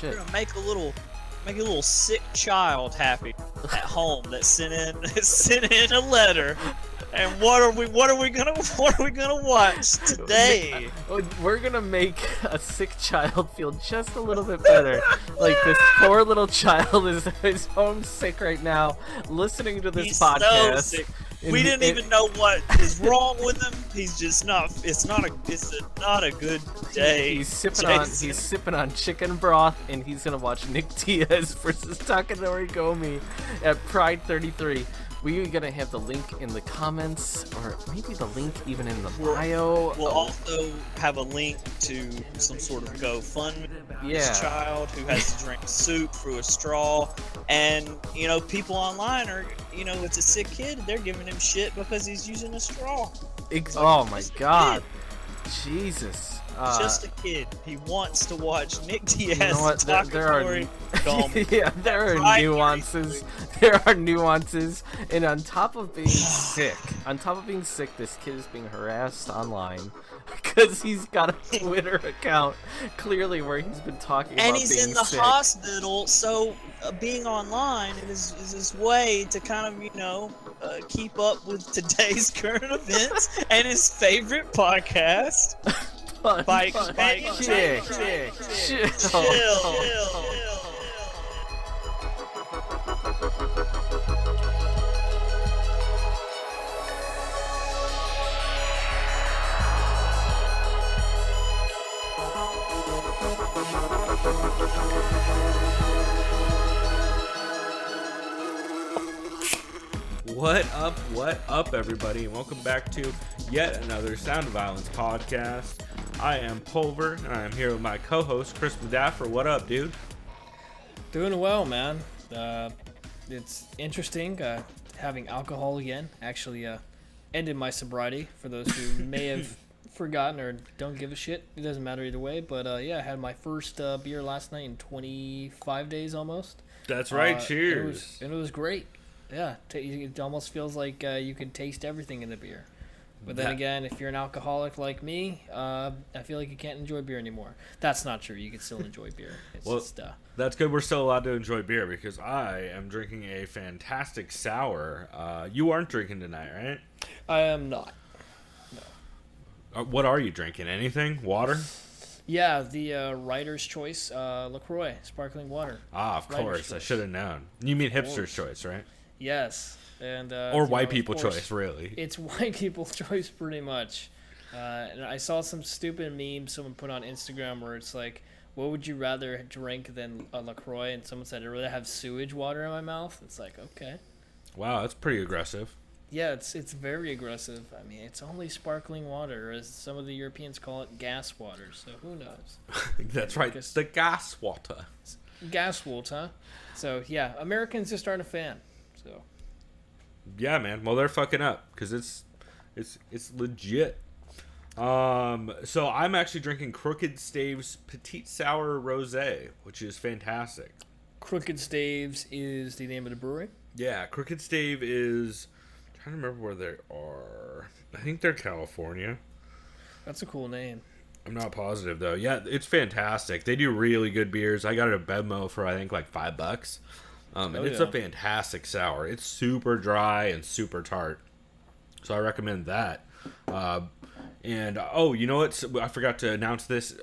shit. We're gonna make a little sick child happy at home that sent in a letter. And what are we gonna watch today? We're gonna make a sick child feel just a little bit better. Like this poor little child is homesick right now, listening to this podcast. So sick. We didn't even know what is wrong with him. He's just not. It's not a good day. He's sipping on chicken broth, and he's gonna watch Nick Diaz versus Takanori Gomi at Pride 33. We're gonna have the link in the comments, or maybe the link even in the bio. We'll also have a link to some sort of GoFundMe for this child who has to drink soup through a straw. And, people online are, it's a sick kid. They're giving him shit because he's using a straw. Oh my God. Jesus. Just a kid. He wants to watch Nick Diaz. You know what? There are nuances. There are nuances. And on top of being sick, this kid is being harassed online because he's got a Twitter account clearly where he's been talking about being sick. And he's in the hospital, so being online is his way to kind of, keep up with today's current events and his favorite podcast. Bike, chill. What up, everybody, and welcome back to yet another Sound of Violence podcast. I am Pulver, and I am here with my co-host, Chris Madaffer. What up, dude? Doing well, man. It's interesting having alcohol again. Actually, ended my sobriety, for those who may have forgotten or don't give a shit. It doesn't matter either way, but I had my first beer last night in 25 days almost. That's right, cheers. It was great. Yeah, it almost feels like you can taste everything in the beer. But then again, if you're an alcoholic like me, I feel like you can't enjoy beer anymore. That's not true. You can still enjoy beer. It's that's good. We're still allowed to enjoy beer because I am drinking a fantastic sour. You aren't drinking tonight, right? I am not. No. What are you drinking? Anything? Water? Yeah, the Writer's Choice LaCroix sparkling water. Ah, of course. I should have known. You mean hipster's choice, right? Yes. And or white people choice, really. It's white people's choice, pretty much. And I saw some stupid meme someone put on Instagram where it's like, what would you rather drink than a LaCroix? And someone said, I'd rather have sewage water in my mouth. It's like, okay. Wow, that's pretty aggressive. Yeah, it's very aggressive. I mean, it's only sparkling water, or as some of the Europeans call it, gas water. So who knows? That's right. It's the gas water. Gas water. So, yeah, Americans just aren't a fan. So. Yeah, man. Well, they're fucking up because it's legit. So I'm actually drinking Crooked Stave's Petite Sour Rosé, which is fantastic. Crooked Staves is the name of the brewery? Yeah, Crooked Stave is... I'm trying to remember where they are. I think they're California. That's a cool name. I'm not positive, though. Yeah, it's fantastic. They do really good beers. I got it at Bedmo for, I think, like $5. And it's a fantastic sour. It's super dry and super tart. So I recommend that. And you know what? I forgot to announce this.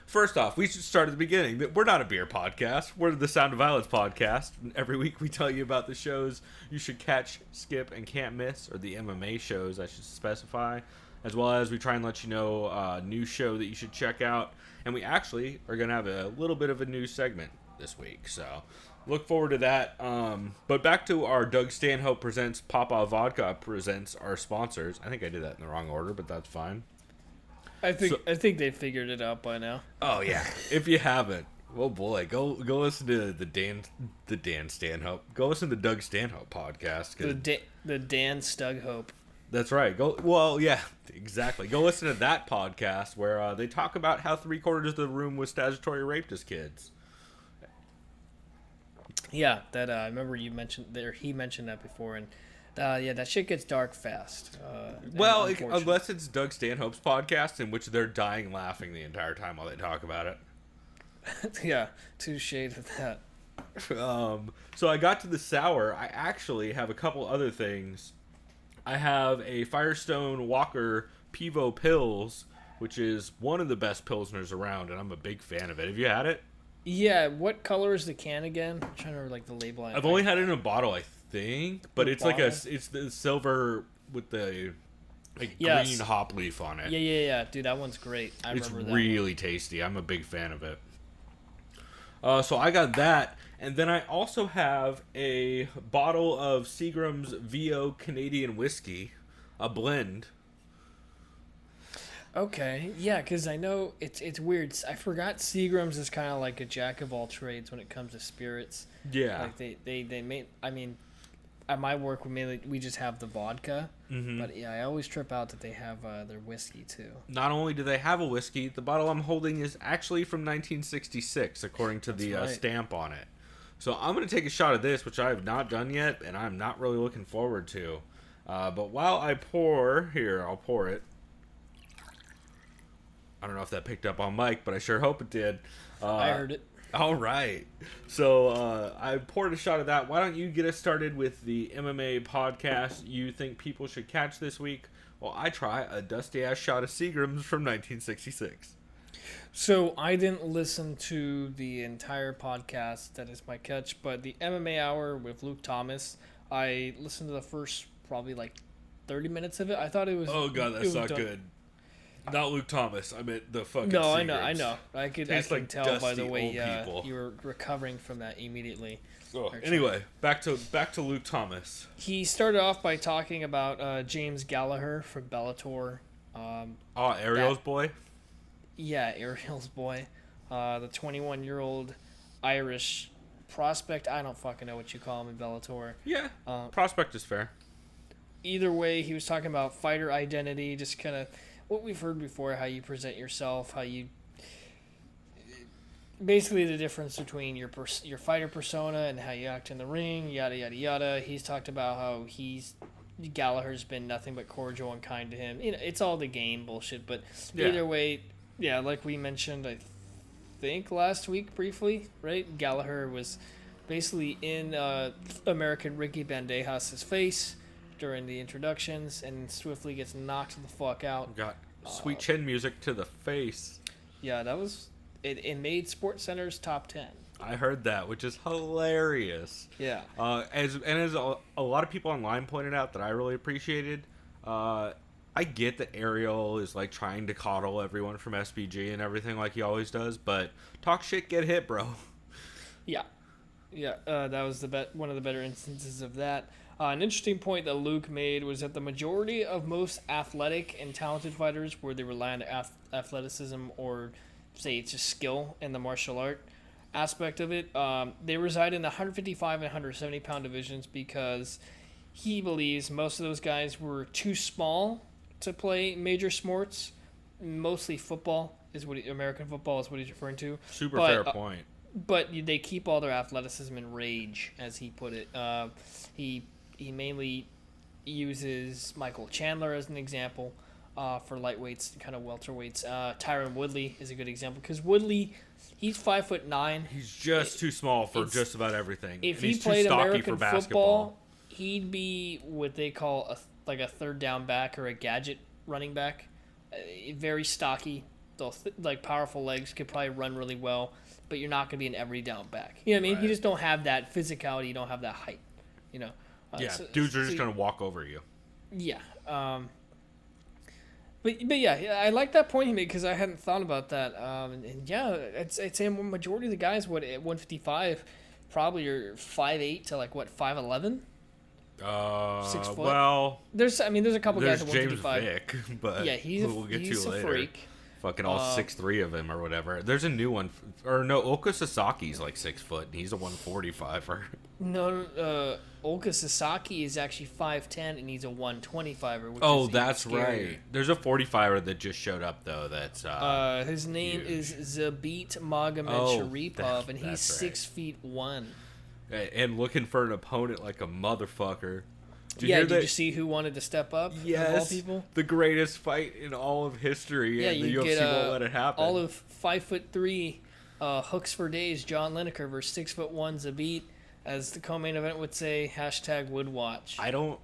First off, we should start at the beginning. We're not a beer podcast. We're the Sound of Violence podcast. Every week we tell you about the shows you should catch, skip, and can't miss, or the MMA shows, I should specify, as well as we try and let you know a new show that you should check out. And we actually are going to have a little bit of a new segment this week, so look forward to that. But back to our Doug Stanhope presents Papa Vodka presents our sponsors. I think I did that in the wrong order, but that's fine. I think they figured it out by now. Oh yeah. If you haven't, oh boy, go listen to the Dan Stanhope. Go listen to the Doug Stanhope podcast. The Dan Stughope. That's right. Yeah, exactly. Go listen to that podcast where they talk about how 3/4 of the room was statutory raped as kids. Yeah, that I remember you mentioned there. He mentioned that before, and that shit gets dark fast. Unless it's Doug Stanhope's podcast, in which they're dying laughing the entire time while they talk about it. Yeah, touche to that. So I got to the sour. I actually have a couple other things. I have a Firestone Walker Pivo Pils, which is one of the best Pilsners around, and I'm a big fan of it. Have you had it? Yeah, what color is the can again? I'm trying to remember, like, the label. I've only had it in a bottle, I think, but it's bottle? it's the silver with the Yes. green hop leaf on it. Yeah. Dude, that one's great. I It's remember that. really tasty. I'm a big fan of it. So I got that, and then I also have a bottle of Seagram's VO Canadian whiskey, a blend. Okay, yeah, because I know it's weird. I forgot Seagram's is kind of like a jack of all trades when it comes to spirits. Yeah. Like they made. I mean, at my work we just have the vodka, but yeah, I always trip out that they have their whiskey too. Not only do they have a whiskey, the bottle I'm holding is actually from 1966, according to the right. stamp on it. So I'm going to take a shot of this, which I have not done yet, and I'm not really looking forward to. But while I pour, here, I'll pour it. I don't know if that picked up on mic, but I sure hope it did. I heard it. All right. So I poured a shot of that. Why don't you get us started with the MMA podcast you think people should catch this week? Well, I try a dusty-ass shot of Seagram's from 1966. So I didn't listen to the entire podcast. That is my catch. But the MMA Hour with Luke Thomas, I listened to the first probably like 30 minutes of it. I thought it was. Oh god, that's not good. Not Luke Thomas. I meant the fucking. No, Seagram's. I know. I can like tell by the dusty way old you were recovering from that immediately. Oh, anyway, back to Luke Thomas. He started off by talking about James Gallagher from Bellator. Ariel's boy. Yeah, Ariel's boy. The 21-year-old Irish prospect. I don't fucking know what you call him in Bellator. Yeah, prospect is fair. Either way, he was talking about fighter identity, just kind of what we've heard before, how you present yourself, how you... Basically the difference between your fighter persona and how you act in the ring, yada, yada, yada. He's talked about how Gallagher's been nothing but cordial and kind to him. You know, it's all the game bullshit, but either way, yeah, like we mentioned, I think last week briefly, right? Gallagher was basically in American Ricky Bandejas' face during the introductions and swiftly gets knocked the fuck out. Got sweet chin music to the face. Yeah, that was... It made SportsCenter's top 10. I heard that, which is hilarious. Yeah. As a lot of people online pointed out that I really appreciated, I get that Ariel is like trying to coddle everyone from SBG and everything like he always does, but talk shit, get hit, bro. Yeah. That was one of the better instances of that. An interesting point that Luke made was that the majority of most athletic and talented fighters, where they rely on athleticism or say it's just skill in the martial art aspect of it, they reside in the 155 and 170 pound divisions because he believes most of those guys were too small to play major sports. Mostly football is American football is what he's referring to. Super fair point. But they keep all their athleticism and rage, as he put it. He mainly uses Michael Chandler as an example for lightweights, kind of welterweights. Tyron Woodley is a good example because Woodley, he's 5'9". He's just too small for just about everything. If he played too stocky American for basketball, football, he'd be what they call a third down back or a gadget running back. Very stocky, like powerful legs, could probably run really well, but you're not going to be an every down back. You know what I mean? Right. You just don't have that physicality. You don't have that height. You know. Dudes are just going to walk over you. Yeah. But yeah, I like that point he made because I hadn't thought about that. And yeah, I'd say a majority of the guys at 155 probably are 5'8" to like what 5'11". 6 foot. Well, there's a couple guys at James 155. Vick, but Yeah, we'll get he's to a later. freak. Fucking all 6'3" of him or whatever. There's a new one, or no, Oka Sasaki's like 6 foot, and he's a 145er. No, Oka Sasaki is actually 5'10" and he's a 125er. Oh, that's right. There's a 45er that just showed up though. That's his name huge. is Zabit Magomed Sharipov, and he's 6'1". And looking for an opponent like a motherfucker. Did you see who wanted to step up? Yes, of all people? the greatest fight in all of history, and the UFC won't let it happen. All of 5'3" Hooks for days, John Lineker versus 6'1" Zabit. As the co-main event would say, #would watch. I don't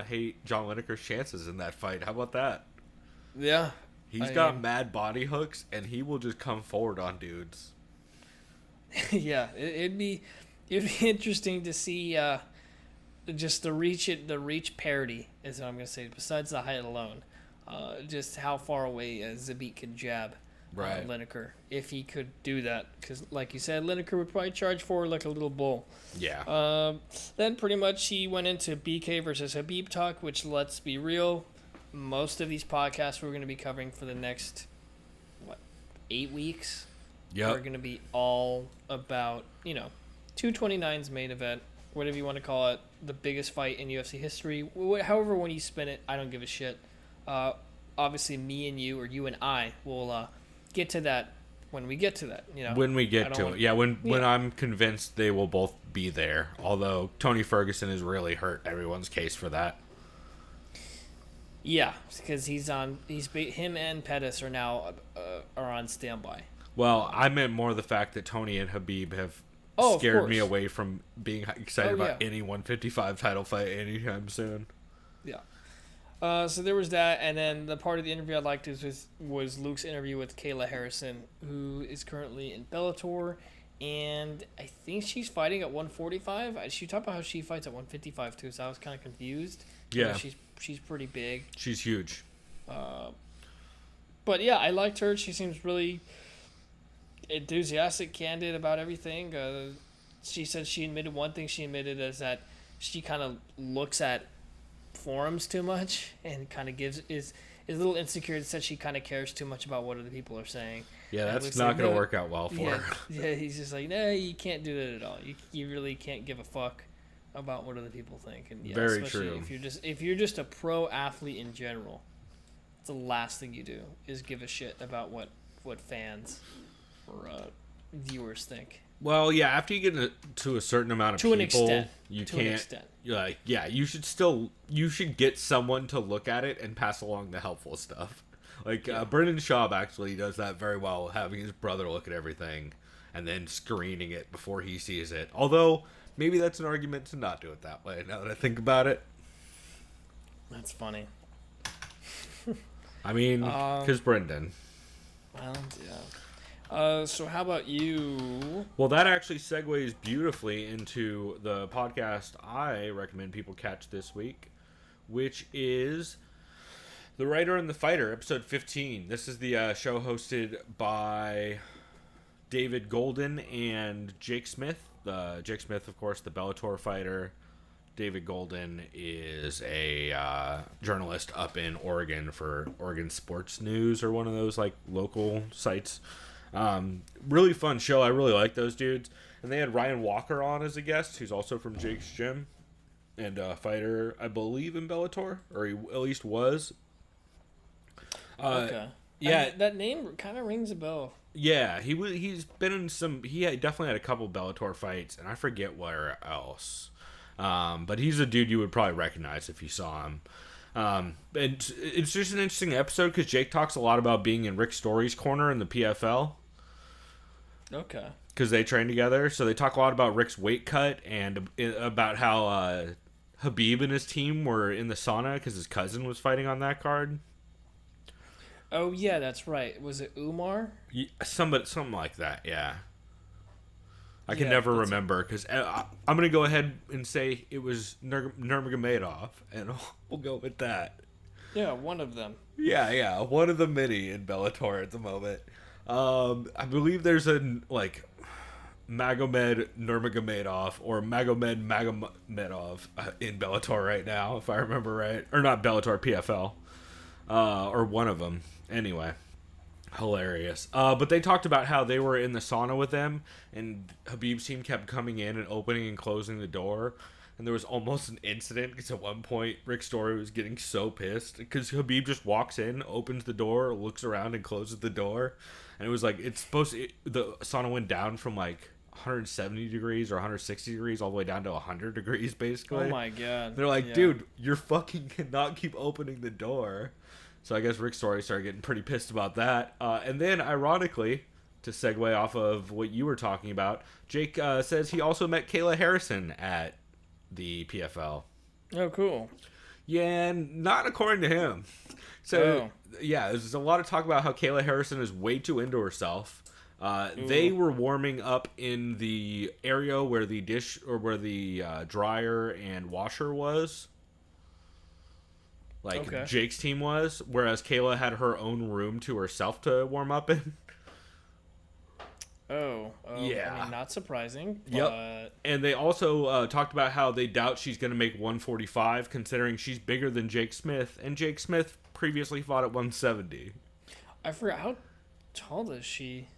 hate John Lineker's chances in that fight. How about that? Yeah. He's got mad body hooks, and he will just come forward on dudes. Yeah, it'd be interesting to see just the reach parity is what I'm gonna say. Besides the height alone, just how far away Zabit could jab Lineker if he could do that. Because like you said, Lineker would probably charge forward like a little bull. Yeah. Then pretty much he went into BK versus Habib talk, which, let's be real, most of these podcasts we're going to be covering for the next 8 weeks. Yep. Are going to be all about 229's main event, whatever you want to call it, the biggest fight in UFC history. However, when you spin it, I don't give a shit. Obviously, me and you, or you and I, will get to that when we get to that. When we get to it, yeah. When I'm convinced they will both be there. Although Tony Ferguson has really hurt everyone's case for that. Yeah, because him and Pettis are now are on standby. Well, I meant more the fact that Tony and Habib have scared me away from being excited about any 155 title fight anytime soon. Yeah. So there was that, and then the part of the interview I liked was Luke's interview with Kayla Harrison, who is currently in Bellator, and I think she's fighting at 145. She talked about how she fights at 155 too, so I was kind of confused. Yeah. She's pretty big. She's huge. But yeah, I liked her. She seems really enthusiastic, candid about everything. She said she admitted one thing she admitted is that she kind of looks at forums too much and kind of is a little insecure. Said she kind of cares too much about what other people are saying. Yeah, that's not going to work out well for her. Yeah, he's just like, no, you can't do that at all. You really can't give a fuck about what other people think. And yeah, very true. If you're just a pro athlete in general, the last thing you do is give a shit about what fans or viewers think. Well, yeah, after you get to a certain amount of people, you can't. Like, yeah, you should get someone to look at it and pass along the helpful stuff. Like Brendan Schaub actually does that very well, having his brother look at everything and then screening it before he sees it. Although maybe that's an argument to not do it that way. Now that I think about it, that's funny. I mean, because Brendan. Well, yeah. So how about you? Well, that actually segues beautifully into the podcast I recommend people catch this week, which is The Writer and the Fighter, episode 15. This is the show hosted by David Golden and Jake Smith. Jake Smith, of course, the Bellator fighter. David Golden is a journalist up in Oregon for Oregon Sports News, or one of those like local sites. Really fun show. I really like those dudes. And they had Ryan Walker on as a guest, who's also from Jake's Gym and a fighter, I believe, in Bellator, or he at least was. Okay. Yeah, that name kind of rings a bell. Yeah, he's been in some. Definitely had a couple Bellator fights, and I forget where else. But he's a dude you would probably recognize if you saw him. And it's just an interesting episode because Jake talks a lot about being in Rick Story's corner in the PFL. Okay. Because they train together, so they talk a lot about Rick's weight cut and about how Habib and his team were in the sauna because his cousin was fighting on that card. Oh yeah, that's right. Was it Umar? Yeah, something like that. Yeah. I can never remember because I'm gonna go ahead and say it was Nurmagomedov, and we'll go with that. Yeah, one of them. Yeah, one of the many in Bellator at the moment. I believe there's a Magomed Nurmagomedov or Magomed Magomedov in Bellator right now, if I remember right, or not Bellator, PFL, or one of them. Anyway. Hilarious. But they talked about how they were in the sauna with them, and Habib's team kept coming in and opening and closing the door. And there was almost an incident because at one point Rick Story was getting so pissed because Habib just walks in, opens the door, looks around, and closes the door. And it was like the sauna went down from like 170 degrees or 160 degrees all the way down to 100 degrees basically. Oh my god. They're like, dude, you're fucking cannot keep opening the door. So I guess Rick Story started getting pretty pissed about that. And then, ironically, to segue off of what you were talking about, Jake says he also met Kayla Harrison at the PFL. Oh, cool. Yeah, not according to him. So, yeah, there's a lot of talk about how Kayla Harrison is way too into herself. They were warming up in the area where the dryer and washer was. Like, Jake's team was, whereas Kayla had her own room to herself to warm up in. Yeah. I mean, not surprising. Yep. And they also talked about how they doubt she's going to make 145, considering she's bigger than Jake Smith, and Jake Smith previously fought at 170. I forgot, how tall is she?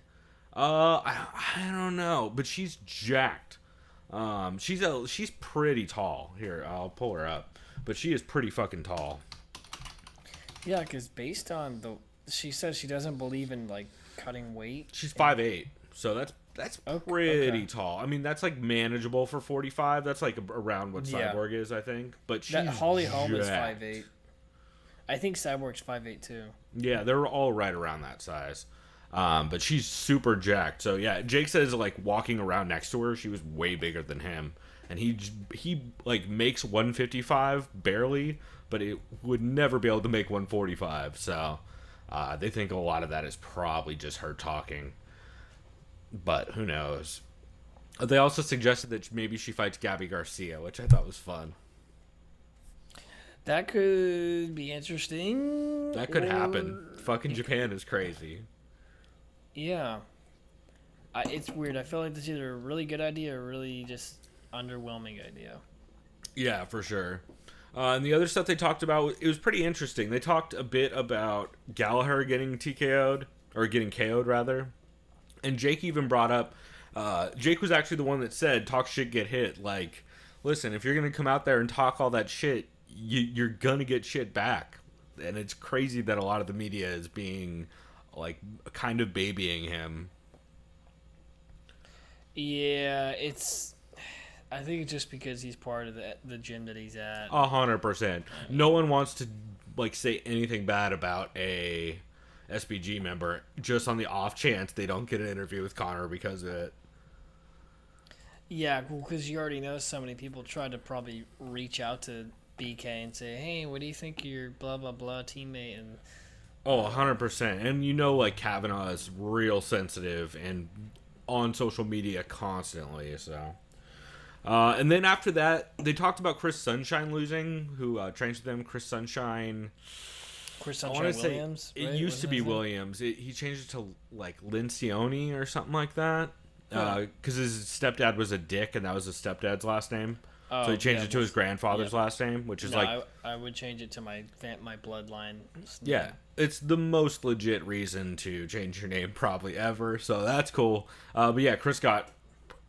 I don't know, but she's jacked. She's pretty tall. Here, I'll pull her up, but she is pretty fucking tall. Yeah, because based on she says she doesn't believe in like cutting weight. She's 5'8", so that's pretty tall. I mean, that's like manageable for 45. That's like around what Cyborg is, I think. But she's Holly Holm is 5'8". I think Cyborg's 5'8" too. Yeah, they're all right around that size. But she's super jacked. So yeah, Jake says like walking around next to her, she was way bigger than him, and he like makes 155 barely, but it would never be able to make 145. So they think a lot of that is probably just her talking, but who knows. They also suggested that maybe she fights Gabby Garcia, which I thought was fun. That could be interesting. That could happen. Fucking Japan is crazy. Yeah. It's weird. I feel like this is either a really good idea or a really just underwhelming idea. Yeah, for sure. And the other stuff they talked about, it was pretty interesting. They talked a bit about Gallagher getting TKO'd, or getting KO'd, rather. And Jake even brought up, Jake was actually the one that said, talk shit, get hit. Like, listen, if you're going to come out there and talk all that shit, you're going to get shit back. And it's crazy that a lot of the media is being, like, kind of babying him. Yeah, I think it's just because he's part of the gym that he's at. 100%. No one wants to, like, say anything bad about a SBG member just on the off chance they don't get an interview with Conor because of it. Yeah, well, because you already know so many people tried to probably reach out to BK and say, hey, what do you think of your blah, blah, blah teammate? And 100%. And you know, like, Kavanaugh is real sensitive and on social media constantly, so. And then after that, they talked about Chris Sunshine losing, who trains with them. Chris Sunshine Williams? It used to be Williams. He changed it to, like, Lincioni or something like that. Because his stepdad was a Dick, and that was his stepdad's last name. So he changed it to his grandfather's last name, which is I would change it to my bloodline. Yeah, it's the most legit reason to change your name probably ever. So that's cool. But yeah, Chris got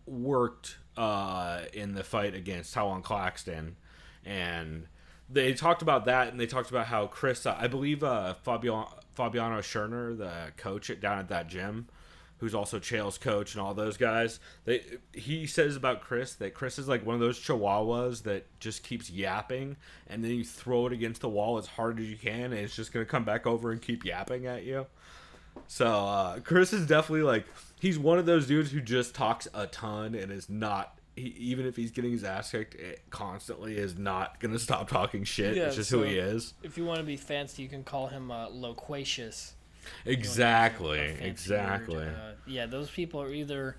worked in the fight against Talon Claxton, and they talked about that, and they talked about how Chris, I believe Fabiano Scherner, the coach down at that gym, who's also Chael's coach and all those guys, he says about Chris that Chris is like one of those chihuahuas that just keeps yapping, and then you throw it against the wall as hard as you can, and it's just going to come back over and keep yapping at you. So Chris is definitely like, he's one of those dudes who just talks a ton and is not, even if he's getting his ass kicked constantly, is not going to stop talking shit. It's just who he is. If you want to be fancy, you can call him loquacious. Exactly. Yeah, those people are either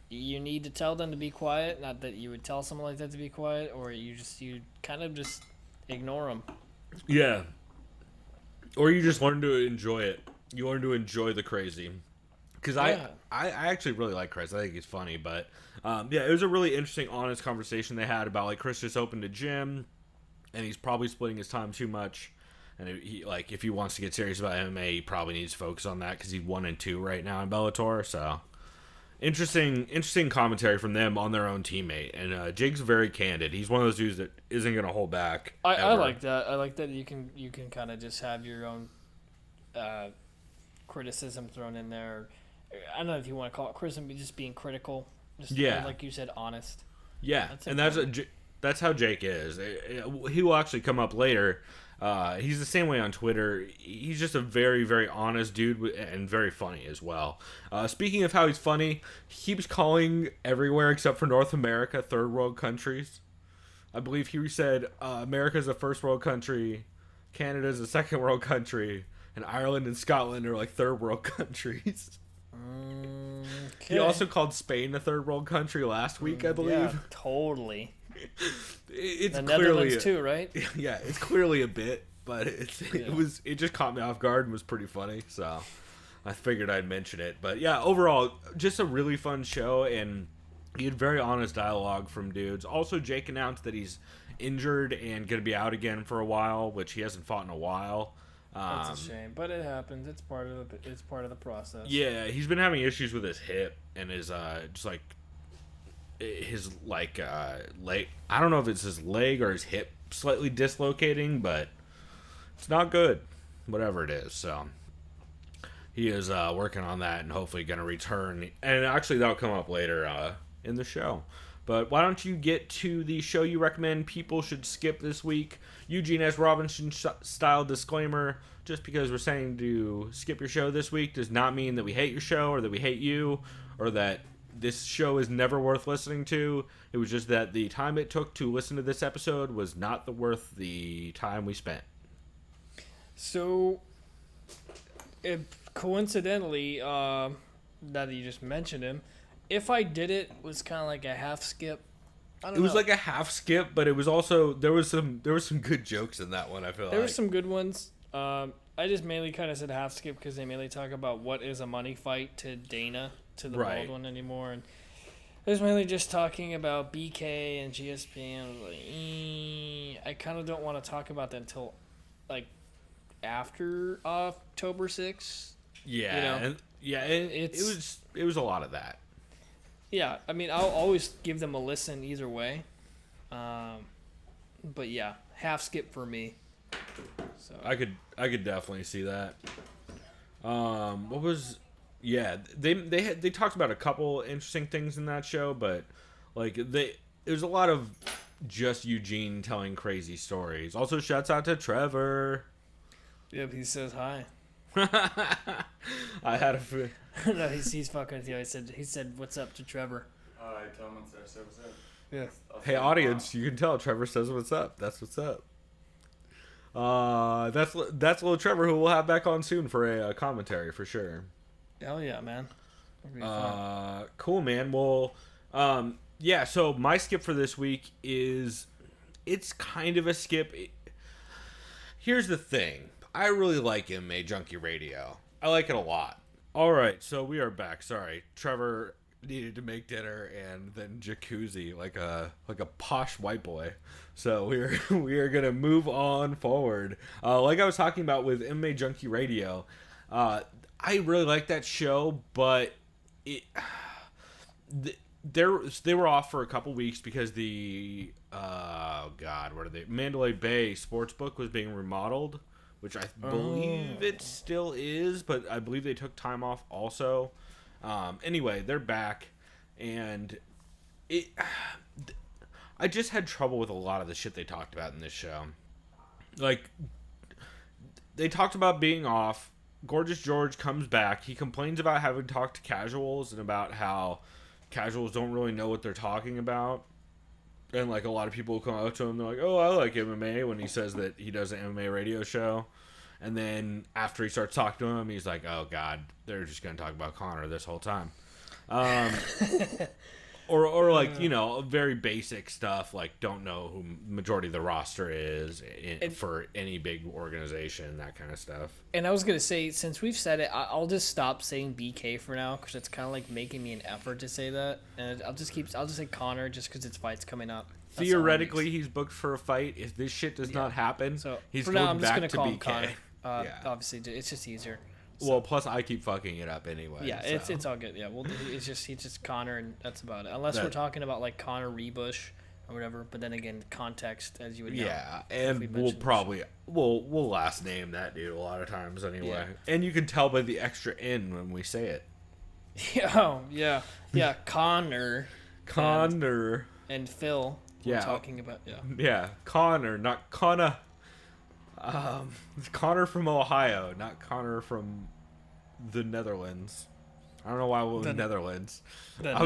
you need to tell them to be quiet, not that you would tell someone like that to be quiet, or you kind of just ignore them. Yeah. Or you just learn to enjoy it. You learn to enjoy the crazy. Because I actually really like Chris. I think he's funny, but yeah, it was a really interesting, honest conversation they had about, like, Chris just opened a gym, and he's probably splitting his time too much. And he, like, if he wants to get serious about MMA, he probably needs to focus on that because he's 1-2 right now in Bellator. So, interesting commentary from them on their own teammate. And Jake's very candid. He's one of those dudes that isn't going to hold back. I like that. I like that you can kind of just have your own criticism thrown in there. I don't know if you want to call it criticism, but just being critical. Just, like you said, honest. Yeah, that's how Jake is. He will actually come up later. He's the same way on Twitter. He's just a very, very honest dude and very funny as well. Speaking of how he's funny, he keeps calling everywhere except for North America third world countries. I believe he said America's a first world country, Canada's a second world country, and Ireland and Scotland are like third world countries. Okay. He also called Spain a third world country last week, I believe. Yeah, totally. It's the clearly Netherlands too, right? Yeah, it's clearly a bit, but it just caught me off guard and was pretty funny, so I figured I'd mention it. But yeah, overall, just a really fun show, and he had very honest dialogue from dudes. Also, Jake announced that he's injured and going to be out again for a while, which he hasn't fought in a while. That's a shame, but it happens. It's part of the process. Yeah, he's been having issues with his hip and his leg. I don't know if it's his leg or his hip slightly dislocating, but it's not good. Whatever it is, so he is working on that and hopefully going to return. And actually, that'll come up later in the show. But why don't you get to the show you recommend people should skip this week? Eugene S. Robinson style disclaimer. Just because we're saying to skip your show this week does not mean that we hate your show or that we hate you or that this show is never worth listening to. It was just that the time it took to listen to this episode was not worth the time we spent. So, coincidentally, now that you just mentioned him, If I Did It was kind of like a half skip. It was like a half skip, but it was also there was some good jokes in that one. I feel there were some good ones. I just mainly kind of said half skip because they mainly talk about what is a money fight to Dana, to the bald one anymore, and it was mainly just talking about BK and GSP, and I was like, I kind of don't want to talk about that until like after October 6th. Yeah, you know? It was a lot of that. Yeah, I mean, I'll always give them a listen either way. But yeah, half skip for me. So I could definitely see that. They talked about a couple interesting things in that show, but like there's a lot of just Eugene telling crazy stories. Also, shouts out to Trevor. Yep, he says hi. I had a. No, he's fucking with you. He said what's up to Trevor. I tell him what's up. Yeah. Hey, audience, you can tell Trevor says what's up. That's what's up. That's little Trevor, who we'll have back on soon for a commentary for sure. Hell yeah, man. Cool, man. Well, yeah. So my skip for this week it's kind of a skip. Here's the thing. I really like MMA Junkie Radio. I like it a lot. All right, so we are back. Sorry, Trevor needed to make dinner and then jacuzzi like a posh white boy. So we are gonna move on forward. Like I was talking about with MMA Junkie Radio, I really like that show, but they were off for a couple weeks because the Mandalay Bay Sportsbook was being remodeled, which I believe it still is, but I believe they took time off also. Anyway, they're back, and I just had trouble with a lot of the shit they talked about in this show. Like, they talked about being off. Gorgeous George comes back. He complains about having talked to casuals and about how casuals don't really know what they're talking about. And, like, a lot of people come up to him, they're like, oh, I like MMA, when he says that he does an MMA radio show. And then after he starts talking to him, he's like, oh, God, they're just going to talk about Conor this whole time. Or like, you know, very basic stuff, like don't know who majority of the roster is for any big organization, that kind of stuff. And I was going to say, since we've said it, I'll just stop saying BK for now, because it's kind of like making me an effort to say that. And I'll just say Conor just because its fight's coming up. That's theoretically, he's booked for a fight. If this shit does not happen, so he's for going now, I'm just back gonna to call BK. him Conor. Obviously, it's just easier. So. Well, plus I keep fucking it up anyway. Yeah, so. it's all good. Yeah, well, he's just Conor, and that's about it. Unless we're talking about like Conor Rebush or whatever. But then again, context, as you would know. Yeah, and we'll last name that dude a lot of times anyway. Yeah. And you can tell by the extra N when we say it. Yeah, Conor. Connor. And Phil. We're talking about Connor, not Connor. Connor from Ohio, not Connor from the Netherlands. I don't know why I went with Netherlands. I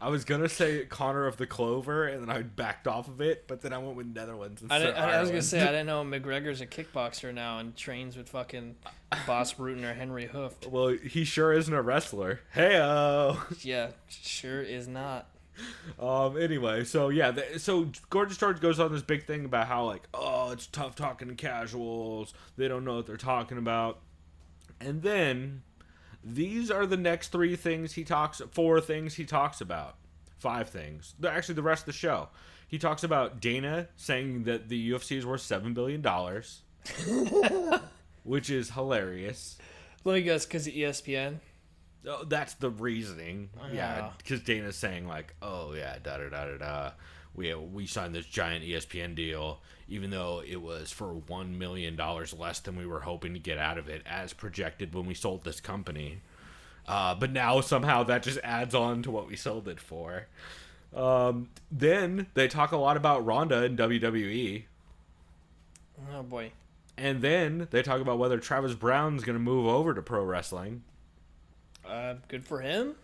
was gonna say Connor of the Clover, and then I backed off of it, but then I went with Netherlands instead of I was gonna say I didn't know McGregor's a kickboxer now and trains with fucking Boss Bruton or Henry Hoof. Well, he sure isn't a wrestler. Heyo. Yeah, sure is not. Anyway, so yeah, so Gorgeous George goes on this big thing about how like, oh, it's tough talking to casuals. They don't know what they're talking about, and then. These are the next four things he talks about. 5 things. Actually, the rest of the show. He talks about Dana saying that the UFC is worth $7 billion, which is hilarious. Let me guess, because of ESPN? Oh, that's the reasoning. Yeah, because Dana's saying like, oh yeah, da-da-da-da-da. We signed this giant ESPN deal, even though it was for $1 million less than we were hoping to get out of it, as projected when we sold this company. But now somehow that just adds on to what we sold it for. Then they talk a lot about Ronda and WWE. Oh boy. And then they talk about whether Travis Brown's going to move over to pro wrestling. Good for him.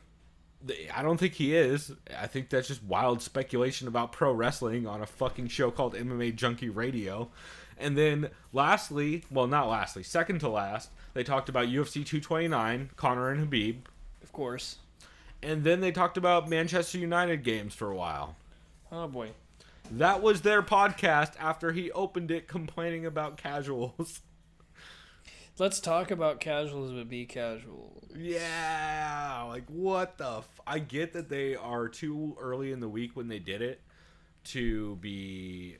I don't think he is. I think that's just wild speculation about pro wrestling on a fucking show called MMA Junkie Radio. And then second to last, they talked about UFC 229, Conor and Khabib. Of course. And then they talked about Manchester United games for a while. Oh boy. That was their podcast after he opened it complaining about casuals. Let's talk about casuals, but be casual. Yeah, like what the I get that they are too early in the week when they did it to be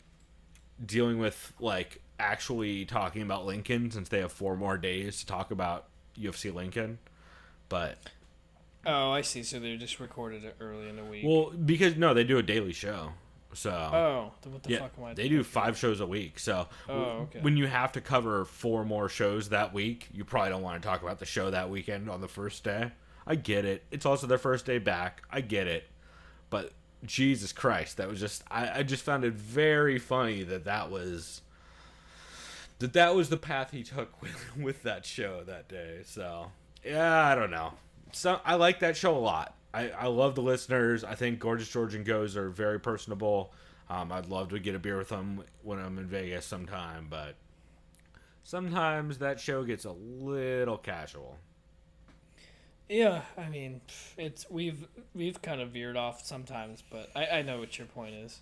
dealing with like actually talking about Lincoln, since they have 4 more days to talk about UFC Lincoln. But oh, I see. So they just recorded it early in the week. Well, because no, they do a daily show. So what the fuck am I? They do 5 shows a week. So okay. When you have to cover 4 more shows that week, you probably don't want to talk about the show that weekend on the first day. I get it. It's also their first day back. I get it. But Jesus Christ, that was just I just found it very funny that was the path he took with that show that day. So yeah, I don't know. So I like that show a lot. I love the listeners. I think Gorgeous George and Goes are very personable. I'd love to get a beer with them when I'm in Vegas sometime, but sometimes that show gets a little casual. Yeah, I mean, we've kind of veered off sometimes, but I know what your point is.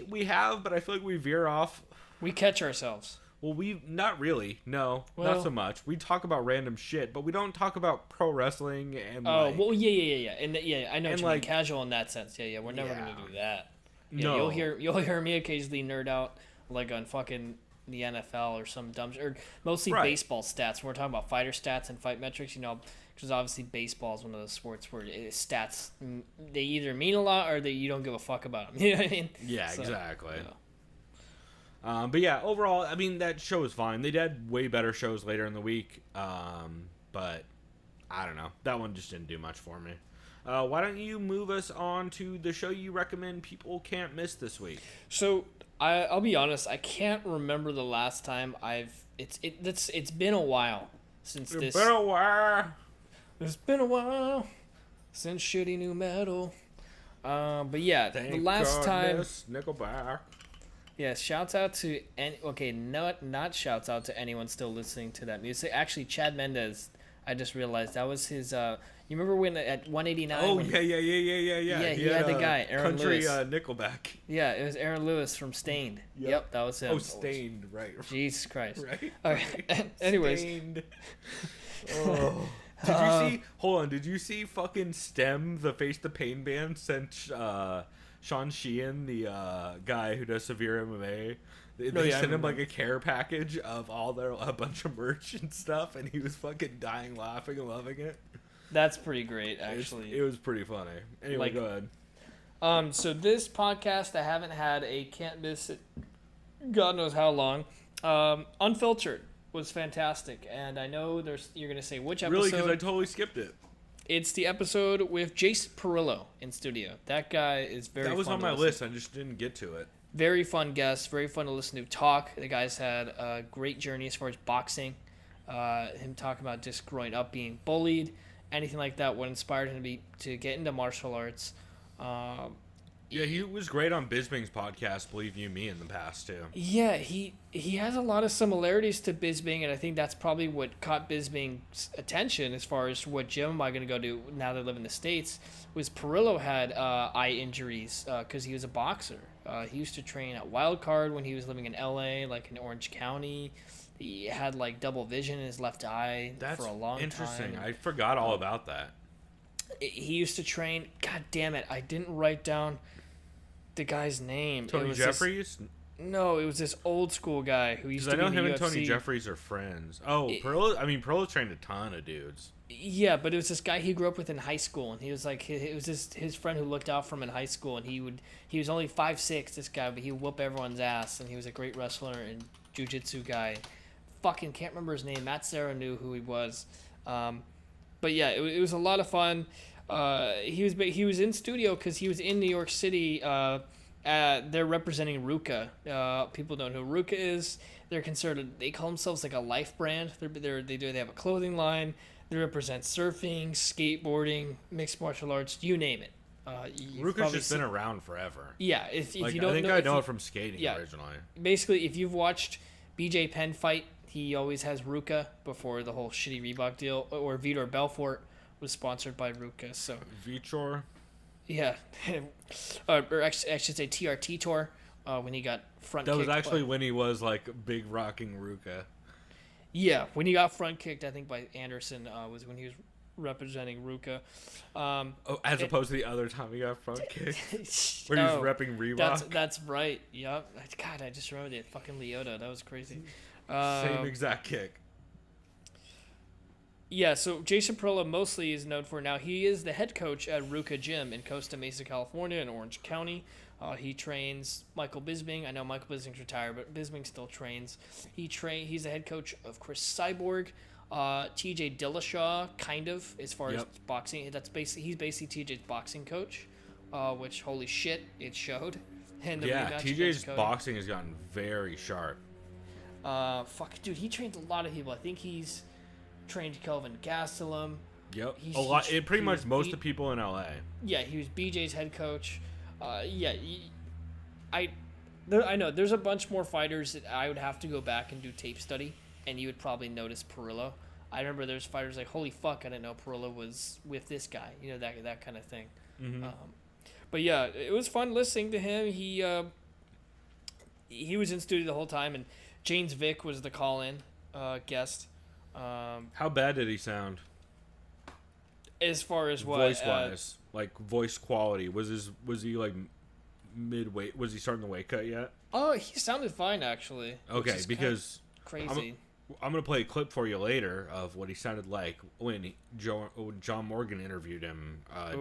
We have, but I feel like we veer off. We catch ourselves. Well, not really. No, not so much. We talk about random shit, but we don't talk about pro wrestling and. Oh, well, yeah, and I know what you mean, casual in that sense. Yeah, we're never gonna do that. Yeah, no. You'll hear me occasionally nerd out like on fucking the NFL or some dumb or mostly baseball stats. When we're talking about fighter stats and fight metrics, because obviously baseball is one of those sports where stats they either mean a lot or that you don't give a fuck about them. You know what I mean? Yeah, so, exactly. But yeah, overall, I mean, that show was fine. They did way better shows later in the week, but I don't know. That one just didn't do much for me. Why don't you move us on to the show you recommend people can't miss this week? So I'll be honest, I can't remember the last time it's been a while since this. It's been a while. It's been a while since shitty new metal. But yeah, the last time. Nickelback. Yeah, shouts out to not shouts out to anyone still listening to that music. Actually, Chad Mendez, I just realized that was his. You remember when at 189? Oh yeah. Yeah, he had the guy Aaron country Lewis. Nickelback. Yeah, it was Aaron Lewis from Stained. Yep, that was him. Oh, Stained, right? Jesus Christ. Right. Okay. Anyways. Stained. Oh. Did you see? Hold on. Did you see fucking Stem, the Face the Pain band, sent Sean Sheehan, the guy who does Severe MMA? They sent him like a care package of a bunch of merch and stuff, and he was fucking dying laughing and loving it. That's pretty great, actually. It was pretty funny. Anyway, go ahead. So this podcast, I haven't had a can't miss it, God knows how long. Unfiltered was fantastic, and I know you're gonna say which episode. Really, because I totally skipped it. It's the episode with Jace Perillo in studio. That guy is very. That was fun on my list. I just didn't get to it. very fun guest, very fun to listen to talk. The guy's had a great journey as far as boxing. Him talking about just growing up being bullied, anything like that, what inspired him to get into martial arts. Yeah, he was great on Bisping's podcast, Believe You Me, in the past, too. Yeah, he has a lot of similarities to Bisping, and I think that's probably what caught Bisping's attention as far as what gym am I going to go to now that I live in the States, was Perillo had eye injuries because he was a boxer. He used to train at Wildcard when he was living in L.A., like in Orange County. He had, like, double vision in his left eye for a long time. That's interesting. I forgot all about that. He used to train... God damn it, I didn't write down the guy's name. Tony Jeffries? No, it was this old school guy who used to be in the UFC. I know him and Tony Jeffries are friends. Oh, Perillo trained a ton of dudes. Yeah, but it was this guy he grew up with in high school, and he was like, it was his friend who looked out for him in high school, and he was only 5'6", this guy, but he would whoop everyone's ass, and he was a great wrestler and jiu-jitsu guy. Fucking can't remember his name. Matt Serra knew who he was. But yeah, it was a lot of fun. He was in studio because he was in New York City. They're representing Ruka. People don't know who Ruka is. They call themselves like a life brand. They have a clothing line. They represent surfing, skateboarding, mixed martial arts, you name it. Ruka's just been around forever. Yeah, if you don't know, I know it from skating originally. Basically, if you've watched BJ Penn fight, he always has Ruka before the whole shitty Reebok deal, or Vitor Belfort was sponsored by Ruka. So Vitor. Yeah, or I should say TRT Tour when he got front. That was actually when he was like big rocking Ruka. Yeah, when he got front kicked, I think by Anderson was when he was representing Ruka. As opposed to the other time he got front kicked, where he was repping Reebok. That's right. Yep. God, I just remember that fucking Leota. That was crazy. Same exact kick. Yeah, so Jason Perillo mostly is known for now. He is the head coach at Ruka Gym in Costa Mesa, California, in Orange County. He trains Michael Bisping. I know Michael Bisping's retired, but Bisping still trains. He's the head coach of Chris Cyborg, TJ Dillashaw, kind of, as far as boxing. He's basically TJ's boxing coach, which, holy shit, it showed. And TJ's boxing has gotten very sharp. Dude, he trains a lot of people. I think he's trained Kelvin Gastelum. Yep, a lot. Pretty much most of the people in LA. Yeah, he was BJ's head coach. I know there's a bunch more fighters that I would have to go back and do tape study, and you would probably notice Perillo. I remember there's fighters like, holy fuck, I didn't know Perillo was with this guy. You know, that kind of thing. Mm-hmm. But yeah, it was fun listening to him. He was in studio the whole time, and James Vick was the call-in guest. How bad did he sound? As far as what? Voice-wise, like voice quality. Was he like mid-weight? Was he starting the weight cut yet? Oh, he sounded fine actually. Okay, because crazy. I'm gonna play a clip for you later of what he sounded like when John Morgan interviewed him a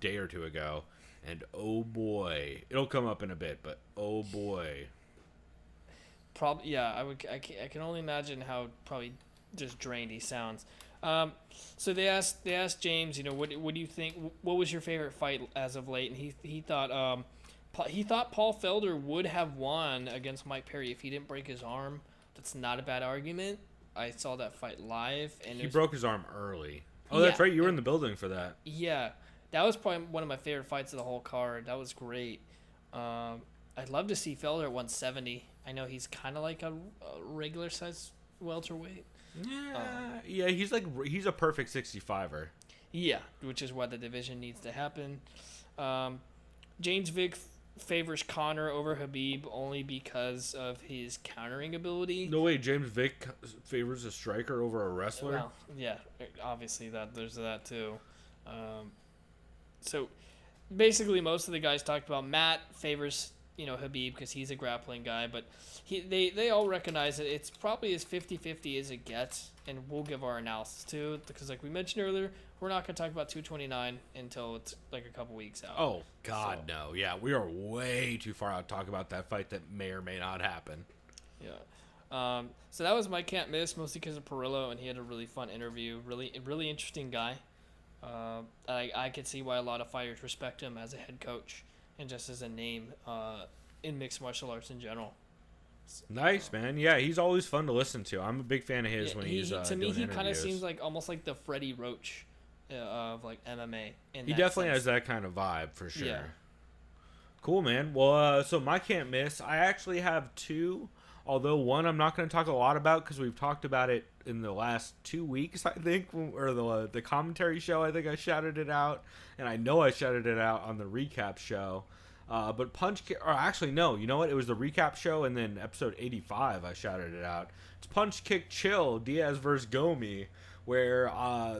day or two ago, and oh boy, it'll come up in a bit, but oh boy. Probably, yeah. I can only imagine how probably just drained he sounds. So they asked James, you know, what do you think? What was your favorite fight as of late? And he thought Paul Felder would have won against Mike Perry if he didn't break his arm. That's not a bad argument. I saw that fight live, and he broke his arm early. Oh, that's right. You were in the building for that. Yeah, that was probably one of my favorite fights of the whole card. That was great. I'd love to see Felder at 170. I know he's kind of like a regular size welterweight. Yeah, he's a perfect 65er. Yeah, which is why the division needs to happen. James Vick favors Conor over Khabib only because of his countering ability. No way, James Vick favors a striker over a wrestler? Well, yeah, obviously there's that too. So basically most of the guys talked about Matt favors, you know, Khabib because he's a grappling guy, but they all recognize that it's probably as 50-50 as it gets, and we'll give our analysis too, because like we mentioned earlier, we're not going to talk about 229 until it's like a couple weeks out. Oh, God, no. Yeah, we are way too far out to talk about that fight that may or may not happen. Yeah. So that was my can't miss, mostly because of Perillo, and he had a really fun interview. Really interesting guy. I could see why a lot of fighters respect him as a head coach and just as a name in mixed martial arts in general. Nice, man. Yeah, he's always fun to listen to. I'm a big fan of his Yeah, when he's to me, doing he kind of interviews. seems like almost like the Freddie Roach of like MMA. He definitely has that kind of vibe for sure. Yeah. Cool, man. Well, so my can't miss. I actually have two, although one I'm not going to talk a lot about because we've talked about it in the last 2 weeks, I think, or the commentary show. I think I shouted it out, and I know I shouted it out on the recap show. But or actually, no, you know what? It was the recap show, and then episode 85, I shouted it out. It's Punch Kick Chill, Diaz versus Gomi, where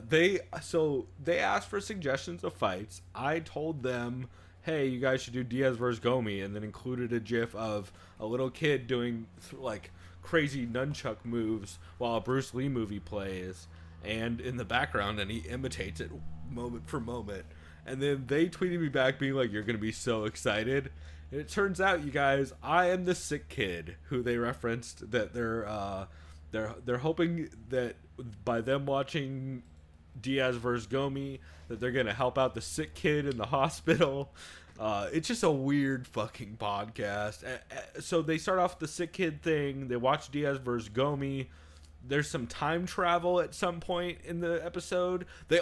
they asked for suggestions of fights. I told them, hey, you guys should do Diaz versus Gomi, and then included a gif of a little kid doing like crazy nunchuck moves while a Bruce Lee movie plays, and in the background, and he imitates it moment for moment. And then they tweeted me back being like, you're going to be so excited. And it turns out, you guys, I am the sick kid who they referenced, that they're hoping that by them watching Diaz versus Gomi, that they're going to help out the sick kid in the hospital. It's just a weird fucking podcast. So they start off the sick kid thing. They watch Diaz versus Gomi. There's some time travel at some point in the episode. They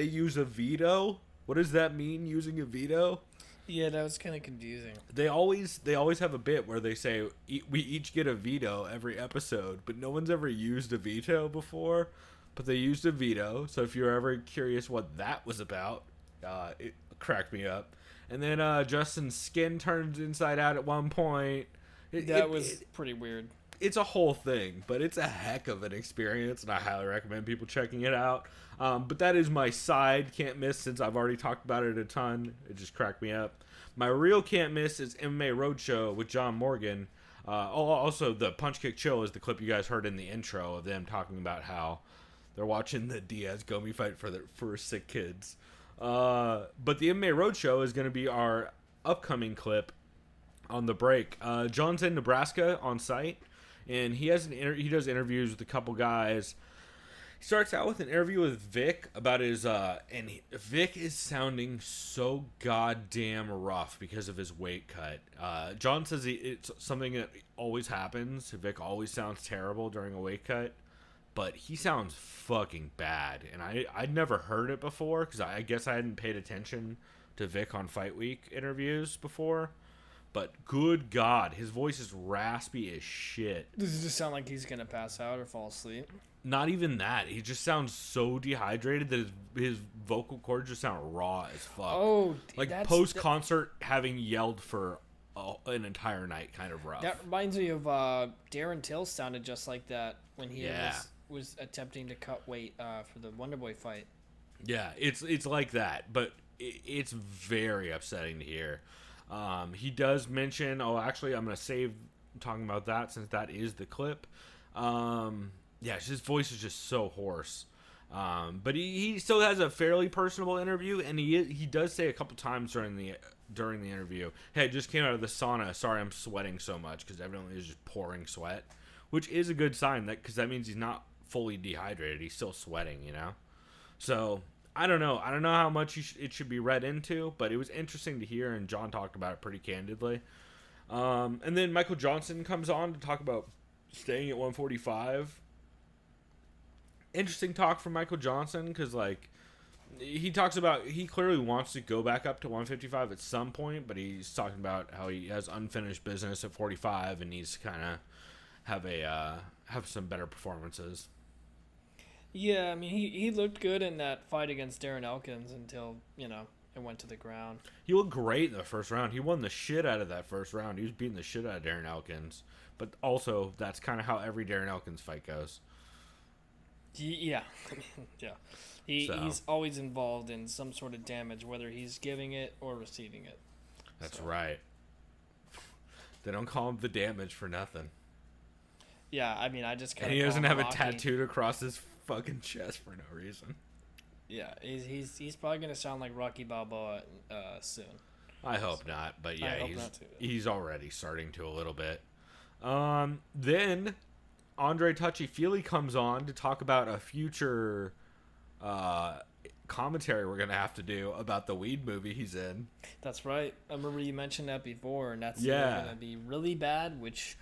use a veto. What does that mean, using a veto? Yeah, that was kind of confusing. They always have a bit where they say we each get a veto every episode, but no one's ever used a veto before. But they used a veto, so if you're ever curious what that was about, it cracked me up. And then Justin's skin turns inside out at one point. That was pretty weird. It's a whole thing, but it's a heck of an experience, and I highly recommend people checking it out. But that is my side can't miss, since I've already talked about it a ton. It just cracked me up. My real can't miss is MMA Roadshow with John Morgan. Also, the Punch Kick Chill is the clip you guys heard in the intro of them talking about how they're watching the Diaz-Gomi fight for sick kids. But the MMA Roadshow is going to be our upcoming clip on the break. John's in Nebraska on site, and he does interviews with a couple guys. He starts out with an interview with Vick about his Vick is sounding so goddamn rough because of his weight cut. John says it's something that always happens. Vick always sounds terrible during a weight cut, but he sounds fucking bad, and I'd never heard it before because I guess I hadn't paid attention to Vick on Fight Week interviews before. But good God, his voice is raspy as shit. Does it just sound like he's gonna pass out or fall asleep? Not even that. He just sounds so dehydrated that his vocal cords just sound raw as fuck. Oh, like post-concert having yelled for an entire night, kind of rough. That reminds me of Darren Till sounded just like that when he was attempting to cut weight for the Wonderboy fight. Yeah, it's like that, but it's very upsetting to hear. He does mention, actually, I'm going to save talking about that since that is the clip. Yeah, his voice is just so hoarse. But he still has a fairly personable interview, and he does say a couple times during the interview, hey, I just came out of the sauna. Sorry I'm sweating so much, because evidently he's just pouring sweat, which is a good sign, because that means he's not fully dehydrated. He's still sweating, you know? So I don't know how much it should be read into, but it was interesting to hear, and John talked about it pretty candidly. And then Michael Johnson comes on to talk about staying at 145. Interesting talk from Michael Johnson, because he talks about he clearly wants to go back up to 155 at some point, but he's talking about how he has unfinished business at 45 and needs to kind of have some better performances. Yeah, I mean, he looked good in that fight against Darren Elkins until, it went to the ground. He looked great in the first round. He won the shit out of that first round. He was beating the shit out of Darren Elkins. But also, that's kind of how every Darren Elkins fight goes. Yeah. Yeah. He's always involved in some sort of damage, whether he's giving it or receiving it. That's right. They don't call him the Damage for nothing. Yeah, I mean, I just kind of. And he doesn't have it tattooed across his fucking chest for no reason. Yeah, he's probably gonna sound like Rocky Balboa soon. I hope not, but yeah, he's already starting to a little bit. Then Andre Touchy-Feely comes on to talk about a future commentary we're gonna have to do about the weed movie he's in. That's right. I remember you mentioned that before, and that's gonna be really bad, which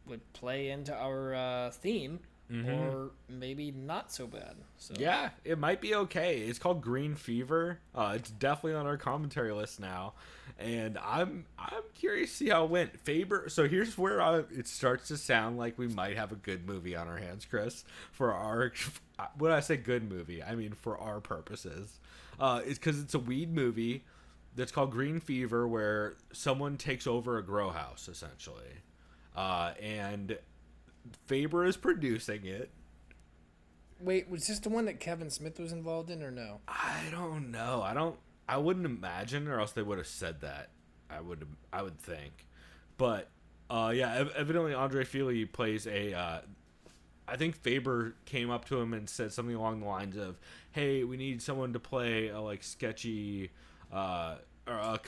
would play into our theme. Or maybe not so bad. So yeah, it might be okay. It's called Green Fever. It's definitely on our commentary list now, and I'm curious to see how it went. Faber. So here's where it starts to sound like we might have a good movie on our hands, Chris. For our, when I say good movie, I mean for our purposes. It's because it's a weed movie that's called Green Fever, where someone takes over a grow house essentially, and Faber is producing it. Wait, was this the one that Kevin Smith was involved in, or no? I don't know. I wouldn't imagine, or else they would have said that. I would think. But yeah, evidently Andre Fili plays a. I think Faber came up to him and said something along the lines of, "Hey, we need someone to play a like sketchy, or a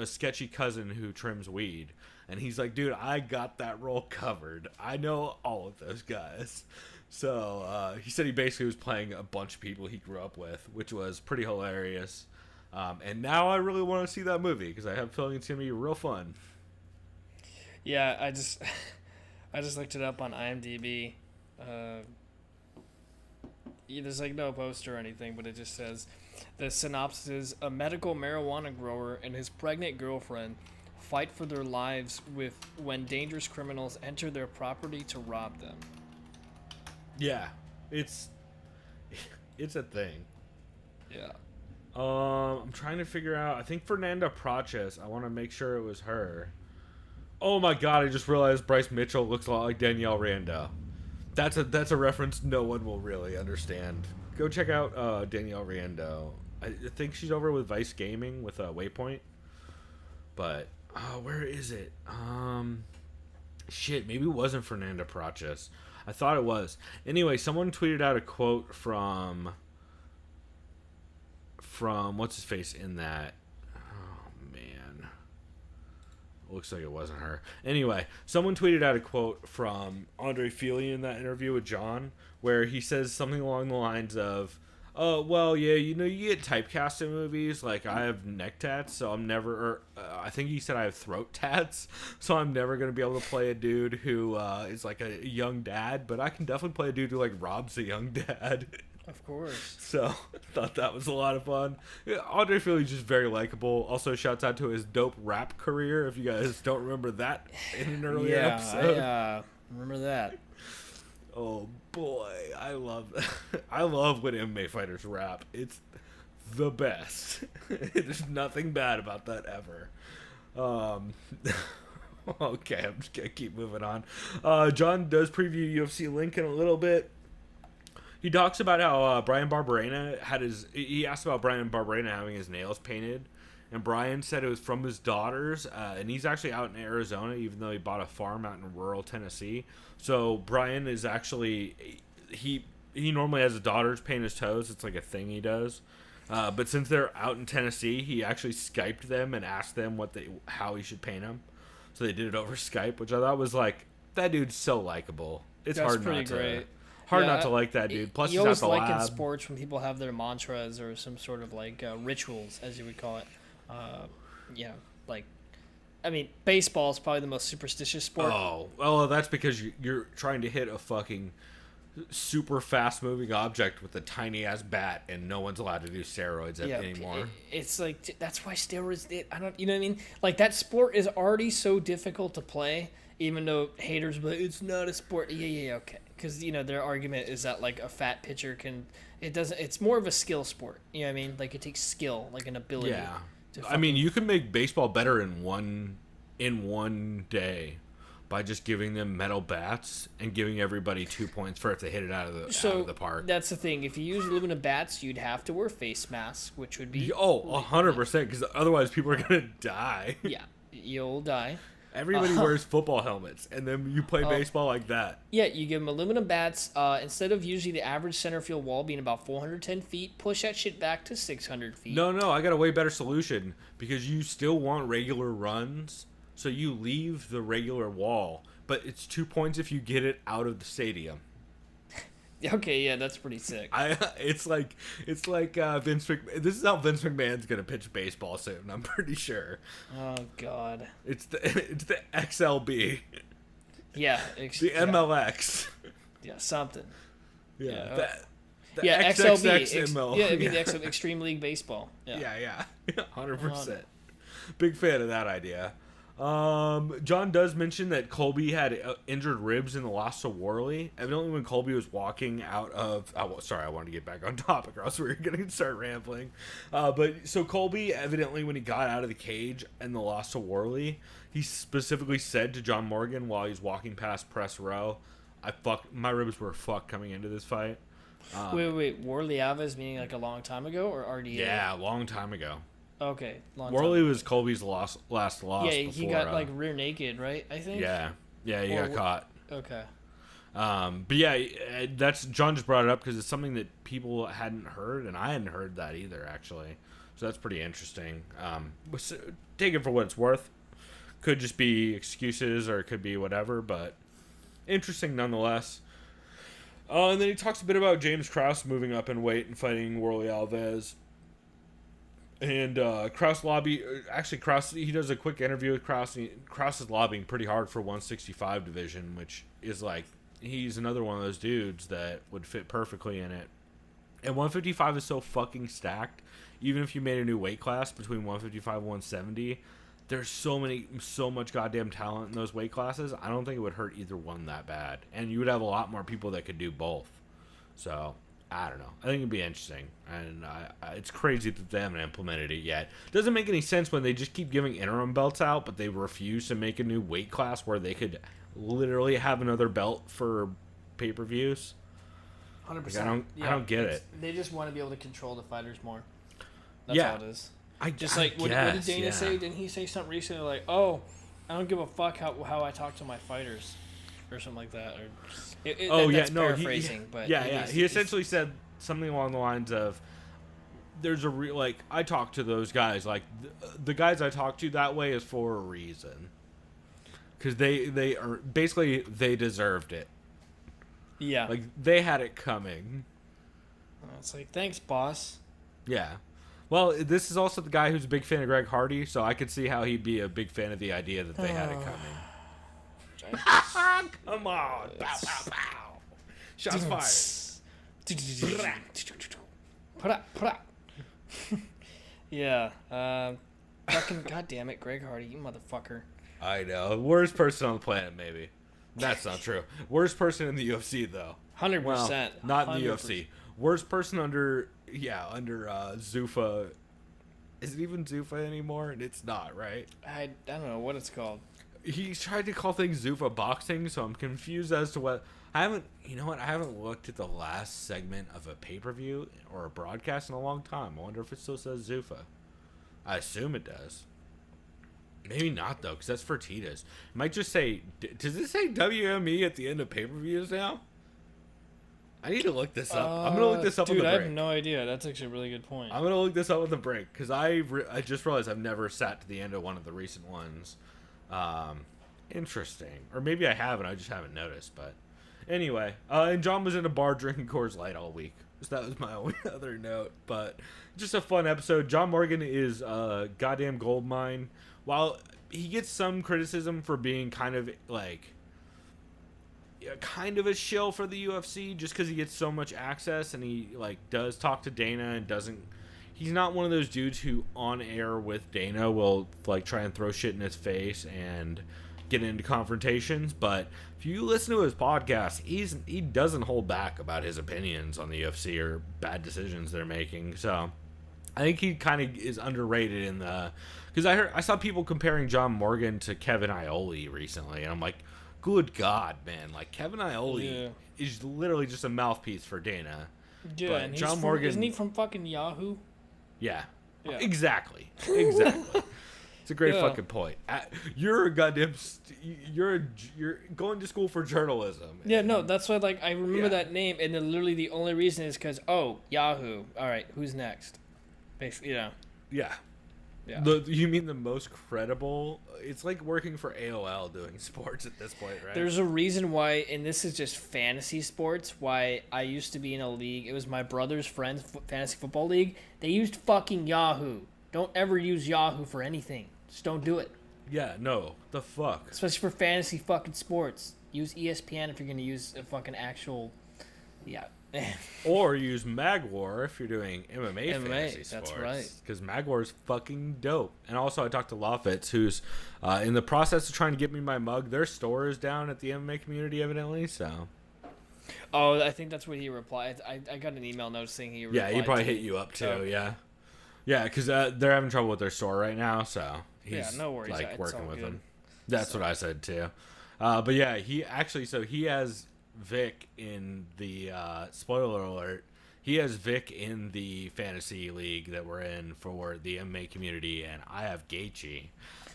sketchy cousin who trims weed." And he's like, dude, I got that role covered. I know all of those guys. So he said he basically was playing a bunch of people he grew up with, which was pretty hilarious. And now I really want to see that movie because I have a feeling it's going to be real fun. Yeah, I just looked it up on IMDb. There's like no poster or anything, but it just says the synopsis is a medical marijuana grower and his pregnant girlfriend fight for their lives when dangerous criminals enter their property to rob them. Yeah, it's a thing. Yeah. I'm trying to figure out. I think Fernanda Proches. I want to make sure it was her. Oh my god! I just realized Bryce Mitchell looks a lot like Danielle Rando. That's a reference no one will really understand. Go check out Danielle Rando. I think she's over with Vice Gaming with Waypoint. But where is it? Shit, maybe it wasn't Fernanda Proches. I thought it was. Anyway, someone tweeted out a quote from what's his face in that. Oh man, looks like it wasn't her. Anyway, someone tweeted out a quote from Andre Fili in that interview with John, where he says something along the lines of, "Oh, well, yeah, you get typecast in movies. Like, I have neck tats, so I'm never..." Or, I think he said I have throat tats, so I'm never going to be able to play a dude who is, like, a young dad. But I can definitely play a dude who, like, robs a young dad. Of course. So, I thought that was a lot of fun. Yeah, Andre Fili's just very likable. Also, shouts out to his dope rap career, if you guys don't remember that in an earlier episode. Yeah, I remember that. Oh boy, I love when MMA fighters rap. It's the best. There's nothing bad about that ever. Okay, I'm just gonna keep moving on. John does preview UFC Link in a little bit. He talks about how Brian Barberena he asked about Brian Barberena having his nails painted, and Brian said it was from his daughters, and he's actually out in Arizona, even though he bought a farm out in rural Tennessee. So Brian is actually, he normally has his daughters paint his toes. It's like a thing he does. But since they're out in Tennessee, he actually Skyped them and asked them how he should paint them. So they did it over Skype, which I thought was like, that dude's so likable. It's That's hard pretty not to. great. Hard not to like that dude. Plus, you he's always at the like lab. in sports when people have their mantras or some sort of like rituals, as you would call it. Like, I mean, baseball is probably the most superstitious sport. Oh, well, that's because you're trying to hit a fucking super fast moving object with a tiny ass bat, and no one's allowed to do steroids anymore. It's like, that's why steroids. You know what I mean? Like, that sport is already so difficult to play, even though haters will be like, it's not a sport. Yeah, okay. Because, their argument is that, like, a fat pitcher it's more of a skill sport. You know what I mean? Like, it takes skill, like an ability. Yeah. I mean, you can make baseball better in one day by just giving them metal bats and giving everybody 2 points for if they hit it out of the park. That's the thing. If you use aluminum bats, you'd have to wear face masks, which would be... 100%, because otherwise people are going to die. Yeah, you'll die. Everybody wears football helmets, and then you play baseball like that. Yeah, you give them aluminum bats. Instead of usually the average center field wall being about 410 feet, push that shit back to 600 feet. No, I got a way better solution, because you still want regular runs, so you leave the regular wall, but it's 2 points if you get it out of the stadium. Okay, yeah, that's pretty sick. It's like Vince McMahon. This is how Vince McMahon's gonna pitch baseball soon. I'm pretty sure. Oh God. It's the XLB. Yeah. The MLX. Yeah, something. Yeah. The XLB. It'd be the XLB, Extreme League Baseball. Yeah. 100%. Big fan of that idea. John does mention that Colby had injured ribs in the loss to Worley. Evidently, when Colby was walking out of... Oh, sorry, I wanted to get back on topic, or else we were going to start rambling. So Colby, evidently, when he got out of the cage and the loss to Worley, he specifically said to John Morgan while he's walking past press row, my ribs were fucked coming into this fight. Wait. Worley Alves meaning like a long time ago, or RDA? Yeah, a long time ago. Okay, Worley was Colby's last loss. Yeah, he got like rear naked, right? I think. Yeah, he got caught. Okay. But yeah, that's John just brought it up because it's something that people hadn't heard, and I hadn't heard that either, actually. So that's pretty interesting. Take it for what it's worth. Could just be excuses, or it could be whatever, but interesting nonetheless. And then he talks a bit about James Krause moving up in weight and fighting Worley Alves. And Krause he does a quick interview with Krause. Krause is lobbying pretty hard for 165 division, which is like, he's another one of those dudes that would fit perfectly in it. And 155 is so fucking stacked. Even if you made a new weight class between 155 and 170, there's so much goddamn talent in those weight classes. I don't think it would hurt either one that bad. And you would have a lot more people that could do both. So... I don't know. I think it'd be interesting, and it's crazy that they haven't implemented it yet. Doesn't make any sense when they just keep giving interim belts out, but they refuse to make a new weight class where they could literally have another belt for pay-per-views. 100%. I don't get it. They just want to be able to control the fighters more. That's all it is. What did Dana say? Didn't he say something recently like, "Oh, I don't give a fuck how I talk to my fighters," or something like that? That's paraphrasing, but he essentially said something along the lines of, "There's a real I talk to those guys the guys I talk to that way is for a reason, because they are basically they deserved it. Yeah, they had it coming. It's like, thanks, boss. Yeah." Well, this is also the guy who's a big fan of Greg Hardy, so I could see how he'd be a big fan of the idea that they had it coming. Come on. Pow, pow, pow. Shots fired. Yeah. Fucking goddamn it, Greg Hardy, you motherfucker. I know. Worst person on the planet, maybe. That's not true. Worst person in the UFC, though. 100%. Well, not in the UFC. Worst person under Zuffa. Is it even Zuffa anymore? It's not, right? I don't know what it's called. He tried to call things Zuffa boxing, so I'm confused as to what... I haven't looked at the last segment of a pay-per-view or a broadcast in a long time. I wonder if it still says Zuffa. I assume it does. Maybe not, though, because that's Fertitas. It might just say... Does it say WME at the end of pay-per-views now? I need to look this up. I'm going to look this up on the break. Dude, I have no idea. That's actually a really good point. I'm going to look this up on the break, because I just realized I've never sat to the end of one of the recent ones. Interesting. Or maybe I haven't, I just haven't noticed, but anyway. And John was in a bar drinking Coors Light all week. So that was my only other note, but just a fun episode. John Morgan is a goddamn gold mine. While he gets some criticism for being kind of a shill for the UFC just because he gets so much access, and he does talk to Dana and doesn't... He's not one of those dudes who, on air with Dana, will try and throw shit in his face and get into confrontations. But if you listen to his podcast, he doesn't hold back about his opinions on the UFC or bad decisions they're making. So I think he kind of is underrated in the... Because I saw people comparing John Morgan to Kevin Iole recently, and I'm like, good God, man! Kevin Iole is literally just a mouthpiece for Dana. Yeah, but and John Morgan, isn't he from fucking Yahoo? Yeah. Exactly. It's a great fucking point. You're a goddamn... You're going to school for journalism. Yeah, no, that's why, I remember that name, and then literally the only reason is because, Yahoo. All right, who's next? Basically, Yeah. Yeah. You mean the most credible? It's like working for AOL doing sports at this point, right? There's a reason why, and this is just fantasy sports, why I used to be in a league. It was my brother's friend's fantasy football league. They used fucking Yahoo. Don't ever use Yahoo for anything. Just don't do it. Yeah, no. The fuck? Especially for fantasy fucking sports. Use ESPN if you're going to use a fucking actual... Yeah. Or use Magwar if you're doing MMA fantasy sports. That's right. Because Magwar is fucking dope. And also, I talked to Lawfitz, who's in the process of trying to get me my mug. Their store is down at the MMA community, evidently, so... Oh, I think that's what he replied. I got an email noticing he replied. Yeah, he probably hit you up, too, yeah. Yeah, because they're having trouble with their store right now, so he's no worries. like working with good. them. That's what I said, too. But yeah, he has Vick in the spoiler alert. He has Vick in the fantasy league that we're in for the MMA community, and I have Gaethje.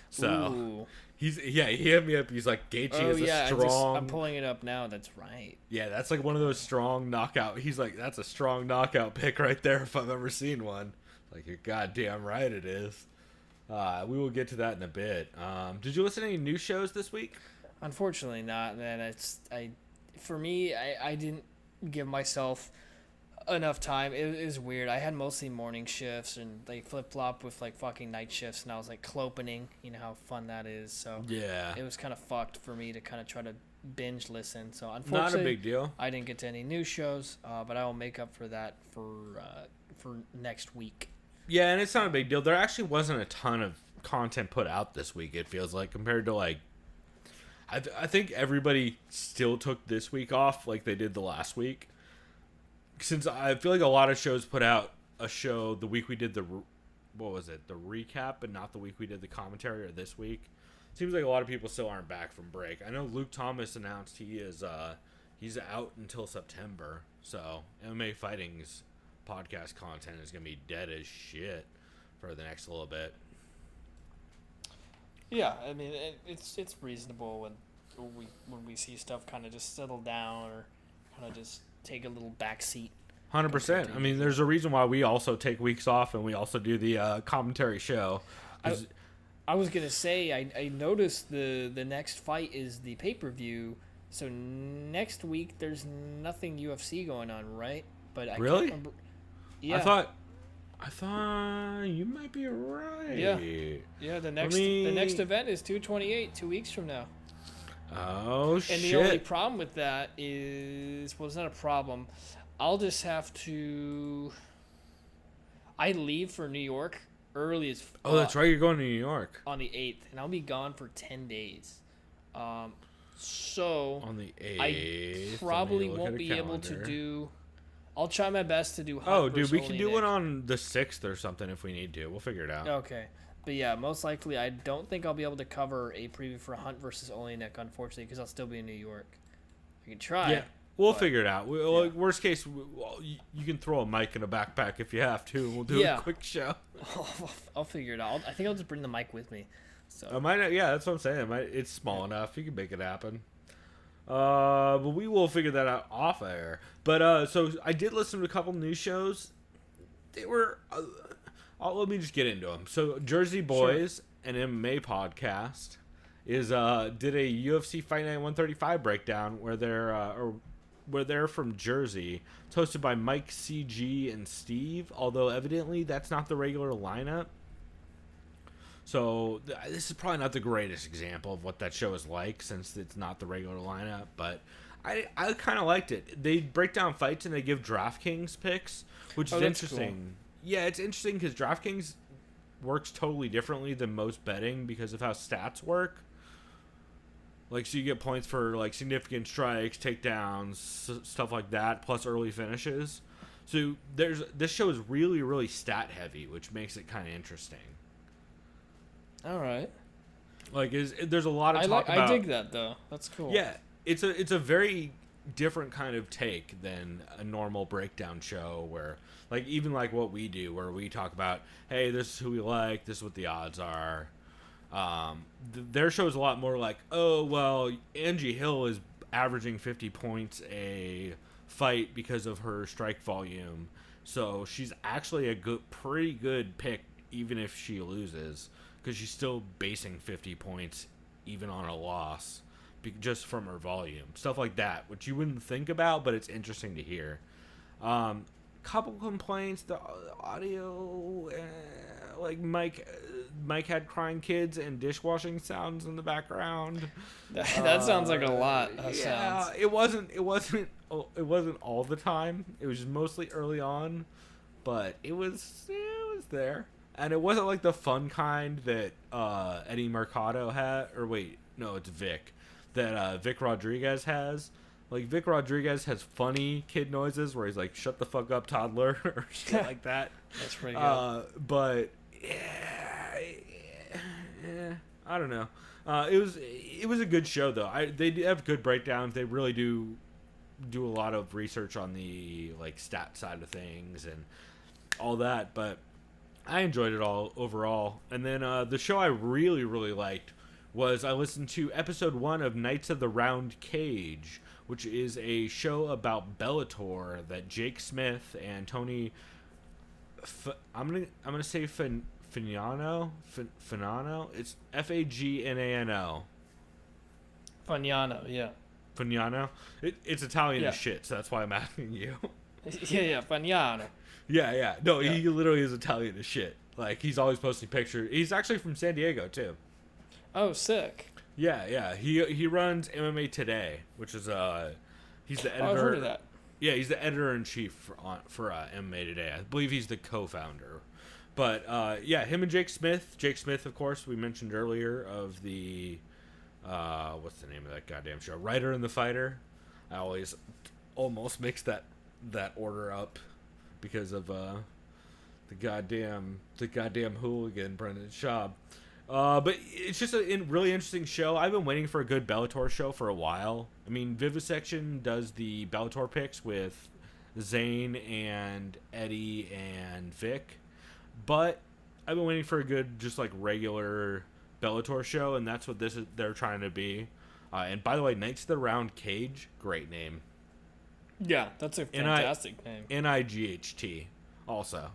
So he hit me up. He's like, Gaethje is a strong. I'm pulling it up now. That's right. Yeah, that's like one of those strong knockout. He's like, that's a strong knockout pick right there if I've ever seen one. Like, you're goddamn right it is. We will get to that in a bit. Did you listen to any new shows this week? Unfortunately not. Man, for me, I didn't give myself enough time. It was weird. I had mostly morning shifts, and they flip-flop with, like, fucking night shifts, and I was, like, clopening. You know how fun that is. So yeah, it was kind of fucked for me to kind of try to binge listen. So unfortunately, not a big deal. I didn't get to any new shows, but I will make up for that for next week. Yeah, and it's not a big deal. There actually wasn't a ton of content put out this week, it feels like, compared to, like... I think everybody still took this week off like they did the last week. Since I feel like a lot of shows put out a show the week we did the recap, but not the week we did the commentary, or this week. Seems like a lot of people still aren't back from break. I know Luke Thomas announced he's out until September, so MMA Fighting's podcast content is going to be dead as shit for the next little bit. Yeah, I mean, it's reasonable when we see stuff kind of just settle down or kind of just take a little back seat. 100%. I mean, there's a reason why we also take weeks off and we also do the commentary show. I was going to say, I noticed the next fight is the pay-per-view, so next week there's nothing UFC going on, right? But I really? Can't remember. Yeah. I thought you might be right. Yeah. The next event is 2/28, 2 weeks from now. Oh shit! And the only problem with that is, well, it's not a problem. I'll just have to. I leave for New York early as fuck. Oh, that's right. You're going to New York on the 8th, and I'll be gone for 10 days. So on the 8th, I probably won't be able to do. I'll try my best to do. Oh, dude, we can do it on the 6th or something if we need to. We'll figure it out. Okay, but yeah, most likely I don't think I'll be able to cover a preview for Hunt versus Olenek, unfortunately, because I'll still be in New York. I can try. Yeah, we'll figure it out. Like, worst case, you can throw a mic in a backpack if you have to. We'll do a quick show. I'll figure it out. I think I'll just bring the mic with me. So that's what I'm saying. It's small enough. You can make it happen. But we will figure that out off air. But so I did listen to a couple news shows. They were. Let me just get into them. So Jersey Boys, an MMA podcast, did a UFC Fight Night 135 breakdown where they're from Jersey. It's hosted by Mike, CG, and Steve. Although evidently that's not the regular lineup. So this is probably not the greatest example of what that show is like, since it's not the regular lineup, but I kind of liked it. They break down fights and they give DraftKings picks, which is interesting. Cool. Yeah, it's interesting because DraftKings works totally differently than most betting because of how stats work. Like, so you get points for like significant strikes, takedowns, stuff like that, plus early finishes. So this show is really, really stat heavy, which makes it kind of interesting. All right. Like, there's a lot of talk about... I dig that, though. That's cool. Yeah, it's a very different kind of take than a normal breakdown show where, like, even like what we do, where we talk about, hey, this is who we like, this is what the odds are. Their show is a lot more like, oh, well, Angie Hill is averaging 50 points a fight because of her strike volume, so she's actually a pretty good pick even if she loses, because she's still basing 50 points even on a loss, just from her volume. Stuff like that, which you wouldn't think about, but it's interesting to hear. Couple complaints, the audio, like Mike had crying kids and dishwashing sounds in the background. That sounds like a lot of sounds. It wasn't all the time. It was just mostly early on, but it was there. And it wasn't like the fun kind that Eddie Mercado had, or wait, no, it's Vick, that Vick Rodriguez has. Like, Vick Rodriguez has funny kid noises where he's like, shut the fuck up, toddler, or shit like that. That's pretty good. But, yeah, I don't know. It was a good show, though. They have good breakdowns. They really do a lot of research on the, like, stat side of things and all that. But I enjoyed it all overall. And then the show I really, really liked was I listened to episode 1 of Knights of the Round Cage, which is a show about Bellator that Jake Smith and Tony I'm gonna say Fagnano. It's Fagnano. Fagnano, yeah. Fagnano. It's Italian as shit, so that's why I'm asking you. Yeah, Fagnano. Yeah. No, yeah. He literally is Italian as shit. Like, he's always posting pictures. He's actually from San Diego too. Oh, sick. Yeah. He runs MMA Today, which is he's the editor. I've heard of that. Yeah, he's the editor-in-chief for MMA Today. I believe he's the co-founder. But yeah, him and Jake Smith. Jake Smith, of course, we mentioned earlier, of the what's the name of that goddamn show? Writer and the Fighter. I always almost mix that order up because of the goddamn hooligan Brendan Schaub. But it's just a really interesting show. I've been waiting for a good Bellator show for a while. I mean, Vivisection does the Bellator picks with Zane and Eddie and Vick. But I've been waiting for a good, just like regular Bellator show, and that's what they're trying to be. And by the way, Knights of the Round Cage, great name. Yeah, that's a fantastic name. NIGHT, also.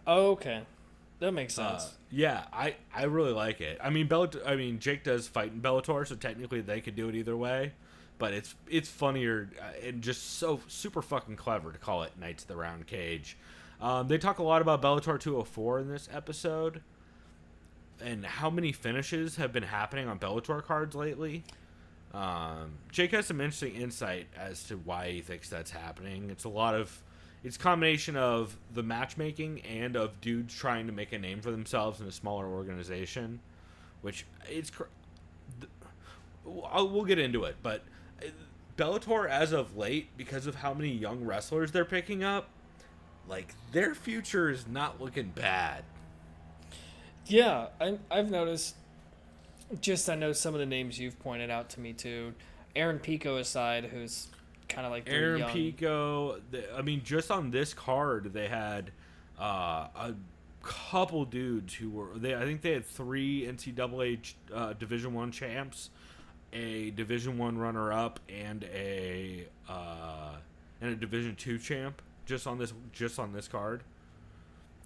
Oh, okay. That makes sense. Yeah, I really like it. I mean, Jake does fight in Bellator, so technically they could do it either way. But it's funnier and just so super fucking clever to call it Knights of the Round Cage. They talk a lot about Bellator 204 in this episode, and how many finishes have been happening on Bellator cards lately. Jake has some interesting insight as to why he thinks that's happening. It's a combination of the matchmaking and of dudes trying to make a name for themselves in a smaller organization, which we'll get into it. But Bellator, as of late, because of how many young wrestlers they're picking up, like, their future is not looking bad. Yeah, I've noticed. I know some of the names you've pointed out to me too. Aaron Pico aside, who's kind of like Aaron Pico. I mean, just on this card, they had a couple dudes who were. I think they had 3 NCAA Division I champs, a Division I runner-up, and a Division II champ just on this card,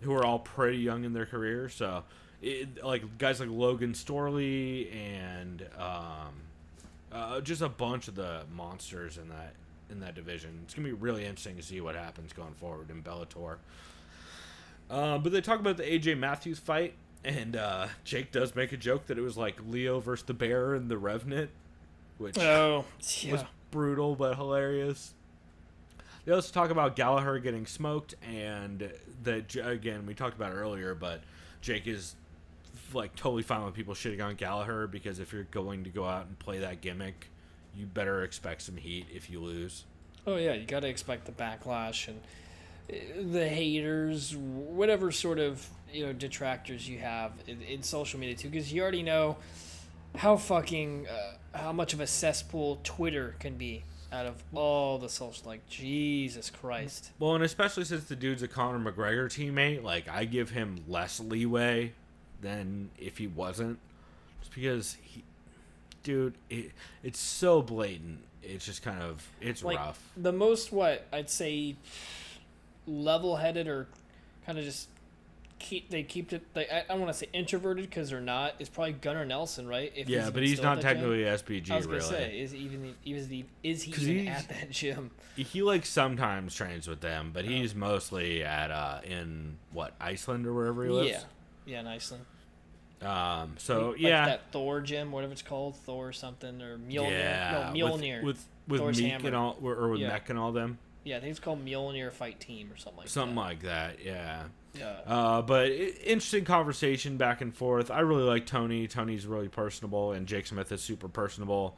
who are all pretty young in their career. So, like guys like Logan Storley and just a bunch of the monsters in that division. It's gonna be really interesting to see what happens going forward in Bellator. But they talk about the AJ Matthews fight, and Jake does make a joke that it was like Leo versus the Bear and the Revenant, which was brutal but hilarious. They also talk about Gallagher getting smoked, and that, again, we talked about it earlier, but Jake is like totally fine with people shitting on Gallagher, because if you're going to go out and play that gimmick, you better expect some heat if you lose. Oh yeah, you got to expect the backlash and the haters, whatever sort of detractors you have in social media too, because you already know how fucking how much of a cesspool Twitter can be out of all the social, like, Jesus Christ. Well, and especially since the dude's a Conor McGregor teammate, like, I give him less leeway than if he wasn't, just because it's so blatant. It's just kind of, it's like, rough. The most, I'd say level-headed or kind of just keep it. Like, I don't want to say introverted because they're not. It's probably Gunnar Nelson, right? If Yeah, but he's not technically SPG. I was gonna really. say, is he even at that gym? He like sometimes trains with them, but he's mostly at in Iceland or wherever he lives. Yeah, in Iceland. So like that Thor gym, whatever it's called, Thor something or Mjolnir. Yeah, no, Mjolnir. with Thor's Meek hammer. and all, or with Mech and all them. Yeah, I think it's called Mjolnir Fight Team or something like that. Something like that, yeah. Yeah. But interesting conversation back and forth. I really like Tony. Tony's really personable, and Jake Smith is super personable.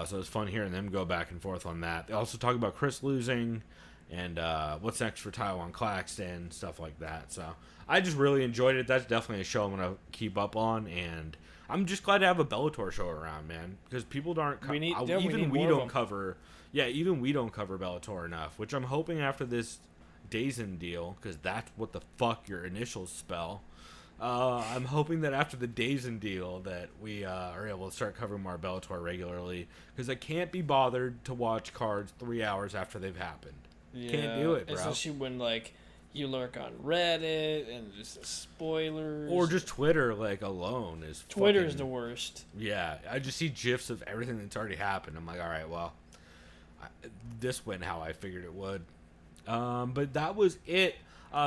So it's fun hearing them go back and forth on that. They also talk about Chris losing and what's next for Taiwan Claxton, stuff like that. So I just really enjoyed it. That's definitely a show I'm going to keep up on, and I'm just glad to have a Bellator show around, man, because people aren't even we don't cover Bellator enough, which I'm hoping after this Dazen deal, because that's what the fuck your initials spell. I'm hoping that after the Dazen deal that we are able to start covering more Bellator regularly, because I can't be bothered to watch cards 3 hours after they've happened. Yeah, can't do it, bro. Especially when like you lurk on Reddit and just the spoilers, or just Twitter like alone is. Twitter's the worst. Yeah, I just see gifs of everything that's already happened. I'm like, all right, well, this went how I figured it would. But that was it.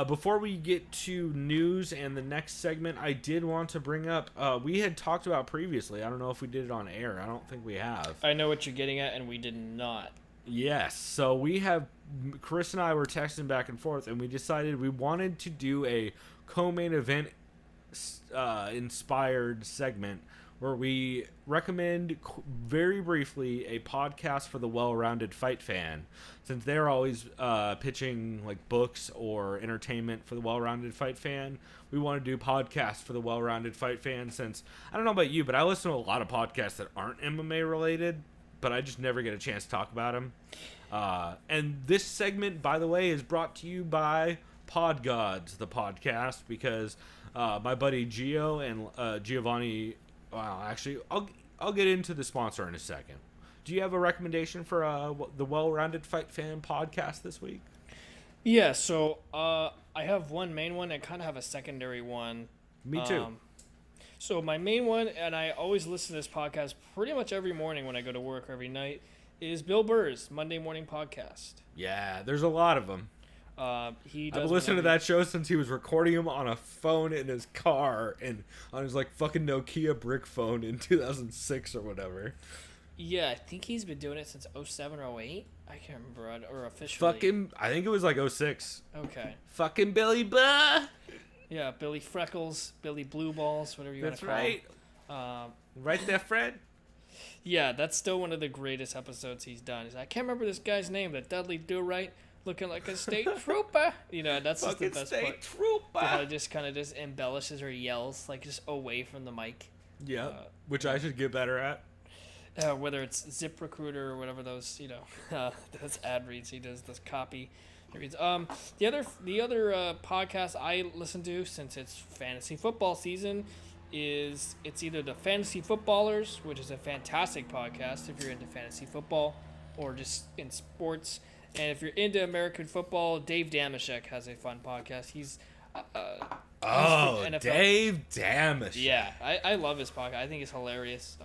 Before we get to news and the next segment, I did want to bring up, we had talked about previously, I don't know if we did it on air, I don't think we have. I know what you're getting at, and we did not. Yes, so we have, Chris and I were texting back and forth, and we decided we wanted to do a co-main event inspired segment where we recommend very briefly a podcast for the well-rounded fight fan. Since they're always pitching like books or entertainment for the well-rounded fight fan, we want to do podcasts for the well-rounded fight fan. Since I don't know about you, but I listen to a lot of podcasts that aren't MMA related, but I just never get a chance to talk about them. And this segment, by the way, is brought to you by Pod Gods, the podcast, because my buddy Gio and Giovanni. Wow, actually, I'll get into the sponsor in a second. Do you have a recommendation for the Well-Rounded Fight Fan podcast this week? Yeah, so I have one main one and kind of have a secondary one. Me too. So my main one, and I always listen to this podcast pretty much every morning when I go to work or every night, is Bill Burr's Monday Morning Podcast. Yeah, there's a lot of them. I've listened to that show since he was recording him on a phone in his car and on his like fucking Nokia brick phone in 2006 or whatever. Yeah, I think he's been doing it since 07 or 08. I can't remember, or officially. I think it was like 06. Okay. Fucking Billy Buh. Yeah, Billy Freckles, Billy Blue Balls, whatever you want to call him. That's right. Right there, Fred. Yeah, that's still one of the greatest episodes he's done. I can't remember this guy's name, but Dudley Do-Right, looking like a state trooper. You know, that's just the best state part. Trooper. How he just kind of just embellishes or yells, like just away from the mic. Yeah, which I should get better at. Whether it's ZipRecruiter or whatever those, you know, those ad reads he does, this copy reads. The other podcast I listen to, since it's fantasy football season, it's either the Fantasy Footballers, which is a fantastic podcast if you're into fantasy football or just in sports. And if you're into American football, Dave Dameshek has a fun podcast. He's Dave Dameshek. Yeah, I love his podcast. I think it's hilarious.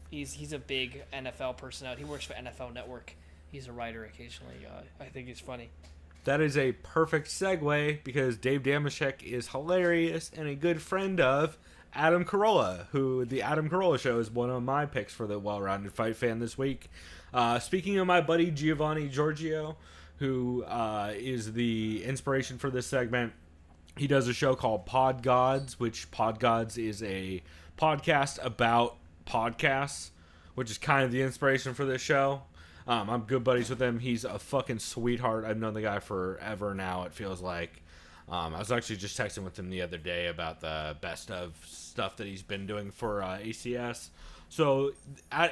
He's a big NFL personality. He works for NFL Network. He's a writer occasionally. I think he's funny. That is a perfect segue because Dave Dameshek is hilarious and a good friend of Adam Carolla, who the Adam Carolla Show is one of my picks for the well-rounded fight fan this week. Speaking of my buddy Giovanni Giorgio, who is the inspiration for this segment, he does a show called Pod Gods, which Pod Gods is a podcast about podcasts, which is kind of the inspiration for this show. I'm good buddies with him. He's a fucking sweetheart. I've known the guy forever now, it feels like. I was actually just texting with him the other day about the best of stuff that he's been doing for ACS. So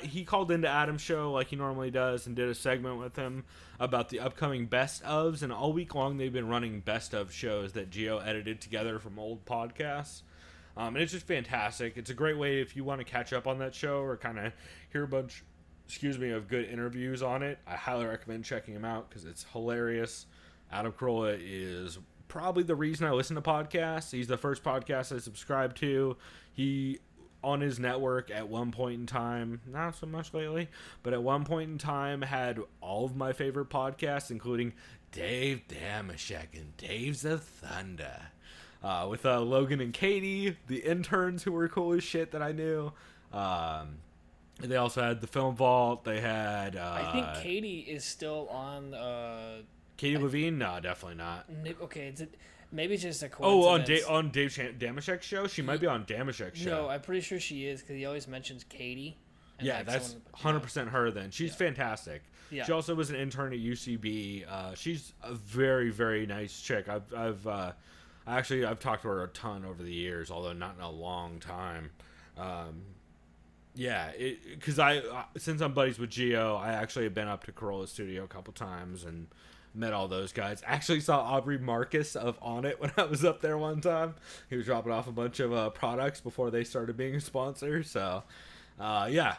he called into Adam's show like he normally does and did a segment with him about the upcoming best ofs. And all week long they've been running best of shows that Gio edited together from old podcasts. And it's just fantastic. It's a great way if you want to catch up on that show or kind of hear a bunch, of good interviews on it. I highly recommend checking him out because it's hilarious. Adam Carolla is probably the reason I listen to podcasts. He's the first podcast I subscribed to. He, on his network at one point in time, not so much lately, but at one point in time had all of my favorite podcasts, including Dave Dameshek and Dave's of Thunder. With Logan and Katie, the interns who were cool as shit that I knew. They also had the Film Vault. They had... I think Katie is still on... Katie Levine? No, definitely not. Okay, maybe it's just a coincidence. On Dave Dameshek's show? She might be on Dameshek's show. No, I'm pretty sure she is, because he always mentions Katie. Yeah, that's 100% her then. She's fantastic. Yeah. She also was an intern at UCB. She's a very, very nice chick. I've talked to her a ton over the years, although not in a long time. Yeah, because since I'm buddies with Gio, I actually have been up to Corolla Studio a couple times and met all those guys. Actually saw Aubrey Marcus of On It when I was up there one time. He was dropping off a bunch of products before they started being a sponsor. So, I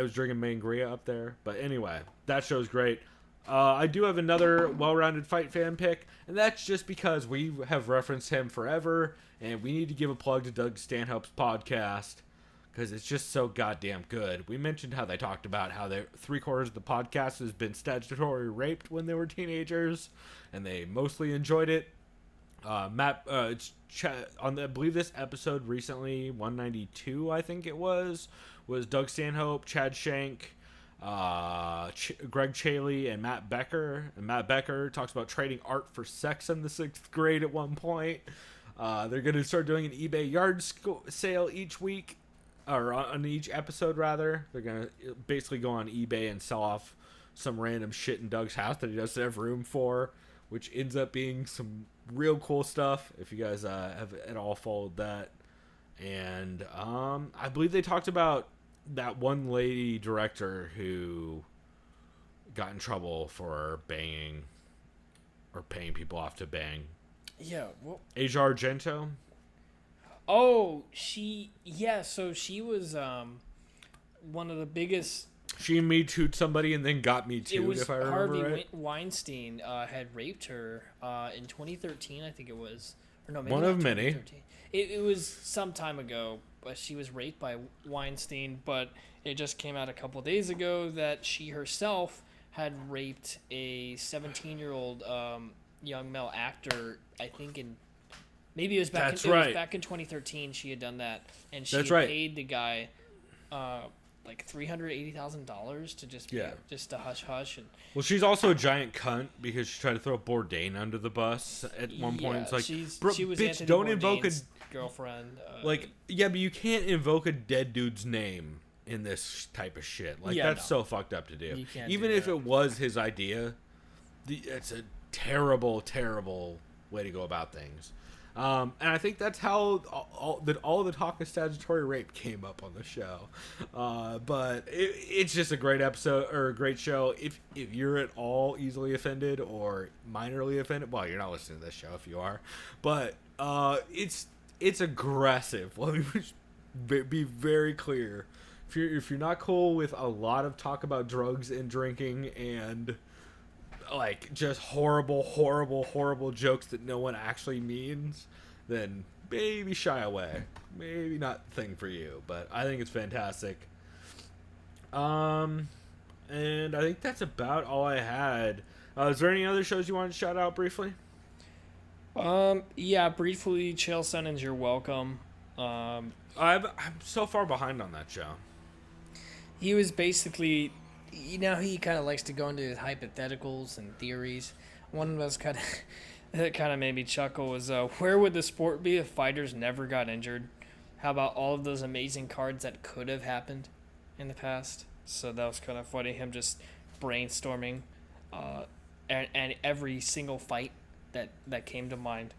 was drinking Mangria up there. But anyway, that show's great. I do have another well-rounded fight fan pick, and that's just because we have referenced him forever, and we need to give a plug to Doug Stanhope's podcast, because it's just so goddamn good. We mentioned how they talked about how 3/4 of the podcast has been statutory raped when they were teenagers, and they mostly enjoyed it. I believe this episode recently, 192, I think it was Doug Stanhope, Chad Shank, Greg Chaley, and Matt Becker. And Matt Becker talks about trading art for sex in the 6th grade at one point. They're going to start doing an eBay yard sale each week, or on each episode rather. They're going to basically go on eBay and sell off some random shit in Doug's house that he doesn't have room for, which ends up being some real cool stuff if you guys have at all followed that. And I believe they talked about that one lady director who got in trouble for banging or paying people off to bang. Yeah. Well, Asia Argento. Oh, so she was one of the biggest... She Me Too'd somebody and then got Me Too'd, if I remember Harvey right. Weinstein had raped her in 2013, I think it was. Or no, maybe one of many. It was some time ago, but she was raped by Weinstein, but it just came out a couple days ago that she herself had raped a 17-year-old young male actor, I think maybe it was back back in 2013 she had done that, and she paid the guy like $380,000 to just to hush hush. And well, she's also a giant cunt because she tried to throw Bourdain under the bus at one point. It's like, she was bitch, Anthony don't Bourdain's invoke a girlfriend. but you can't invoke a dead dude's name in this type of shit. That's so fucked up to do. Even if it was his idea, it's a terrible, terrible way to go about things. And I think that's how all the talk of statutory rape came up on the show. But it's just a great episode, or a great show. If you're at all easily offended or minorly offended, well, you're not listening to this show if you are. But it's aggressive. Let me be very clear. If you're not cool with a lot of talk about drugs and drinking and like just horrible jokes that no one actually means, then maybe shy away. Maybe not the thing for you, but I think it's fantastic. And I think that's about all I had. Is there any other shows you want to shout out briefly? Yeah, briefly, Chael Sonnen's You're Welcome. I'm so far behind on that show. He was basically... he kind of likes to go into his hypotheticals and theories. One of us that kind of made me chuckle was, where would the sport be if fighters never got injured? How about all of those amazing cards that could have happened in the past? So that was kind of funny, him just brainstorming and every single fight that came to mind,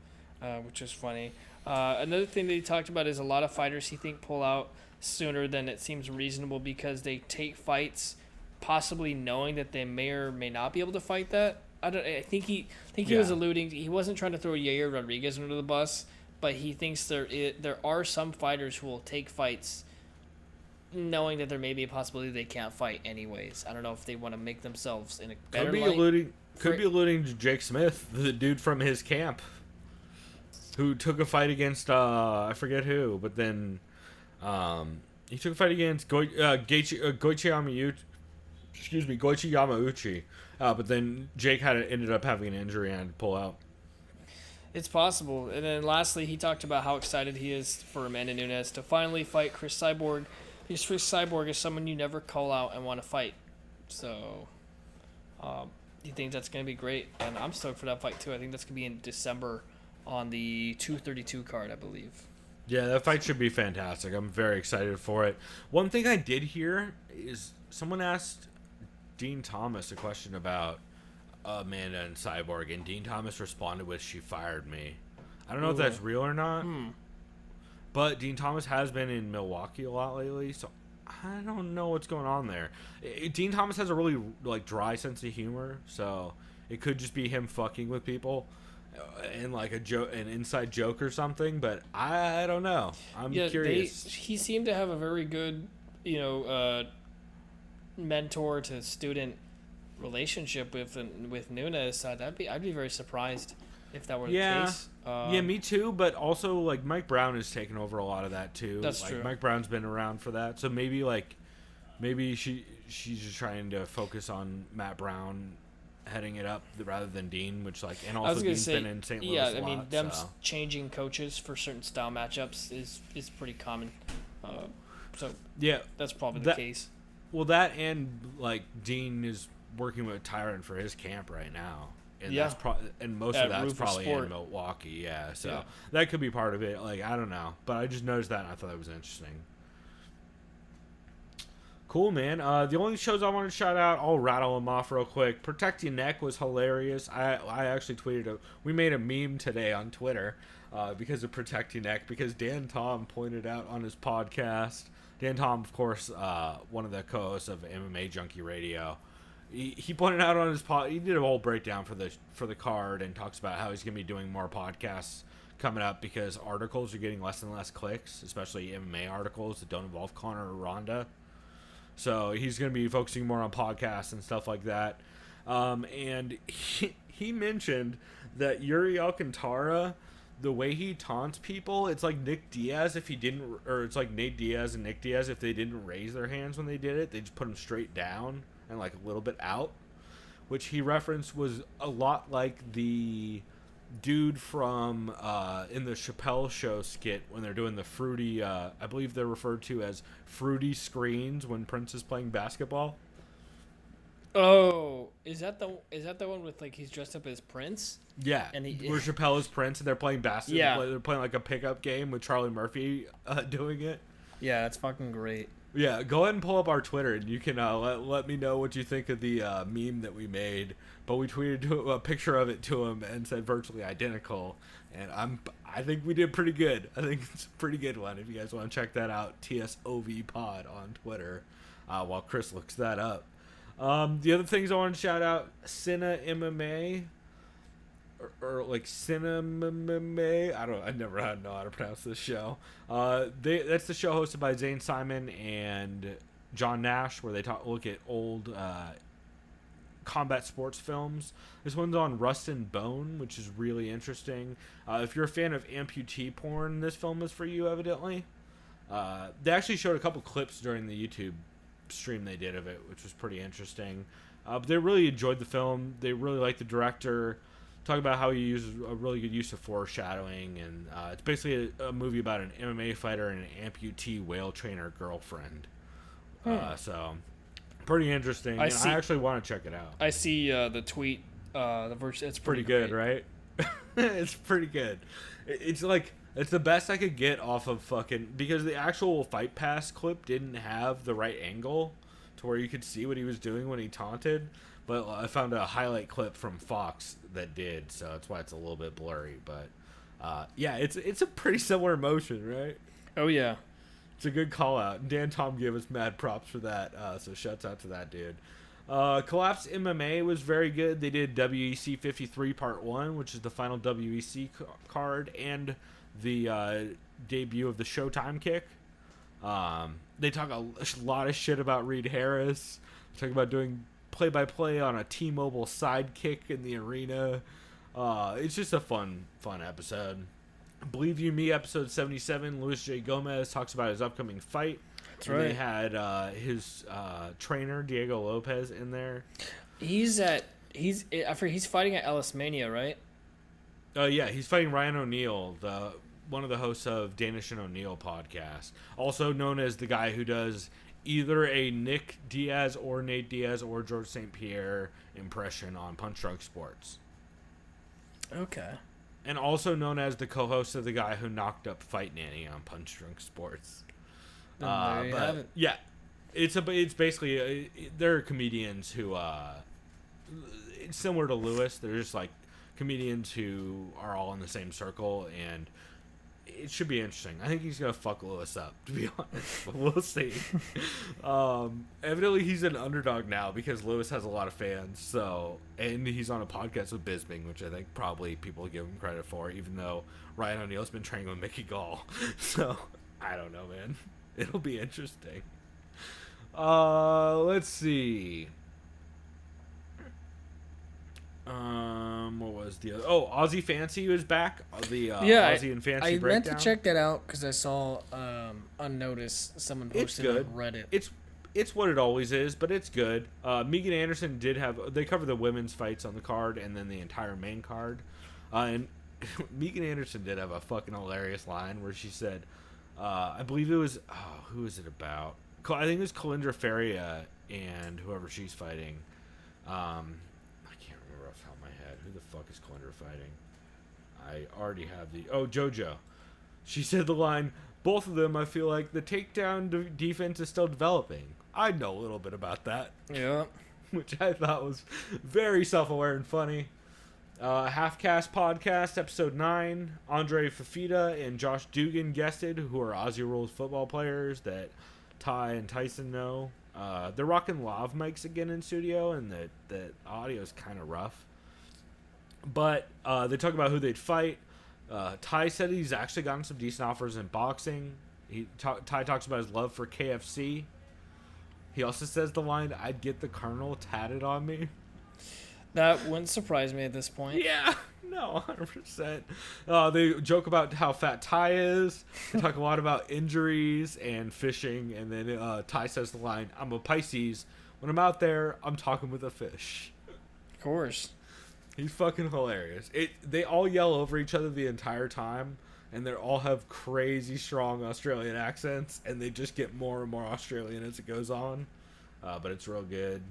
which was funny. Another thing that he talked about is a lot of fighters he think pull out sooner than it seems reasonable because they take fights possibly knowing that they may or may not be able to fight that. I think he was alluding. He wasn't trying to throw Yair Rodriguez under the bus, but he thinks there are some fighters who will take fights knowing that there may be a possibility they can't fight anyways. I don't know if they want to make themselves in a better light. Could be alluding to Jake Smith, the dude from his camp, who took a fight against I forget who, but then he took a fight against Goichi Yamauchi, but then Jake ended up having an injury and had to pull out. It's possible. And then lastly, he talked about how excited he is for Amanda Nunes to finally fight Chris Cyborg. Because Chris Cyborg is someone you never call out and want to fight. So, he thinks that's going to be great. And I'm stoked for that fight, too. I think that's going to be in December on the 232 card, I believe. Yeah, that fight should be fantastic. I'm very excited for it. One thing I did hear is someone asked Dean Thomas a question about Amanda and Cyborg, and Dean Thomas responded with, "She fired me." I don't know if that's real or not, but Dean Thomas has been in Milwaukee a lot lately, so I don't know what's going on there. Dean Thomas has a really dry sense of humor, so it could just be him fucking with people and an inside joke or something, but I don't know. I'm curious. He seemed to have a very good, mentor to student relationship with Nunes. I'd be very surprised if that were the case. Me too. But also, Mike Brown has taken over a lot of that too. That's true. Mike Brown's been around for that, so maybe she's just trying to focus on Matt Brown heading it up rather than Dean, and also Dean's been in St. Louis a lot. Them changing coaches for certain style matchups is pretty common. So yeah, that's probably the case. Well, that and Dean is working with Tyron for his camp right now, and and most of that's probably in Milwaukee. Yeah, so that could be part of it. I don't know, but I just noticed that and I thought that was interesting. Cool, man. The only shows I want to shout out, I'll rattle them off real quick. Protect Your Neck was hilarious. I actually tweeted we made a meme today on Twitter because of Protect Your Neck, because Dan Tom pointed out on his podcast. Dan Tom, of course, one of the co-hosts of MMA Junkie Radio. He pointed out on his pod, he did a whole breakdown for the card and talks about how he's going to be doing more podcasts coming up because articles are getting less and less clicks, especially MMA articles that don't involve Conor or Ronda. So he's going to be focusing more on podcasts and stuff like that. And he mentioned that Yuri Alcantara, the way he taunts people, it's like Nick Diaz if he didn't, or it's like Nate Diaz and Nick Diaz if they didn't raise their hands when they did it, they just put them straight down and a little bit out, which he referenced was a lot like the dude from in the Chappelle Show skit when they're doing the fruity, I believe they're referred to as fruity screens when Prince is playing basketball. Oh, is that the one with he's dressed up as Prince? Yeah, and where Chappelle is Prince and they're playing basketball. Yeah, they're playing a pickup game with Charlie Murphy doing it. Yeah, that's fucking great. Yeah, go ahead and pull up our Twitter and you can let me know what you think of the meme that we made. But we tweeted a picture of it to him and said virtually identical. And I think we did pretty good. I think it's a pretty good one. If you guys want to check that out, TSOV Pod on Twitter, while Chris looks that up. The other things I want to shout out, Cine MMA. Or Cinema, I never know how to pronounce this show. That's the show hosted by Zane Simon and John Nash, where they look at old combat sports films. This one's on Rust and Bone, which is really interesting. If you're a fan of amputee porn, this film is for you, evidently. They actually showed a couple clips during the YouTube stream they did of it, which was pretty interesting. But they really enjoyed the film. They really liked the director. Talk about how he uses a really good use of foreshadowing, and it's basically a movie about an MMA fighter and an amputee whale trainer girlfriend. So, pretty interesting. I actually want to check it out. I see the tweet. The verse. It's pretty good, right? It's pretty good. It's the best I could get off of because the actual Fight Pass clip didn't have the right angle to where you could see what he was doing when he taunted. But I found a highlight clip from Fox that did, so that's why it's a little bit blurry. But it's a pretty similar motion, right? Oh yeah, it's a good call out. Dan Tom gave us mad props for that, so shouts out to that dude. Collapse MMA was very good. They did WEC 53 Part 1, which is the final WEC card, and the debut of the Showtime kick. They talk a lot of shit about Reed Harris. They talk about doing play-by-play on a T-Mobile sidekick in the arena. It's just a fun episode. Believe You Me, episode 77, Luis J. Gomez talks about his upcoming fight. That's right. They had his trainer, Diego Lopez, in there. He's fighting at Ellis Mania, right? Yeah, he's fighting Ryan O'Neal, one of the hosts of Danish and O'Neal podcast, also known as the guy who does either a Nick Diaz or Nate Diaz or George St. Pierre impression on Punch Drunk Sports. Okay. And also known as the co-host of the guy who knocked up Fight Nanny on Punch Drunk Sports. There you have it. Yeah, it's basically they're comedians who it's similar to Lewis. They're just like comedians who are all in the same circle, and it should be interesting. I think he's gonna fuck Lewis up, to be honest, but we'll see. Evidently he's an underdog now because Lewis has a lot of fans, and he's on a podcast with Bisping, which I think probably people give him credit for, even though Ryan O'Neal's been training with Mickey Gall. So I don't know, man. It'll be interesting. Let's see. What was the other? Oh, Aussie Fancy was back. The Aussie and Fancy I breakdown. meant to check that out because I saw unnoticed someone posted It's good. on Reddit. It's what it always is, but it's good. Megan Anderson they cover the women's fights on the card and then the entire main card. And Megan Anderson did have a fucking hilarious line where she said, I believe it was, who is it about? I think it was Kalindra Faria and whoever she's fighting. I can't remember off the top of my head. Who the fuck is Kalindra fighting? I already have JoJo. She said the line, both of them, I feel like the takedown defense is still developing. I know a little bit about that. Yeah. Which I thought was very self-aware and funny. Half Cast Podcast, episode 9. Andre Fafita and Josh Dugan guested, who are Aussie Rules football players that Ty and Tyson know. They're rocking lav mics again in studio, and the audio is kind of rough. But they talk about who they'd fight. Ty said he's actually gotten some decent offers in boxing. Ty talks about his love for KFC. He also says the line, I'd get the Colonel tatted on me. That wouldn't surprise me at this point. Yeah, no, 100%. They joke about how fat Ty is. They talk a lot about injuries and fishing. And then Ty says the line, I'm a Pisces. When I'm out there, I'm talking with a fish. Of course. He's fucking hilarious. They all yell over each other the entire time. And they all have crazy strong Australian accents. And they just get more and more Australian as it goes on. But it's real good.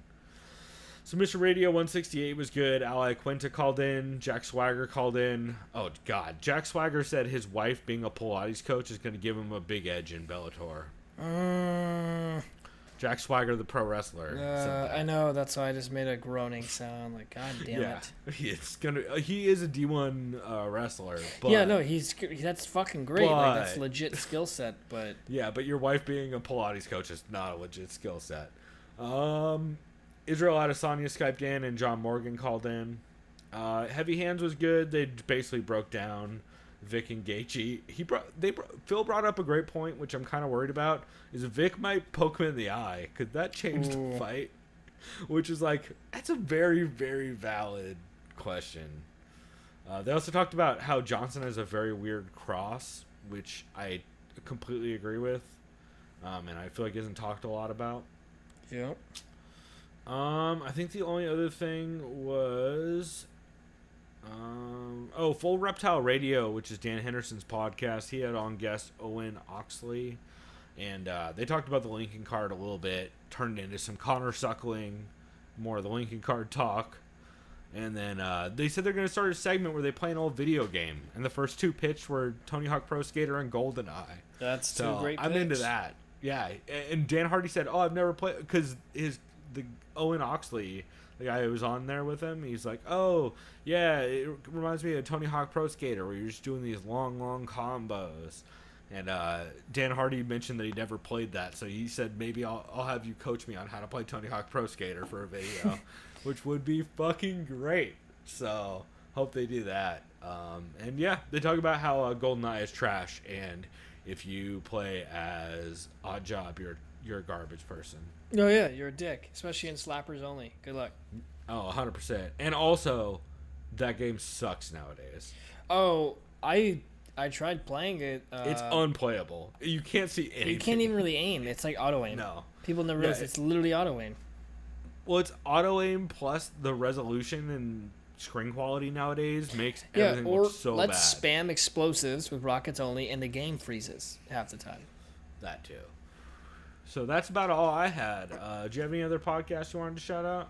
Submission Radio 168 was good. Ally Quinta called in. Jack Swagger called in. Oh, God. Jack Swagger said his wife being a Pilates coach is going to give him a big edge in Bellator. Jack Swagger, the pro wrestler. I know. That's why I just made a groaning sound. Like, God damn it. He is a D1 wrestler. But, yeah, no, that's fucking great. Like, that's legit skill set. But yeah, but your wife being a Pilates coach is not a legit skill set. Israel Adesanya Skyped in and John Morgan called in. Heavy Hands was good. They basically broke down Vick and Gaethje. Phil brought up a great point, which I'm kind of worried about, is Vick might poke him in the eye. Could that change the fight? Which is like, that's a very, very valid question. They also talked about how Johnson has a very weird cross, which I completely agree with. And I feel like isn't talked a lot about. yeah. I think the only other thing was, Full Reptile Radio, which is Dan Henderson's podcast. He had on guest Owen Oxley, and they talked about the Lincoln card a little bit, turned into some Connor suckling, more of the Lincoln card talk, and then they said they're going to start a segment where they play an old video game, and the first two pitched were Tony Hawk Pro Skater and GoldenEye. That's two great picks. I'm into that. Yeah, and Dan Hardy said, I've never played, because the Owen Oxley, the guy who was on there with him, he's like, oh, yeah, it reminds me of Tony Hawk Pro Skater, where you're just doing these long combos. And Dan Hardy mentioned that he never played that, so he said, maybe I'll have you coach me on how to play Tony Hawk Pro Skater for a video, which would be fucking great. So, hope they do that. And yeah, they talk about how GoldenEye is trash, and if you play as Oddjob, you're a garbage person. Oh yeah, you're a dick, especially in slappers only. Good luck. Oh, 100%. And also, that game sucks nowadays. Oh, I tried playing it. It's unplayable. You can't see anything. You can't even really aim. It's like auto aim. No. People never realize it's literally auto aim. Well, it's auto aim plus the resolution and screen quality nowadays makes everything look so bad. Let's spam explosives with rockets only, and the game freezes half the time. That too. So that's about all I had. Do you have any other podcasts you wanted to shout out?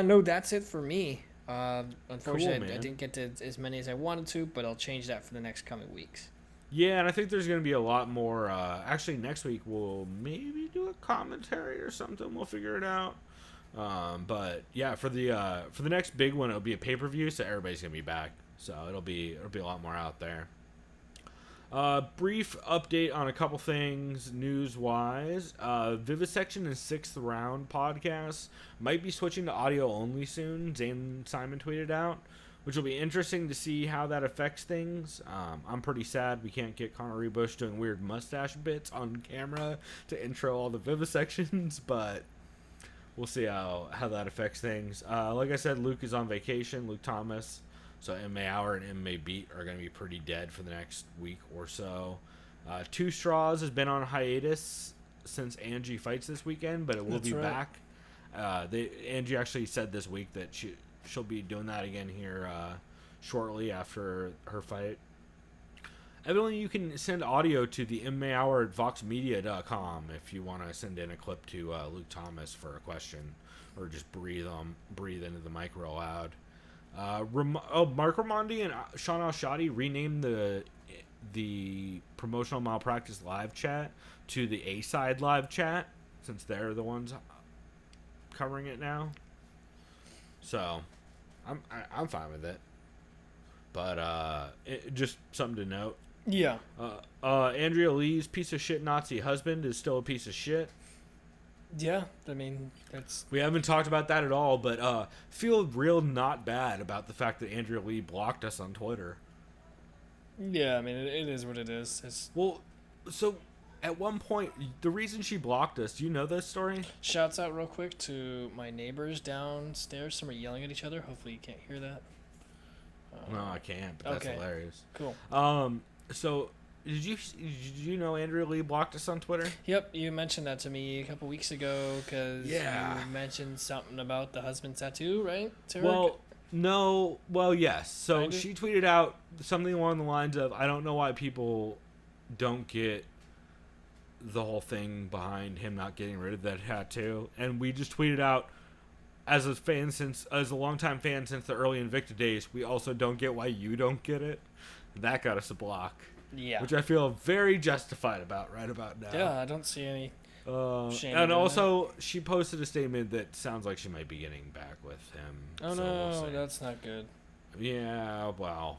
No, that's it for me. Unfortunately, Cool, I didn't get to as many as I wanted to, but I'll change that for the next coming weeks. Yeah, and I think there's going to be a lot more. Actually, next week we'll maybe do a commentary or something. We'll figure it out. But yeah, for the next big one, it'll be a pay-per-view, so everybody's going to be back. So it'll be a lot more out there. Brief update on a couple things news-wise. Vivisection and 6th Round podcast might be switching to audio only soon. Zane Simon tweeted out, which will be interesting to see how that affects things. I'm pretty sad we can't get Connor Rebush doing weird mustache bits on camera to intro all the Vivisections, but we'll see how that affects things. Like I said, Luke is on vacation, Luke Thomas. So MMA Hour and MMA Beat are going to be pretty dead for the next week or so. Two Straws has been on hiatus since Angie fights this weekend, but it will be back. Angie actually said this week that she'll be doing that again here shortly after her fight. Evidently, you can send audio to the MMA Hour at voxmedia.com if you want to send in a clip to Luke Thomas for a question, or just breathe into the mic real loud. Mark Ramondi and Sean Al-Shadi renamed the promotional malpractice live chat to the A-side live chat, since they're the ones covering it now. So I'm fine with it, but just something to note. Yeah. Andrea Lee's piece of shit Nazi husband is still a piece of shit. Yeah, I mean, that's... We haven't talked about that at all, but feel real not bad about the fact that Andrea Lee blocked us on Twitter. Yeah, I mean, it is what it is. Well, so at one point, the reason she blocked us, do you know this story? Shouts out real quick to my neighbors downstairs. Some are yelling at each other. Hopefully you can't hear that. No, I can't, but that's hilarious. Cool. So... Did you know Andrea Lee blocked us on Twitter? Yep, you mentioned that to me a couple weeks ago because you mentioned something about the husband tattoo, right? Yes. So she tweeted out something along the lines of, I don't know why people don't get the whole thing behind him not getting rid of that tattoo. And we just tweeted out, as a longtime fan since the early Invicta days, we also don't get why you don't get it. That got us a block. Yeah. Which I feel very justified about right about now. Yeah, I don't see any shame. And also, she posted a statement that sounds like she might be getting back with him. Oh, so no, that's not good. Yeah, well,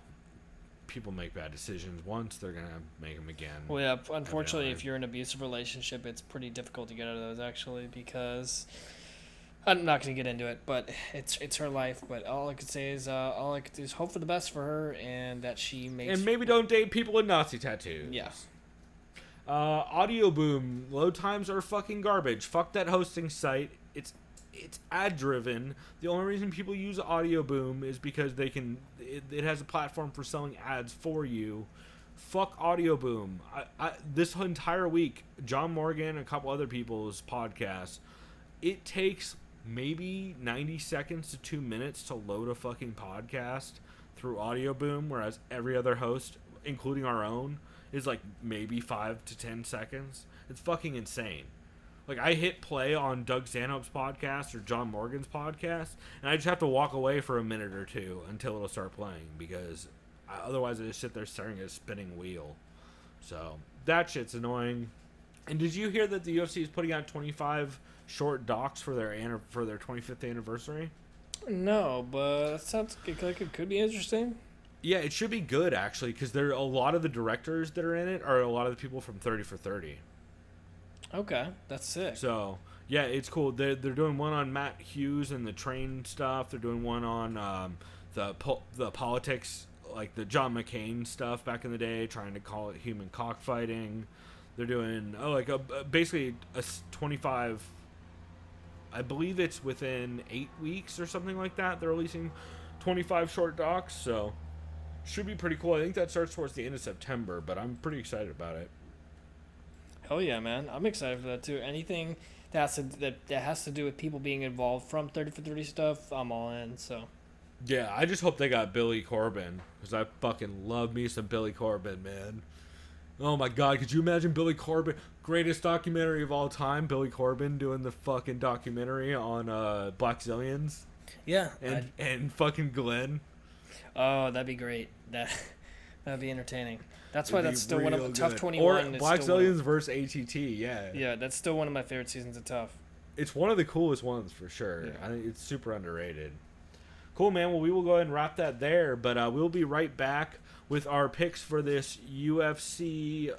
people make bad decisions once, they're going to make them again. Well, yeah, unfortunately, if you're in an abusive relationship, it's pretty difficult to get out of those, actually, because... I'm not going to get into it, but it's her life. But all I could say is hope for the best for her, and that she makes... And maybe don't date people with Nazi tattoos. Yeah. Audio Boom. Load times are fucking garbage. Fuck that hosting site. It's ad driven. The only reason people use Audio Boom is because they can... It has a platform for selling ads for you. Fuck Audio Boom. This entire week, John Morgan and a couple other people's podcasts, it takes... maybe 90 seconds to 2 minutes to load a fucking podcast through Audio Boom, whereas every other host, including our own, is like maybe 5 to 10 seconds. It's fucking insane. Like, I hit play on Doug Stanhope's podcast or John Morgan's podcast, and I just have to walk away for a minute or two until it'll start playing, because otherwise I just sit there staring at a spinning wheel. So, that shit's annoying. And did you hear that the UFC is putting out 25 short docs for their 25th anniversary? No, but that sounds like it could be interesting. Yeah, it should be good, actually, because there are a lot of the directors that are in it are a lot of the people from 30 for 30. Okay, that's sick. So, yeah, it's cool. They're doing one on Matt Hughes and the train stuff. They're doing one on the politics, like the John McCain stuff back in the day, trying to call it human cockfighting. They're doing basically a 25. I believe it's within 8 weeks or something like that. They're releasing 25 short docs, so should be pretty cool. I think that starts towards the end of September, but I'm pretty excited about it. Hell yeah, man! I'm excited for that too. Anything that has to do with people being involved from 30 for 30 stuff, I'm all in. So. Yeah, I just hope they got Billy Corbin, because I fucking love me some Billy Corbin, man. Oh my god, could you imagine Billy Corbin, greatest documentary of all time, Billy Corbin doing the fucking documentary on Black Zillions? Yeah. And fucking Glenn. Oh, that'd be great. That'd be entertaining. That's why that's still one of Tough 21. Or Black Zillions versus ATT, yeah. Yeah, that's still one of my favorite seasons of Tough. It's one of the coolest ones for sure. Yeah. I think it's super underrated. Cool, man. Well, we will go ahead and wrap that there, but we'll be right back with our picks for this UFC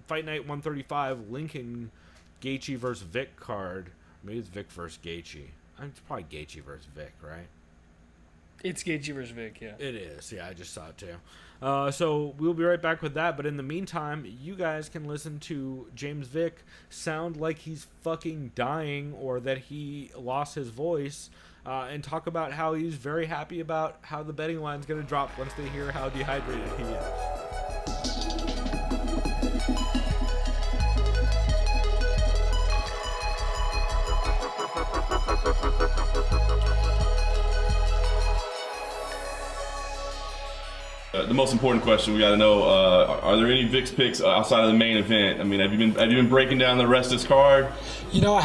Fight Night 135 Lincoln Gaethje versus Vick card. Maybe it's Vick versus Gaethje. It's probably Gaethje versus Vick, right? It's Gaethje versus Vick, yeah. It is. Yeah, I just saw it too. So we'll be right back with that. But in the meantime, you guys can listen to James Vick sound like he's fucking dying or that he lost his voice. And talk about how he's very happy about how the betting line's going to drop once they hear how dehydrated he is. The most important question we got to know: are there any Vick's picks outside of the main event? I mean, have you been breaking down the rest of this card? You know, I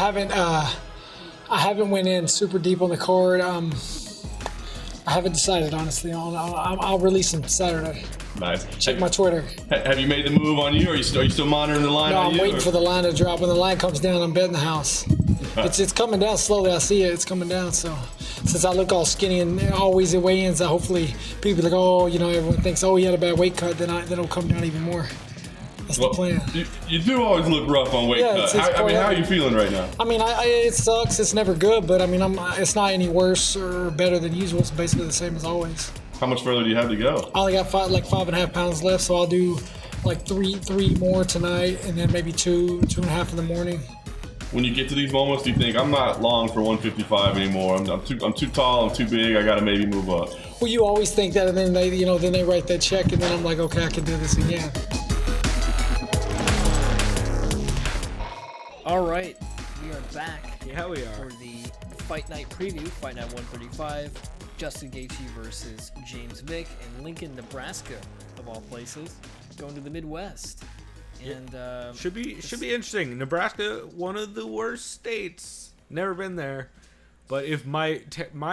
haven't went in super deep on the card. I haven't decided, honestly. I'll release them Saturday. Nice. Check my Twitter. Have you made the move on you, or are you still monitoring the line? No, on I'm you, waiting or? for the line to drop. When the line comes down, I'm betting the house. It's coming down slowly. I see it. It's coming down. So since I look all skinny and always at weigh-ins, hopefully people are like, oh, you know, everyone thinks, oh, he had a bad weight cut. Then it'll come down even more. That's the plan. You do always look rough on weight cut. How are you feeling right now? I mean, it sucks. It's never good, but I mean, it's not any worse or better than usual. It's basically the same as always. How much further do you have to go? I only got 5.5 pounds left, so I'll do like three more tonight, and then maybe 2.5 in the morning. When you get to these moments, do you think I'm not long for 155 anymore? I'm too tall. I'm too big. I got to maybe move up. Well, you always think that, and then they write that check, and then I'm like, okay, I can do this again. All right, we are back. Yeah, we are. For the Fight Night preview, Fight Night 135, Justin Gaethje versus James Vick in Lincoln, Nebraska, of all places, going to the Midwest. And should be interesting. Nebraska, one of the worst states. Never been there, but if my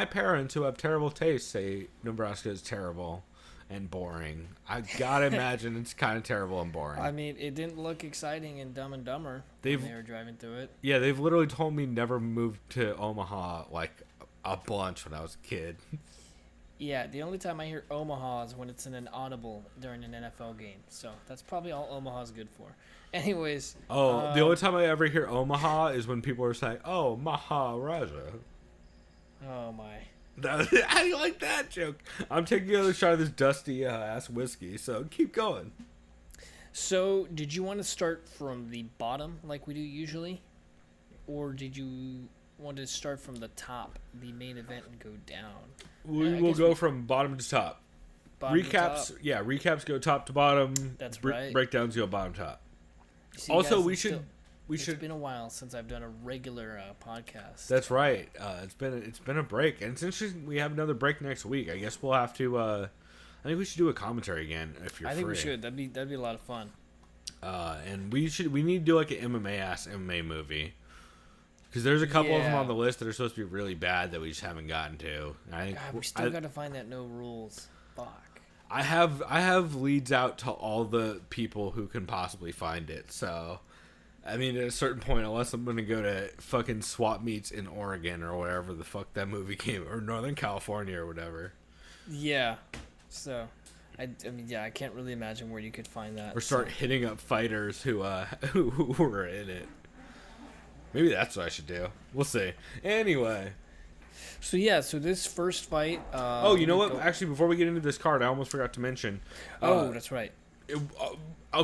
parents who have terrible taste say Nebraska is terrible and boring, I gotta imagine it's kind of terrible and boring. I mean, it didn't look exciting in Dumb and Dumber when they were driving through it. Yeah, they've literally told me never moved to Omaha like a bunch when I was a kid. Yeah, the only time I hear Omaha is when it's in an audible during an NFL game. So that's probably all Omaha's good for. Anyways. Oh, the only time I ever hear Omaha is when people are saying, "Oh, Maharaja." Oh my. How do you like that joke? I'm taking another shot of this dusty ass whiskey, so keep going. So, did you want to start from the bottom like we do usually? Or did you want to start from the top, the main event, and go down? We will go from bottom to top. Recaps, to top. Yeah, recaps go top to bottom. That's right. Breakdowns go bottom to top. See, also, guys, it's been a while since I've done a regular podcast. That's right. It's been a break, and since we have another break next week, I guess we'll have to. I think we should do a commentary again if you're free. I think we should. That'd be a lot of fun. And we need to do like an MMA movie. Because there's a couple of them on the list that are supposed to be really bad that we just haven't gotten to. I think God, we still got to find that no rules. Fuck. I have leads out to all the people who can possibly find it. So, I mean, at a certain point, unless I'm gonna go to fucking swap meets in Oregon or wherever the fuck that movie came, or Northern California or whatever. Yeah. So, I mean, yeah, I can't really imagine where you could find that. Or start hitting up fighters who were in it. Maybe that's what I should do. We'll see. Anyway. So this first fight. You know what? Actually, before we get into this card, I almost forgot to mention. That's right.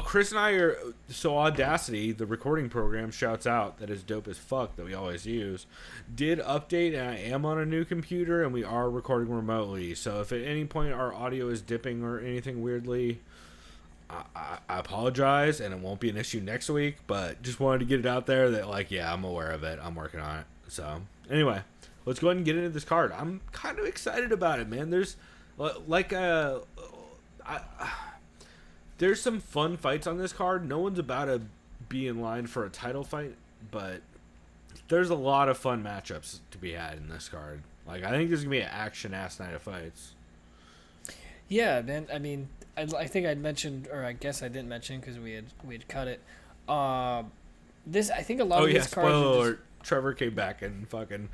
Chris and I are so Audacity, the recording program, shouts out that is dope as fuck that we always use. Did update, and I am on a new computer, and we are recording remotely. So if at any point our audio is dipping or anything weirdly, I apologize, and it won't be an issue next week. But just wanted to get it out there that like, yeah, I'm aware of it. I'm working on it. So anyway, let's go ahead and get into this card. I'm kind of excited about it, man. There's there's some fun fights on this card. No one's about to be in line for a title fight, but there's a lot of fun matchups to be had in this card. Like, I think there's going to be an action-ass night of fights. Yeah, man. I mean, I think I'd mentioned, or I guess I didn't mention because we had cut it. I think a lot of these cards. Spoiler alert. Trevor came back and fucking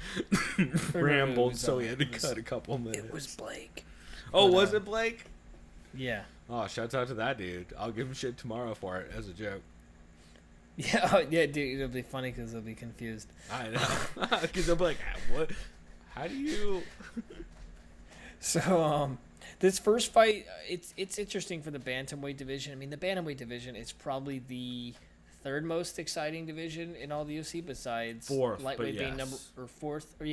rambled, so we had to cut a couple minutes. It was Blake. Oh, was it Blake? Yeah. Oh, shouts out to that dude. I'll give him shit tomorrow for it as a joke. Yeah, yeah, dude. It'll be funny because they'll be confused. I know. Because they'll be like, what? How do you... So, this first fight, it's interesting for the bantamweight division. I mean, the bantamweight division is probably the third most exciting division in all the UFC, besides fourth, lightweight being fourth, or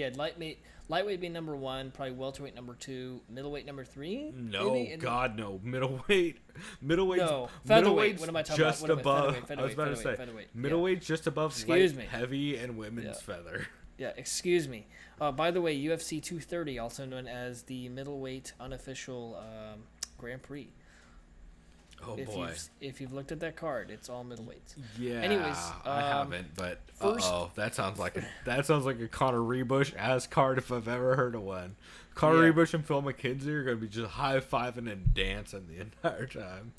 lightweight being number one, probably welterweight number two, middleweight number three. No, maybe? God, no. Middleweight. No, featherweight. What am I talking just about? above. I was about to say middleweight, just above Excuse light, me. heavy, and women's feather. Yeah, excuse me. By the way, UFC 230, also known as the middleweight unofficial Grand Prix. Oh boy! If you've looked at that card, it's all middleweights. Yeah. Anyways, I haven't, but first, that sounds like a Conor Rebush ass card if I've ever heard of one. Conor Rebush and Phil McKenzie are gonna be just high fiving and dancing the entire time.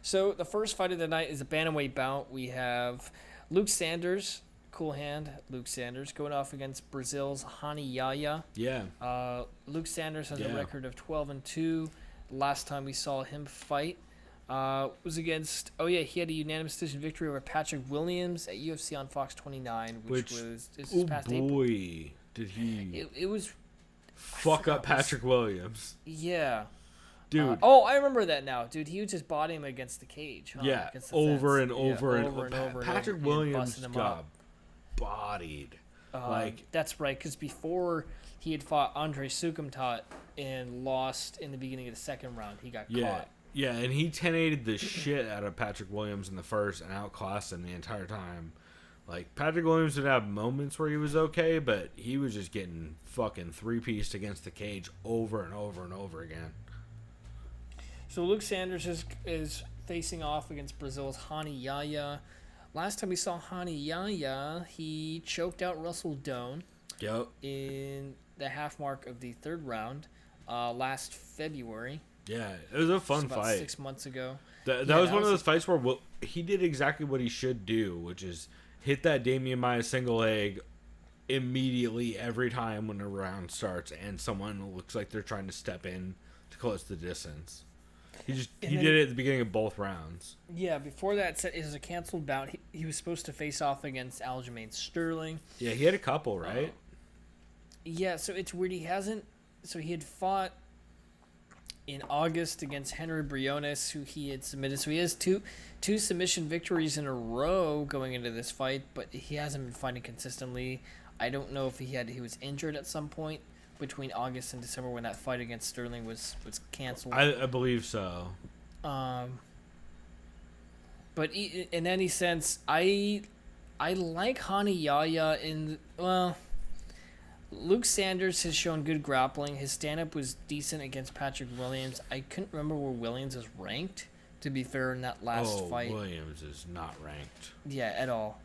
So the first fight of the night is a bantamweight bout. We have Luke Sanders, cool hand, Luke Sanders going off against Brazil's Hani Yaya. Yeah. Luke Sanders has a record of 12-2. Last time we saw him fight was against. He had a unanimous decision victory over Patrick Williams at UFC on Fox 29, which was this past April. Did he? It was. Fuck up Patrick Williams. Yeah. Dude. I remember that now, dude. He was just body him against the cage. Huh? Yeah, over and over. Patrick Williams got bodied. That's right, because before he had fought Andre Sukumtat and lost in the beginning of the second round, he got caught. Yeah, and he 10-8'd the shit out of Patrick Williams in the first and outclassed him the entire time. Like, Patrick Williams would have moments where he was okay, but he was just getting fucking three-pieced against the cage over and over and over again. So Luke Sanders is facing off against Brazil's Hani Yaya. Last time we saw Hani Yaya, he choked out Russell Doan in the half mark of the third round last February. Yeah, it was a fun about fight. 6 months ago. That was one of those fights where he did exactly what he should do, which is hit that Damian Maia single leg immediately every time when a round starts and someone looks like they're trying to step in to close the distance. He did it at the beginning of both rounds. Yeah, before that, it was a canceled bout. He was supposed to face off against Aljamain Sterling. Yeah, he had a couple, right? Yeah, so it's weird. He had fought in August against Henry Briones, who he had submitted. So he has two submission victories in a row going into this fight, but he hasn't been fighting consistently. I don't know if he was injured at some point between August and December when that fight against Sterling was canceled. I believe so. But in any sense, I like Hani Yaya Luke Sanders has shown good grappling. His stand-up was decent against Patrick Williams. I couldn't remember where Williams is ranked, to be fair, in that last fight. Williams is not ranked. Yeah, at all.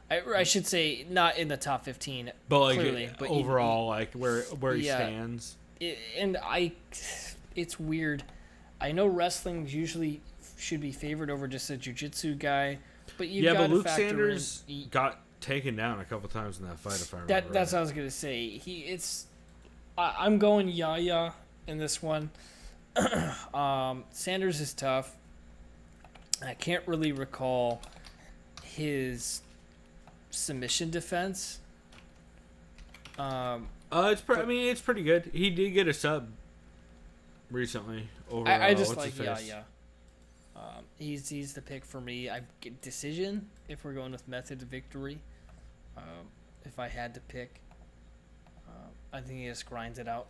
I should say not in the top 15, but clearly. But overall, where he stands. It's weird. I know wrestling usually should be favored over just a jiu-jitsu guy, but but Luke Sanders got taken down a couple times in that fight, if I remember. That's what I was gonna say. I'm going Yaya in this one. Sanders is tough. I can't really recall his submission defense. It's pretty good. He did get a sub recently over. I just like Yaya. He's the pick for me. I get decision if we're going with method of victory. If I had to pick, I think he just grinds it out.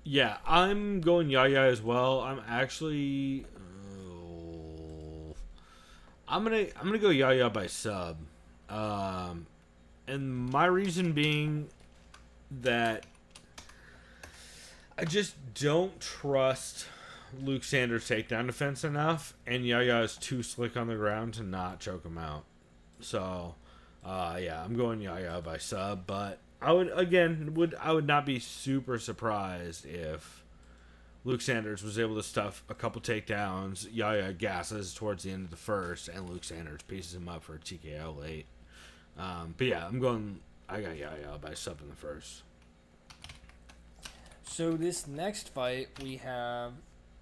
Yeah, I'm going Yaya as well. I'm actually, I'm gonna go Yaya by sub, and my reason being that I just don't trust Luke Sanders' takedown defense enough, and Yaya is too slick on the ground to not choke him out. So, yeah, I'm going Yaya by sub, but I would not be super surprised if Luke Sanders was able to stuff a couple takedowns, Yaya gasses towards the end of the first, and Luke Sanders pieces him up for a TKO late. But yeah, I got Yaya by sub in the first. So this next fight, we have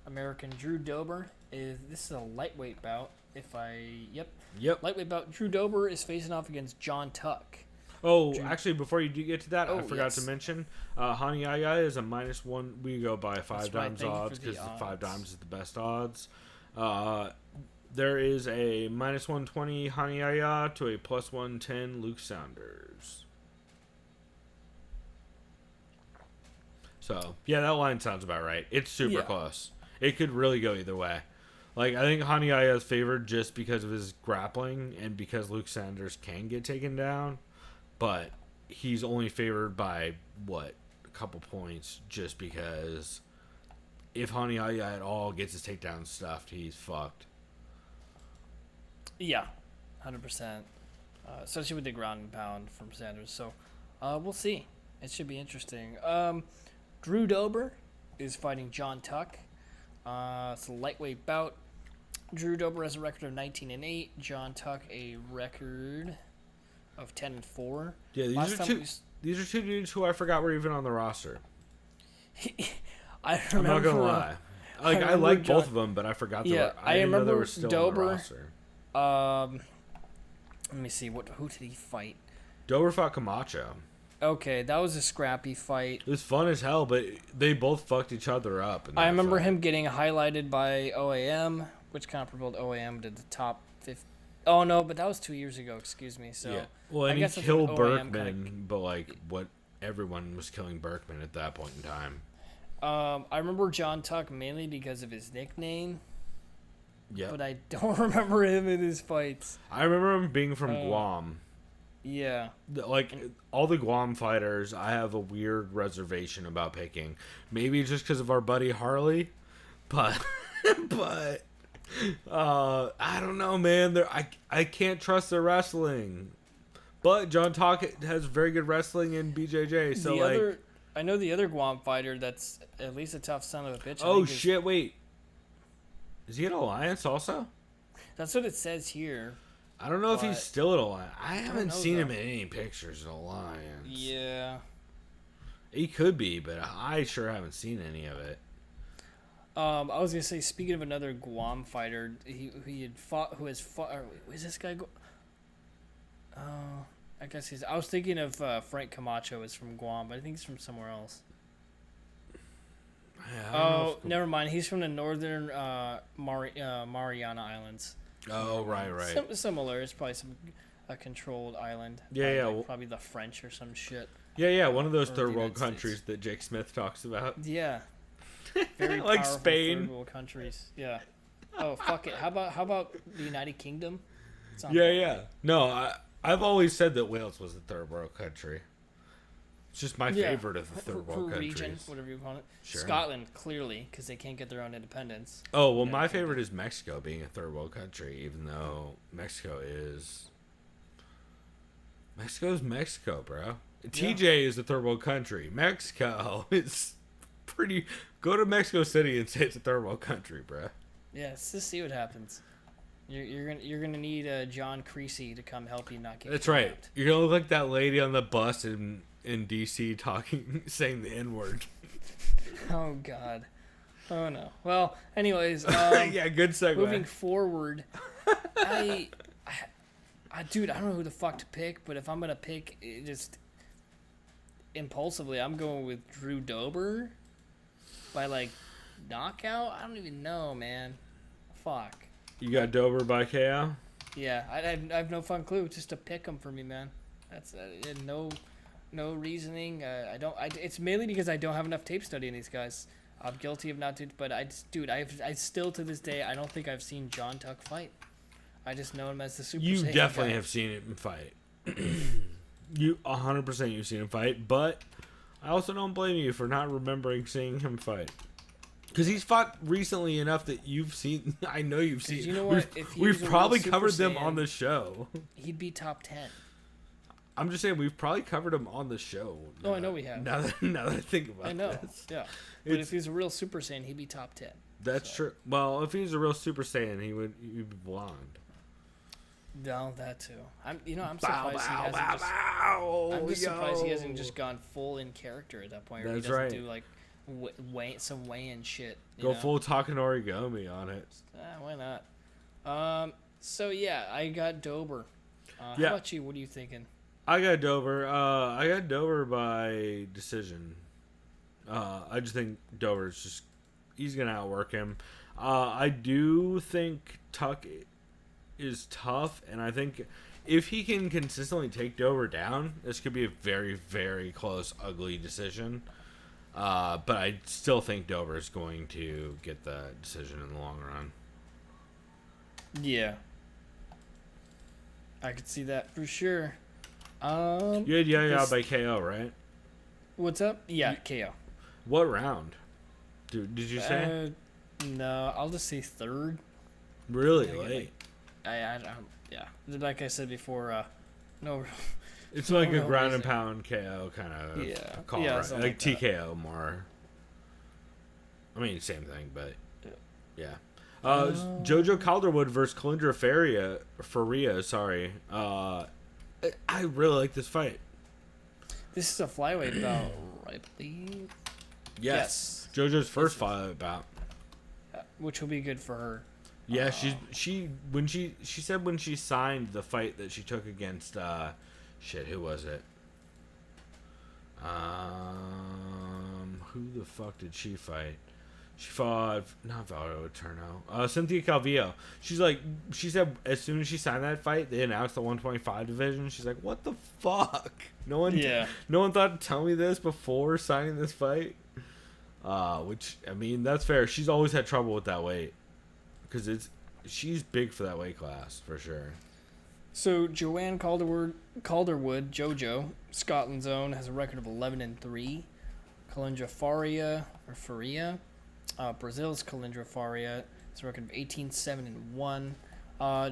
American Drew Dober. This is a lightweight bout. Yep. Lightweight bout. Drew Dober is facing off against John Tuck. Oh, actually, before you do get to that, I forgot to mention, Hani Yaya is a -1. We go by 5 dimes odds because 5 dimes is the best odds. There is a -120 Hani Yaya to a +110 Luke Sanders. So, yeah, that line sounds about right. It's super close. It could really go either way. Like, I think Hani Yaya is favored just because of his grappling and because Luke Sanders can get taken down. But he's only favored by, a couple points just because if Hani Yaya at all gets his takedown stuffed, he's fucked. Yeah, 100%. Especially with the ground and pound from Sanders. So, we'll see. It should be interesting. Drew Dober is fighting John Tuck. It's a lightweight bout. Drew Dober has a record of 19-8. John Tuck a record of 10-4. Yeah, these are two dudes who I forgot were even on the roster. I remember. I'm not gonna lie. I like both of them, but I forgot. I remember they were still Dober. on the roster. Let me see. Who did he fight? Dober fought Camacho. Okay, that was a scrappy fight. It was fun as hell, but they both fucked each other up. I remember him getting highlighted by OAM, which kind of propelled OAM to the top 50. Oh no, but that was 2 years ago. Excuse me. So yeah. Well, and he killed Berkman, but everyone was killing Berkman at that point in time. I remember John Tuck mainly because of his nickname. Yeah. But I don't remember him in his fights. I remember him being from Guam. Yeah. All the Guam fighters, I have a weird reservation about picking. Maybe just because of our buddy Harley, but I don't know, man. I can't trust their wrestling. But John Tuck has very good wrestling in BJJ. So I know the other Guam fighter that's at least a tough son of a bitch. Oh shit! Wait, is he at Alliance also? That's what it says here. I don't know if he's still at Alliance. I haven't seen him in any pictures at Alliance. Yeah. He could be, but I sure haven't seen any of it. I was gonna say, speaking of another Guam fighter, who has fought. Is this guy? I guess I was thinking of Frank Camacho is from Guam, but I think he's from somewhere else. Yeah, never mind. He's from the northern Mariana Islands. Oh, right. Similar. It's probably a controlled island. Yeah. Probably the French or some shit. Yeah. One of those third world countries that Jake Smith talks about. Yeah. Very like Spain. Third world countries. Yeah. Oh fuck it. How about the United Kingdom? Yeah. No, I've always said that Wales was the third world country. It's just my favorite of the third world countries. Region, whatever you call it. Sure. Scotland, clearly, because they can't get their own independence. Oh, well, my favorite is Mexico being a third world country, even though Mexico's Mexico, bro. TJ is a third world country. Mexico is pretty... Go to Mexico City and say it's a third world country, bro. Yeah, let's just see what happens. You're gonna need John Creasy to come help you not get That's kidnapped. right. You're gonna look like that lady on the bus in DC saying the N-word. Oh God. Oh no. Well, anyways. Yeah, good segue. Moving forward, dude, I don't know who the fuck to pick, but if I'm gonna pick, just impulsively, I'm going with Drew Dober by knockout. I don't even know, man. fuck? You got Dober by KO? Yeah, I have no fun clue. Just to pick them for me, man. That's no reasoning. It's mainly because I don't have enough tape study in these guys. I'm guilty of not doing, but I still to this day I don't think I've seen John Tuck fight. I just know him as the Super Saiyan You definitely guy. have seen him fight. You 100% you've seen him fight, but I also don't blame you for not remembering seeing him fight. Because he's fought recently enough that you've seen. I know you've seen. You know what? We've probably covered them on the show. He'd be top 10. I'm just saying we've probably covered him on the show. Oh, I know we have. Now that I think about it. I know. This. Yeah. But if he's a real Super Saiyan, he'd be top 10. That's true. Well, if he was a real Super Saiyan, he'd be blonde. No, that too. I'm surprised he hasn't I'm just surprised he hasn't just gone full in character at that point, or That's he doesn't right. do like some weigh-in shit. Go full Takanori Gomi on it. Why not? So yeah, I got Dober. How about you? What are you thinking? I got Dober. I got Dober by decision. I just think Dober's he's gonna outwork him. I do think Tuck is tough, and I think if he can consistently take Dober down, this could be a very, very close, ugly decision. But I still think Dober is going to get the decision in the long run. Yeah, I could see that for sure. You had Yaya by KO, right? What's up? Yeah, KO. What round? Dude, did you say? No, I'll just say third. Really late. Yeah. Like I said before, no. It's like a no ground reason. and pound KO kind of call, yeah, right? something Like like that. TKO more. I mean, same thing, but yeah. Jojo Calderwood versus Kalindra Faria. Sorry. I really like this fight. This is a flyweight bout, I believe. Yes. JoJo's first fight bout. Which will be good for her. Yeah, she said when she signed the fight that she took against who was it? Who the fuck did she fight? She fought not Valdo Eterno. Cynthia Calvillo. She said as soon as she signed that fight, they announced the 125 division. She's like, what the fuck? No one thought to tell me this before signing this fight. Which I mean, that's fair. She's always had trouble with that weight. Because she's big for that weight class, for sure. So, Joanne Calderwood, JoJo, Scotland's own, has a record of 11-3. Kalindra Faria, Brazil's Kalindra Faria, has a record of 18-7-1.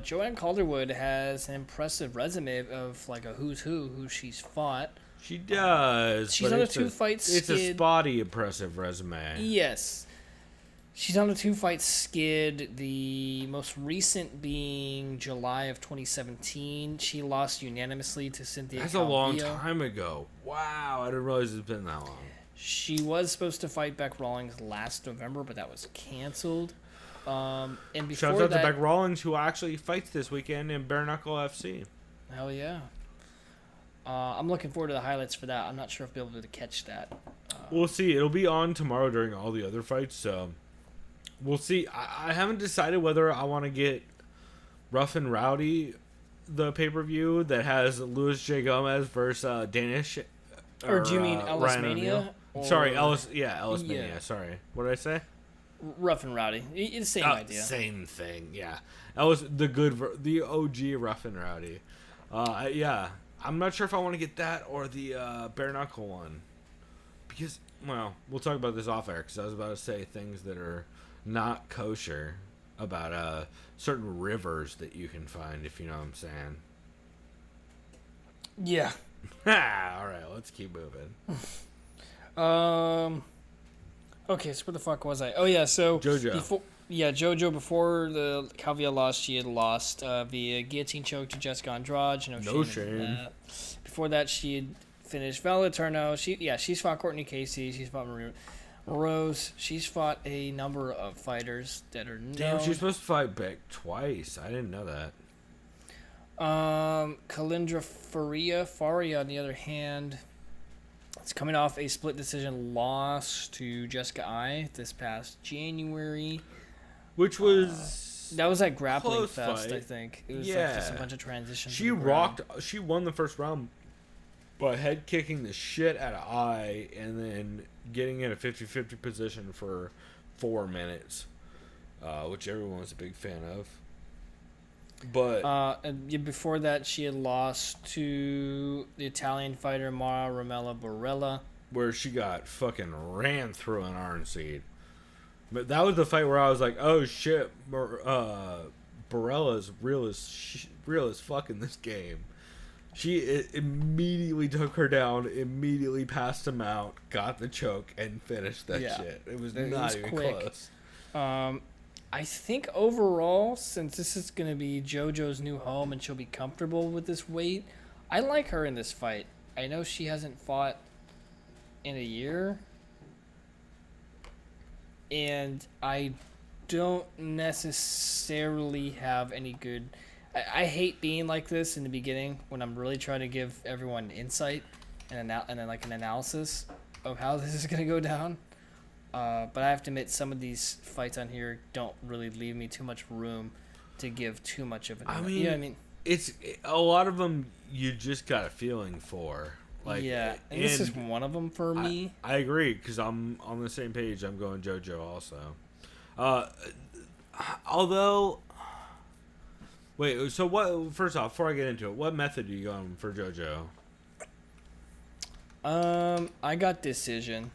Joanne Calderwood has an impressive resume of like a who's who she's fought. She does. She's on a two-fight skid. It's a spotty, impressive resume. Yes. She's on a 2-fight skid, the most recent being July of 2017. She lost unanimously to Cynthia That's Calvillo. a long time ago. Wow, I didn't realize it's been that long. She was supposed to fight Beck Rawlings last November, but that was canceled. And before Shouts out that, to Beck Rawlings, who actually fights this weekend in Bare Knuckle FC. Hell yeah. I'm looking forward to the highlights for that. I'm not sure if I'll be able to catch that. We'll see. It'll be on tomorrow during all the other fights, so we'll see. I haven't decided whether I want to get Rough and Rowdy, the pay-per-view that has Luis J. Gomez versus Danish. Or do you mean Ellis Ryan Mania? O'Neal. Sorry, Ellis Mania. Sorry. What did I say? Rough and Rowdy. It's the same idea. Same thing, yeah. Ellis, the OG Rough and Rowdy. Yeah. I'm not sure if I want to get that or the Bare Knuckle one. Because, well, we'll talk about this off air, because I was about to say things that are not kosher about certain rivers that you can find, if you know what I'm saying. Yeah. All right, let's keep moving. Okay, so where the fuck was I? Oh yeah, so JoJo. JoJo before the Calvillo loss, she had lost via guillotine choke to Jessica Andrade. No shame. Before that, she had finished Val Eterno. She's fought Courtney Casey. She's fought Maria Rose. She's fought a number of fighters that are known. Damn, she's supposed to fight Beck twice. I didn't know that. Kalindra Faria, on the other hand, it's coming off a split decision loss to Jessica I this past January. Which was That was at Grappling close Fest, fight. I think. It was like just a bunch of transitions. She rocked. She won the first round by head kicking the shit out of Ai and then getting in a 50-50 position for 4 minutes, which everyone was a big fan of. But and before that, she had lost to the Italian fighter Mara Romella Barella, where she got fucking ran through an iron seed. But that was the fight where I was like, oh shit, Barella's real as fuck in this game. She immediately took her down, immediately passed him out, got the choke, and finished that shit. It was not even quick. close. I think overall, since this is going to be JoJo's new home and she'll be comfortable with this weight, I like her in this fight. I know she hasn't fought in a year, and I don't necessarily have any good... I hate being like this in the beginning when I'm really trying to give everyone insight and then like an analysis of how this is going to go down. But I have to admit, some of these fights on here don't really leave me too much room to give too much of an... you know what I mean? It's a lot of them you just got a feeling for. Like, yeah, and this is one of them for me. I agree, because I'm on the same page. I'm going JoJo also. Although... Wait, so what? First off, before I get into it, what method are you going for JoJo? I got decision.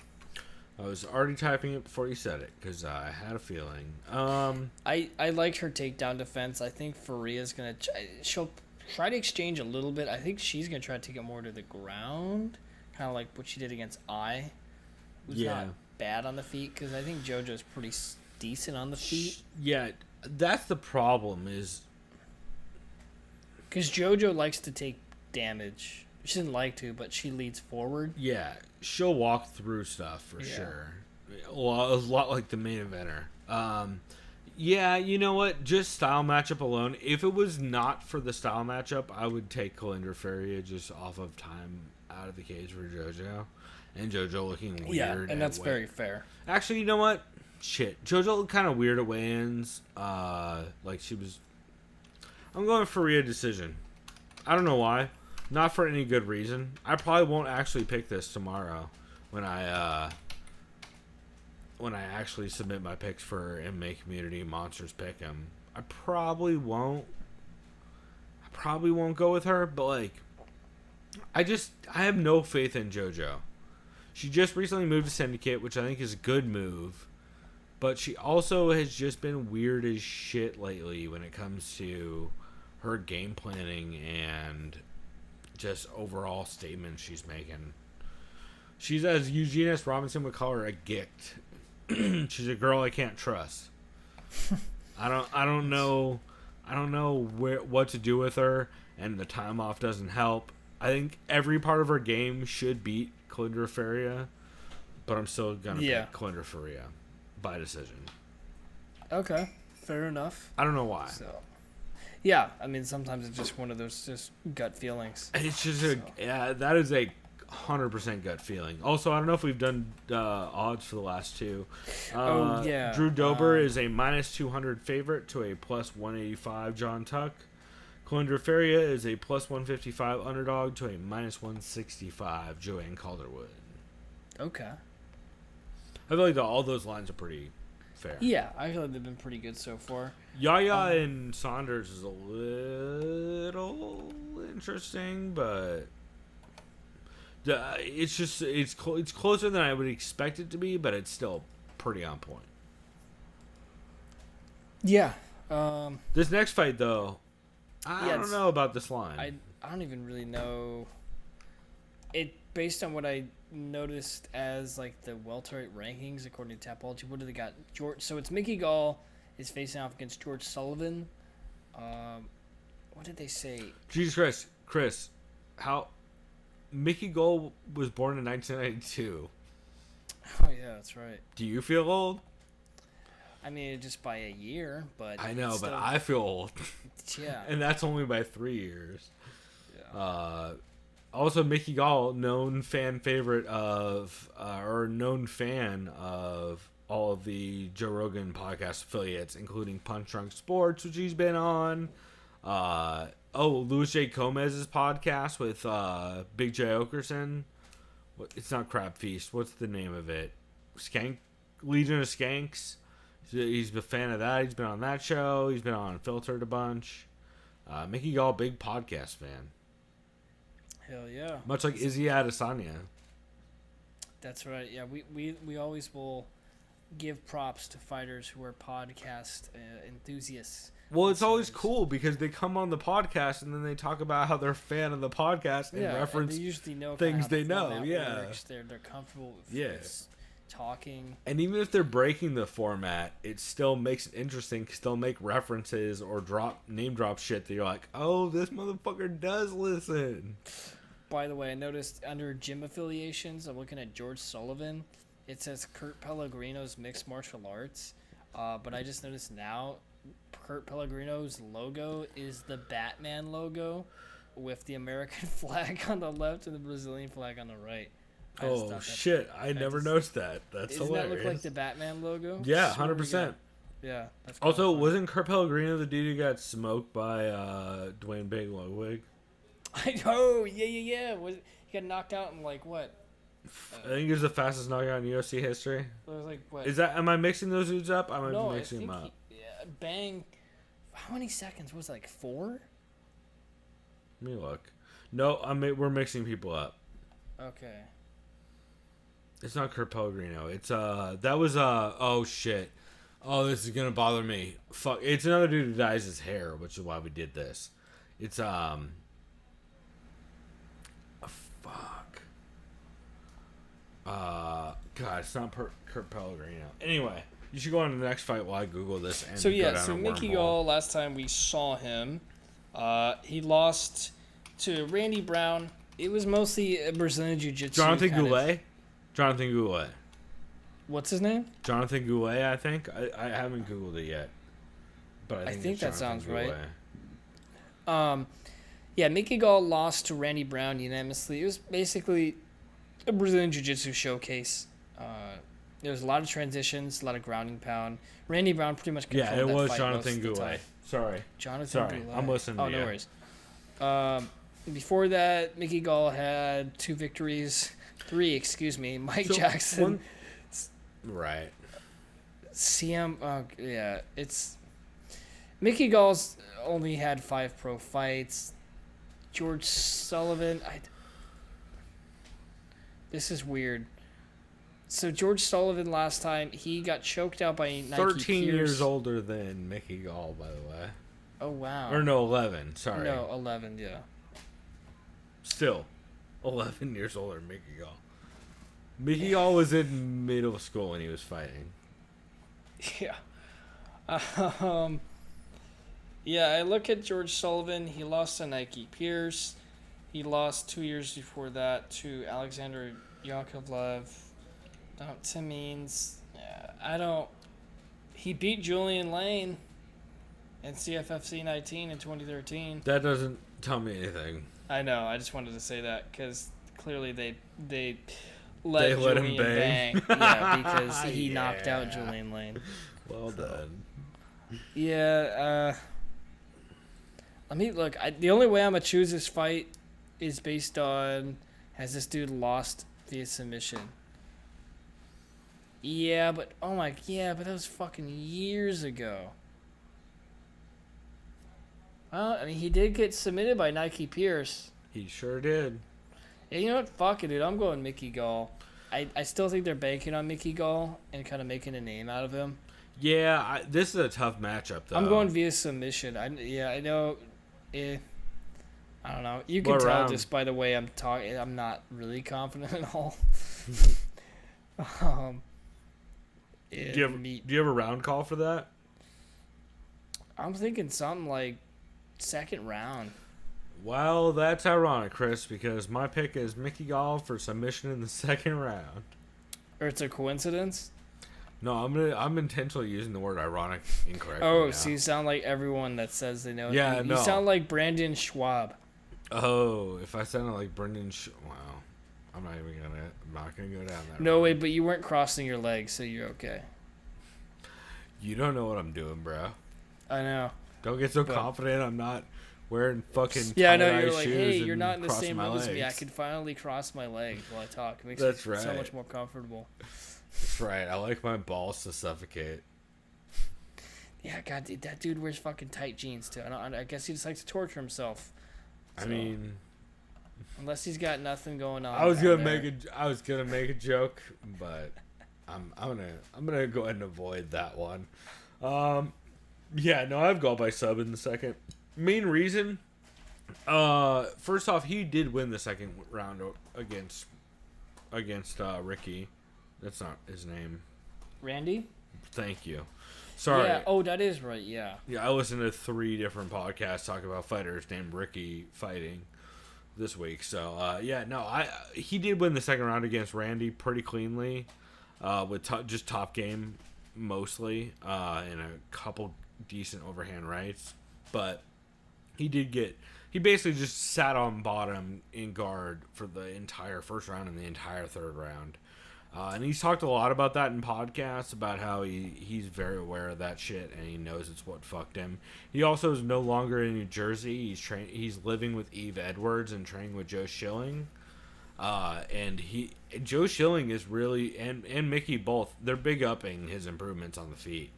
I was already typing it before you said it because I had a feeling. I liked her takedown defense. I think Faria's gonna she'll try to exchange a little bit. I think she's gonna try to take it more to the ground, kind of like what she did against Ai. Who's not bad on the feet, because I think JoJo's pretty decent on the feet. Yeah, that's the problem is because JoJo likes to take damage. She doesn't like to, but she leads forward. Yeah, she'll walk through stuff for sure. A lot like the main eventer. Yeah, you know what? Just style matchup alone. If it was not for the style matchup, I would take Kalindra Faria just off of time out of the cage for JoJo. And JoJo looking weird. Yeah, and that's very fair. Actually, you know what? Shit. JoJo looked kind of weird at weigh-ins. Like she was... I'm going Faria decision. I don't know why. Not for any good reason. I probably won't actually pick this tomorrow when I actually submit my picks for MMA Community Monsters Pick'em. I probably won't go with her, but like I have no faith in JoJo. She just recently moved to Syndicate, which I think is a good move, but she also has just been weird as shit lately when it comes to her game planning and just overall statements she's making. She's, as Eugene S. Robinson would call her, a gict. She's a girl I can't trust. I don't know what to do with her, and the time off doesn't help. I think every part of her game should beat Kalindra Faria, but I'm still gonna pick Kalindra Faria by decision. Okay, fair enough. I don't know why. So, yeah, I mean, sometimes it's just one of those just gut feelings. It's just that is a 100% gut feeling. Also, I don't know if we've done odds for the last two. Drew Dober is a minus 200 favorite to a plus 185 John Tuck. Kalindra Faria is a plus 155 underdog to a minus 165 Joanne Calderwood. Okay. I feel like all those lines are pretty fair. Yeah, I feel like they've been pretty good so far. Yaya and Saunders is a little interesting, but it's closer than I would expect it to be, but it's still pretty on point. Yeah. This next fight, though, I don't know about this line. I don't even really know it based on what I noticed as like the welterweight rankings according to Tapology. What do they got? So it's Mickey Gall is facing off against George Sullivan. What did they say? Jesus Chris, how Mickey Gall was born in 1992. Oh yeah, that's right. Do you feel old? I mean, just by a year, but I know, but I feel old. Yeah, and that's only by 3 years. Yeah. Also, Mickey Gall, known fan favorite of, or known fan of all of the Joe Rogan podcast affiliates, including Punch Drunk Sports, which he's been on. Louis J. Gomez's podcast with Big J. Okerson. It's not Crab Feast. What's the name of it? Legion of Skanks. He's a fan of that. He's been on that show. He's been on Unfiltered a bunch. Mickey Gall, big podcast fan. Hell yeah. Much like Izzy Adesanya. That's right. Yeah, we always will give props to fighters who are podcast enthusiasts. Well, it's always cool because they come on the podcast and then they talk about how they're a fan of the podcast and reference and they usually know things they know. Yeah, works. They're comfortable with talking. And even if they're breaking the format, it still makes it interesting because they'll make references or name drop shit that you're like, oh, this motherfucker does listen. By the way, I noticed under gym affiliations, I'm looking at George Sullivan. It says Kurt Pellegrino's mixed martial arts, but I just noticed now Kurt Pellegrino's logo is the Batman logo with the American flag on the left and the Brazilian flag on the right. Oh shit! I never noticed that. That's hilarious. Doesn't that look like the Batman logo? Yeah, 100%. Yeah. That's also, wasn't Kurt Pellegrino the dude who got smoked by Dwayne Big Ludwig? I know. Yeah. He got knocked out in like what? I think it was the fastest knockout in UFC history. It was like what? Am I mixing those dudes up? I might be mixing them up. Bang. How many seconds was it, like 4? Let me look. No, we're mixing people up. Okay. It's not Kurt Pellegrino. It's that was oh shit. Oh, this is gonna bother me. Fuck. It's another dude who dyes his hair, which is why we did this. It's fuck. God, it's not Kurt Pellegrino. Anyway, you should go on to the next fight while I Google this. And so Mickey Gall. Last time we saw him, he lost to Randy Brown. It was mostly a Brazilian Jiu-Jitsu. Jonathan Goulet. What's his name? Jonathan Goulet, I think. I haven't Googled it yet, but I think that sounds Goulet. Right. Mickey Gall lost to Randy Brown unanimously. It was basically a Brazilian Jiu-Jitsu showcase. There was a lot of transitions, a lot of grounding pound. Randy Brown pretty much controlled that fight. Yeah, it was Jonathan Goulet. Sorry. Goulet. I'm listening to you. Oh, no worries. Before that, Mickey Gall had 2 victories. 3, excuse me. Mike Jackson. Right. It's... Mickey Gall's only had 5 pro fights. George Sullivan... This is weird. So George Sullivan last time, he got choked out by Nike 13 Pierce. years older than Mickey Gall, by the way. Oh, wow. Or no, 11. Sorry. No, 11, yeah. Still, 11 years older than Mickey Gall. Mickey Gall was in middle school when he was fighting. Yeah. I look at George Sullivan. He lost to Nike Pierce. He lost 2 years before that to Alexander Yakovlev. Tim Means. He beat Julian Lane in CFFC 19 in 2013. That doesn't tell me anything. I know. I just wanted to say that because clearly they let Julian him bang. Yeah, because he knocked out Julian Lane. Well done. Yeah. The only way I'm gonna choose this fight is based on, has this dude lost via submission? Yeah, but that was fucking years ago. Well, I mean, he did get submitted by Nike Pierce. He sure did. Yeah, you know what? Fuck it, dude. I'm going Mickey Gall. I still think they're banking on Mickey Gall and kind of making a name out of him. Yeah, this is a tough matchup, though. I'm going via submission. I know. I don't know. You can tell just by the way I'm talking. I'm not really confident at all. Do you have a round call for that? I'm thinking something like second round. Well, that's ironic, Chris, because my pick is Mickey Gall for submission in the second round. Or it's a coincidence? No, I'm intentionally using the word ironic incorrectly. Oh, now. so you sound like everyone that says they know. Yeah, you sound like Brandon Schwab. Oh, if I sounded like Brendan, wow, I'm not gonna go down that. No way, but you weren't crossing your legs, so you're okay. You don't know what I'm doing, bro. I know. Don't get so confident. I'm not wearing fucking Yeah, I know. tie-dye You're like, shoes hey, and you're not in the crossing same my room as me. I legs. can finally cross my legs while I talk. It makes That's me so right. much more comfortable. That's right. I like my balls to suffocate. Yeah, God, that dude wears fucking tight jeans too. I guess he just likes to torture himself. I So, mean, unless he's got nothing going on. I was gonna down there. make a joke, but I'm gonna go ahead and avoid that one. Yeah, no, I've got by sub in the second. Main reason, first off, he did win the second round against Ricky. That's not his name. Randy? Thank you. Sorry. Yeah. Oh, that is right. Yeah. Yeah, I listened to 3 different podcasts talking about fighters named Ricky fighting this week. So, yeah, no, he did win the second round against Randy pretty cleanly, with just top game mostly, and a couple decent overhand rights. But he basically just sat on bottom in guard for the entire first round and the entire third round. And he's talked a lot about that in podcasts, about how he's very aware of that shit and he knows it's what fucked him. He also is no longer in New Jersey. He's living with Eve Edwards and training with Joe Schilling. And Joe Schilling is really, and Mickey both, they're big upping his improvements on the feet.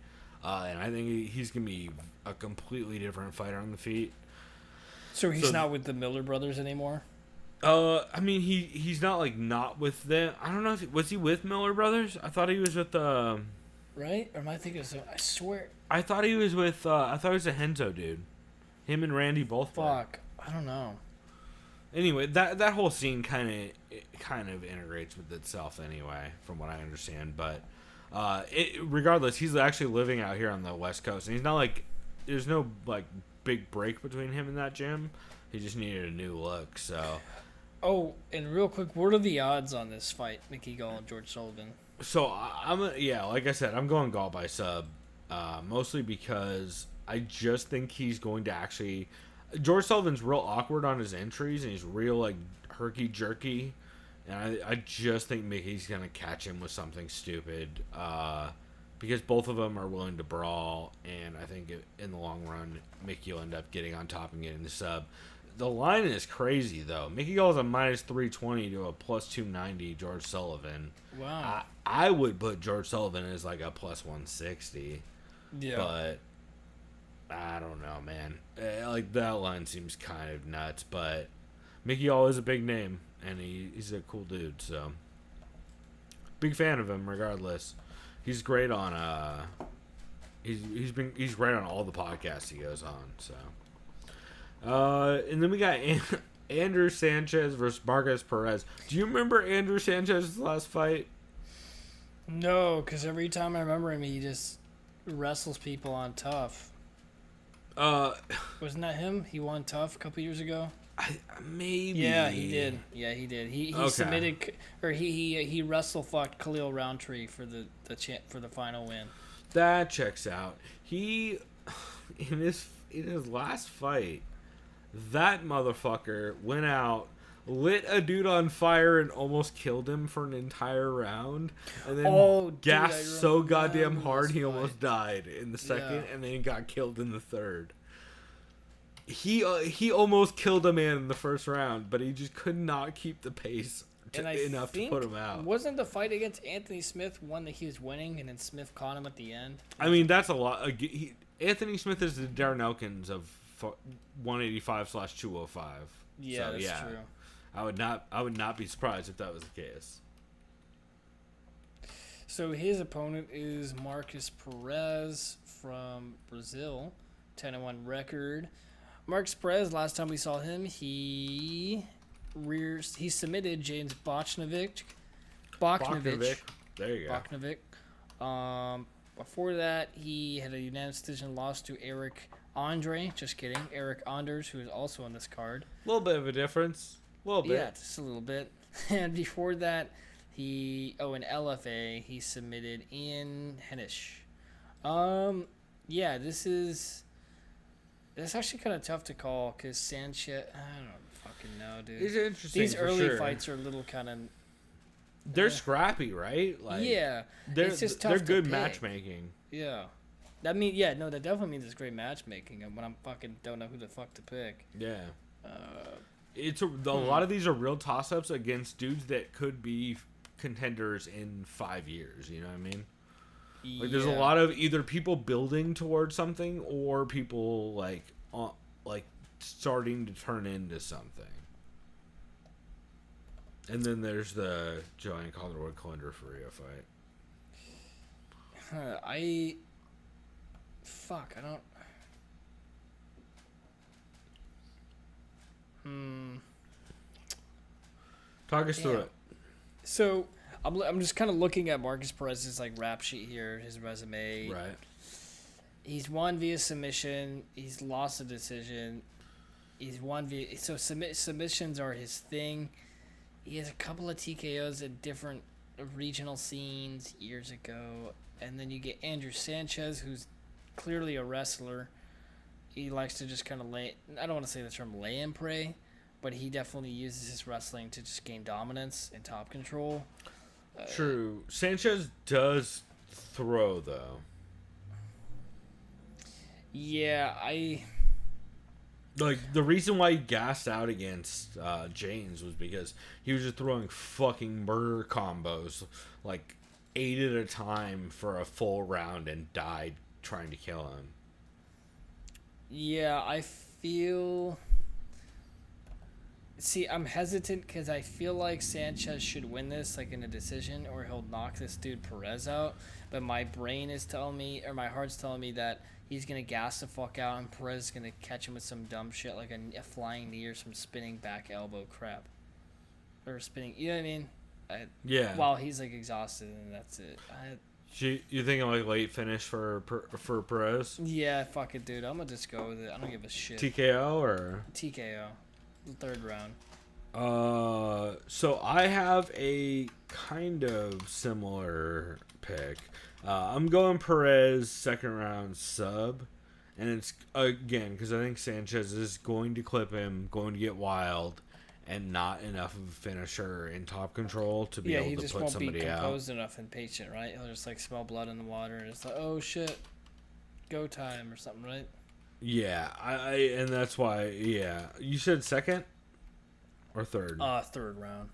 And I think he's going to be a completely different fighter on the feet. So he's not with the Miller brothers anymore? I mean, he's not with them. I don't know was he with Miller Brothers? I thought he was with Right? Or am I thinking I swear. I thought he was with I thought he was a Henzo dude. Him and Randy both. Fuck. I don't know. Anyway, that whole scene kind of integrates with itself anyway, from what I understand. But regardless, he's actually living out here on the West Coast, and he's not there's no big break between him and that gym. He just needed a new look, so. Oh, and real quick, what are the odds on this fight, Mickey Gall and George Sullivan? So like I said, I'm going Gall by sub, mostly because I just think he's going to actually. George Sullivan's real awkward on his entries, and he's real herky jerky, and I just think Mickey's gonna catch him with something stupid, because both of them are willing to brawl, and I think in the long run, Mickey will end up getting on top and getting the sub. The line is crazy, though. Mickey Gall is a minus 320 to a plus 290 George Sullivan. Wow. I would put George Sullivan as a plus 160. Yeah. But I don't know, man. That line seems kind of nuts, but Mickey Gall is a big name, and he's a cool dude, so. Big fan of him, regardless. He's great on he's great on all the podcasts he goes on, so. And then we got Andrew Sanchez versus Marcus Perez. Do you remember Andrew Sanchez's last fight? No, because every time I remember him, he just wrestles people on Tough. Wasn't that him? He won Tough a couple years ago. Maybe. Yeah, he did. He Okay. submitted, or he wrestle fucked Khalil Roundtree for the final win. That checks out. He in his last fight, that motherfucker went out, lit a dude on fire, and almost killed him for an entire round, and then gassed so goddamn hard he almost died in the second, and then he got killed in the third. He almost killed a man in the first round, but he just could not keep the pace enough to put him out. Wasn't the fight against Anthony Smith one that he was winning, and then Smith caught him at the end? I mean, that's a lot. Anthony Smith is the Darren Elkins of 185/205. Yeah, so, that's true. I would not be surprised if that was the case. So his opponent is Marcus Perez from Brazil, 10-1 record. Marcus Perez, last time we saw him, he submitted James Boknovic. There you go. Boknovic. Before that, he had a unanimous decision loss to Eric Andre. Just kidding. Eric Anders, who is also on this card. A little bit of a difference. A little bit. Yeah, just a little bit. And before that, in LFA, he submitted Ian Hennish. Yeah, this actually kind of tough to call because Sanchez, I don't fucking know, dude. These are interesting. These early fights are a little kind of. They're scrappy, right? Yeah, They're it's just tough they're to good pick. matchmaking. Yeah, That definitely means it's great matchmaking. And when I'm fucking don't know who the fuck to pick. Yeah. It's a lot of these are real toss-ups against dudes that could be contenders in 5 years. You know what I mean? Like, there's a lot of either people building towards something or people like starting to turn into something. And then there's the Joanne Calderwood-Calinder Faria fight. I don't. Talk us through it. So I'm just kind of looking at Marcus Perez's like rap sheet here, his resume. Right. He's won via submission. He's lost a decision. He's won via submissions are his thing. He has a couple of TKOs at different regional scenes years ago, and then you get Andrew Sanchez, who's clearly a wrestler. He likes to just kind of I don't want to say the term lay and pray, but he definitely uses his wrestling to just gain dominance and top control. True. Sanchez does throw, though. Yeah, Like, the reason why he gassed out against James was because he was just throwing fucking murder combos, like, 8 at a time for a full round and died trying to kill him. Yeah, I feel... See, I'm hesitant because I feel like Sanchez should win this, like, in a decision, or he'll knock this dude Perez out. But my brain is telling me, or my heart's telling me that he's going to gas the fuck out and Perez is going to catch him with some dumb shit, like a flying knee or some spinning back elbow crap. Or spinning, you know what I mean? Yeah. While he's, like, exhausted, and that's it. You thinking, like, late finish for Perez? Yeah, fuck it, dude. I'm going to just go with it. I don't give a shit. TKO or? TKO. Third round. So I have a kind of similar pick. I'm going Perez second round sub, and it's again because I think Sanchez is going to clip him, going to get wild, and not enough of a finisher in top control to be able to put somebody out. Yeah, he just won't be composed enough and patient, right? He'll just like smell blood in the water and it's like, oh shit, go time or something, right? Yeah, and that's why. Yeah, you said second or third? Third round.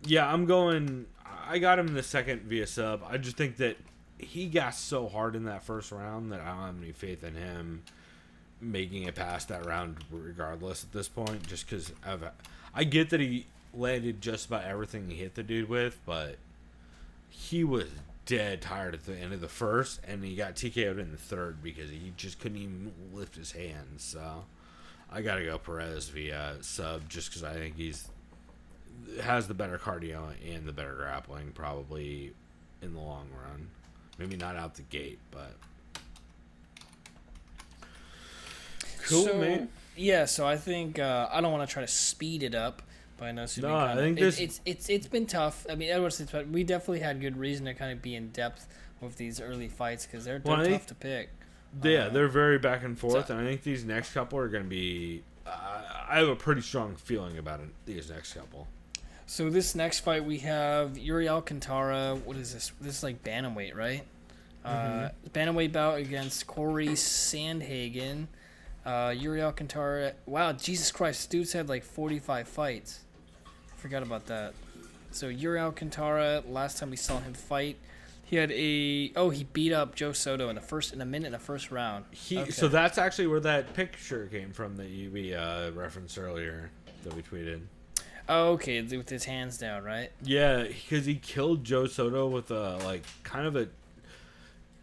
Yeah, I'm going. I got him in the second via sub. I just think that he gassed so hard in that first round that I don't have any faith in him making it past that round, regardless at this point. Just because I get that he landed just about everything he hit the dude with, but he was dead tired at the end of the first, and he got TKO'd in the third because he just couldn't even lift his hands. So I gotta go Perez via sub just because I think has the better cardio and the better grappling probably in the long run. Maybe not out the gate, but cool, man. Yeah, so I think I don't want to try to speed it up. But I know I think it's been tough. I mean, we definitely had good reason to kind of be in depth with these early fights because they're tough to pick. Yeah, they're very back and forth, and I think these next couple are going to be. I have a pretty strong feeling about it. These next couple. So this next fight we have Yuri Alcantara. What is this? This is like bantamweight, right? Bantamweight bout against Corey Sandhagen. Yuri Alcantara. Wow, Jesus Christ, this dude's had like 45 fights. Forgot about that. So Yuri Alcantara, last time we saw him fight, he had he beat up Joe Soto in the first round. So that's actually where that picture came from that we referenced earlier that we tweeted. Oh, okay, with his hands down, right? Yeah, because he killed Joe Soto with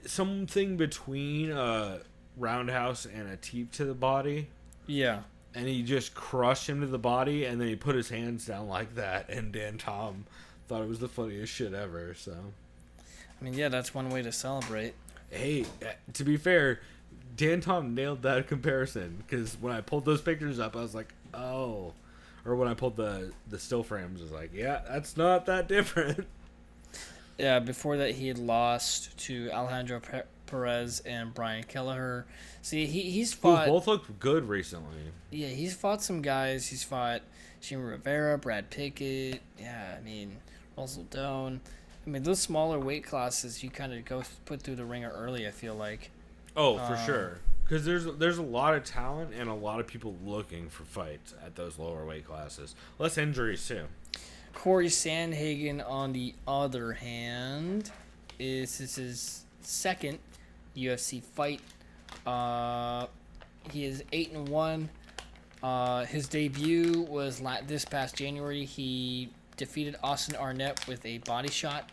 something between a roundhouse and a teep to the body. Yeah. And he just crushed him to the body, and then he put his hands down like that, and Dan Tom thought it was the funniest shit ever, so. I mean, yeah, that's one way to celebrate. Hey, to be fair, Dan Tom nailed that comparison, because when I pulled those pictures up, I was like, oh. Or when I pulled the still frames, I was like, yeah, that's not that different. Yeah, before that, he had lost to Alejandro Perez and Brian Kelleher. See, he's fought... Both looked good recently. Yeah, he's fought some guys. He's fought Shimon Rivera, Brad Pickett, Russell Doan. I mean, those smaller weight classes, you kind of put through the ringer early, I feel like. Oh, for sure. Because there's a lot of talent and a lot of people looking for fights at those lower weight classes. Less injuries, too. Corey Sandhagen, on the other hand, is his second UFC fight. He is 8-1. His debut was this past January. He defeated Austin Arnett with a body shot.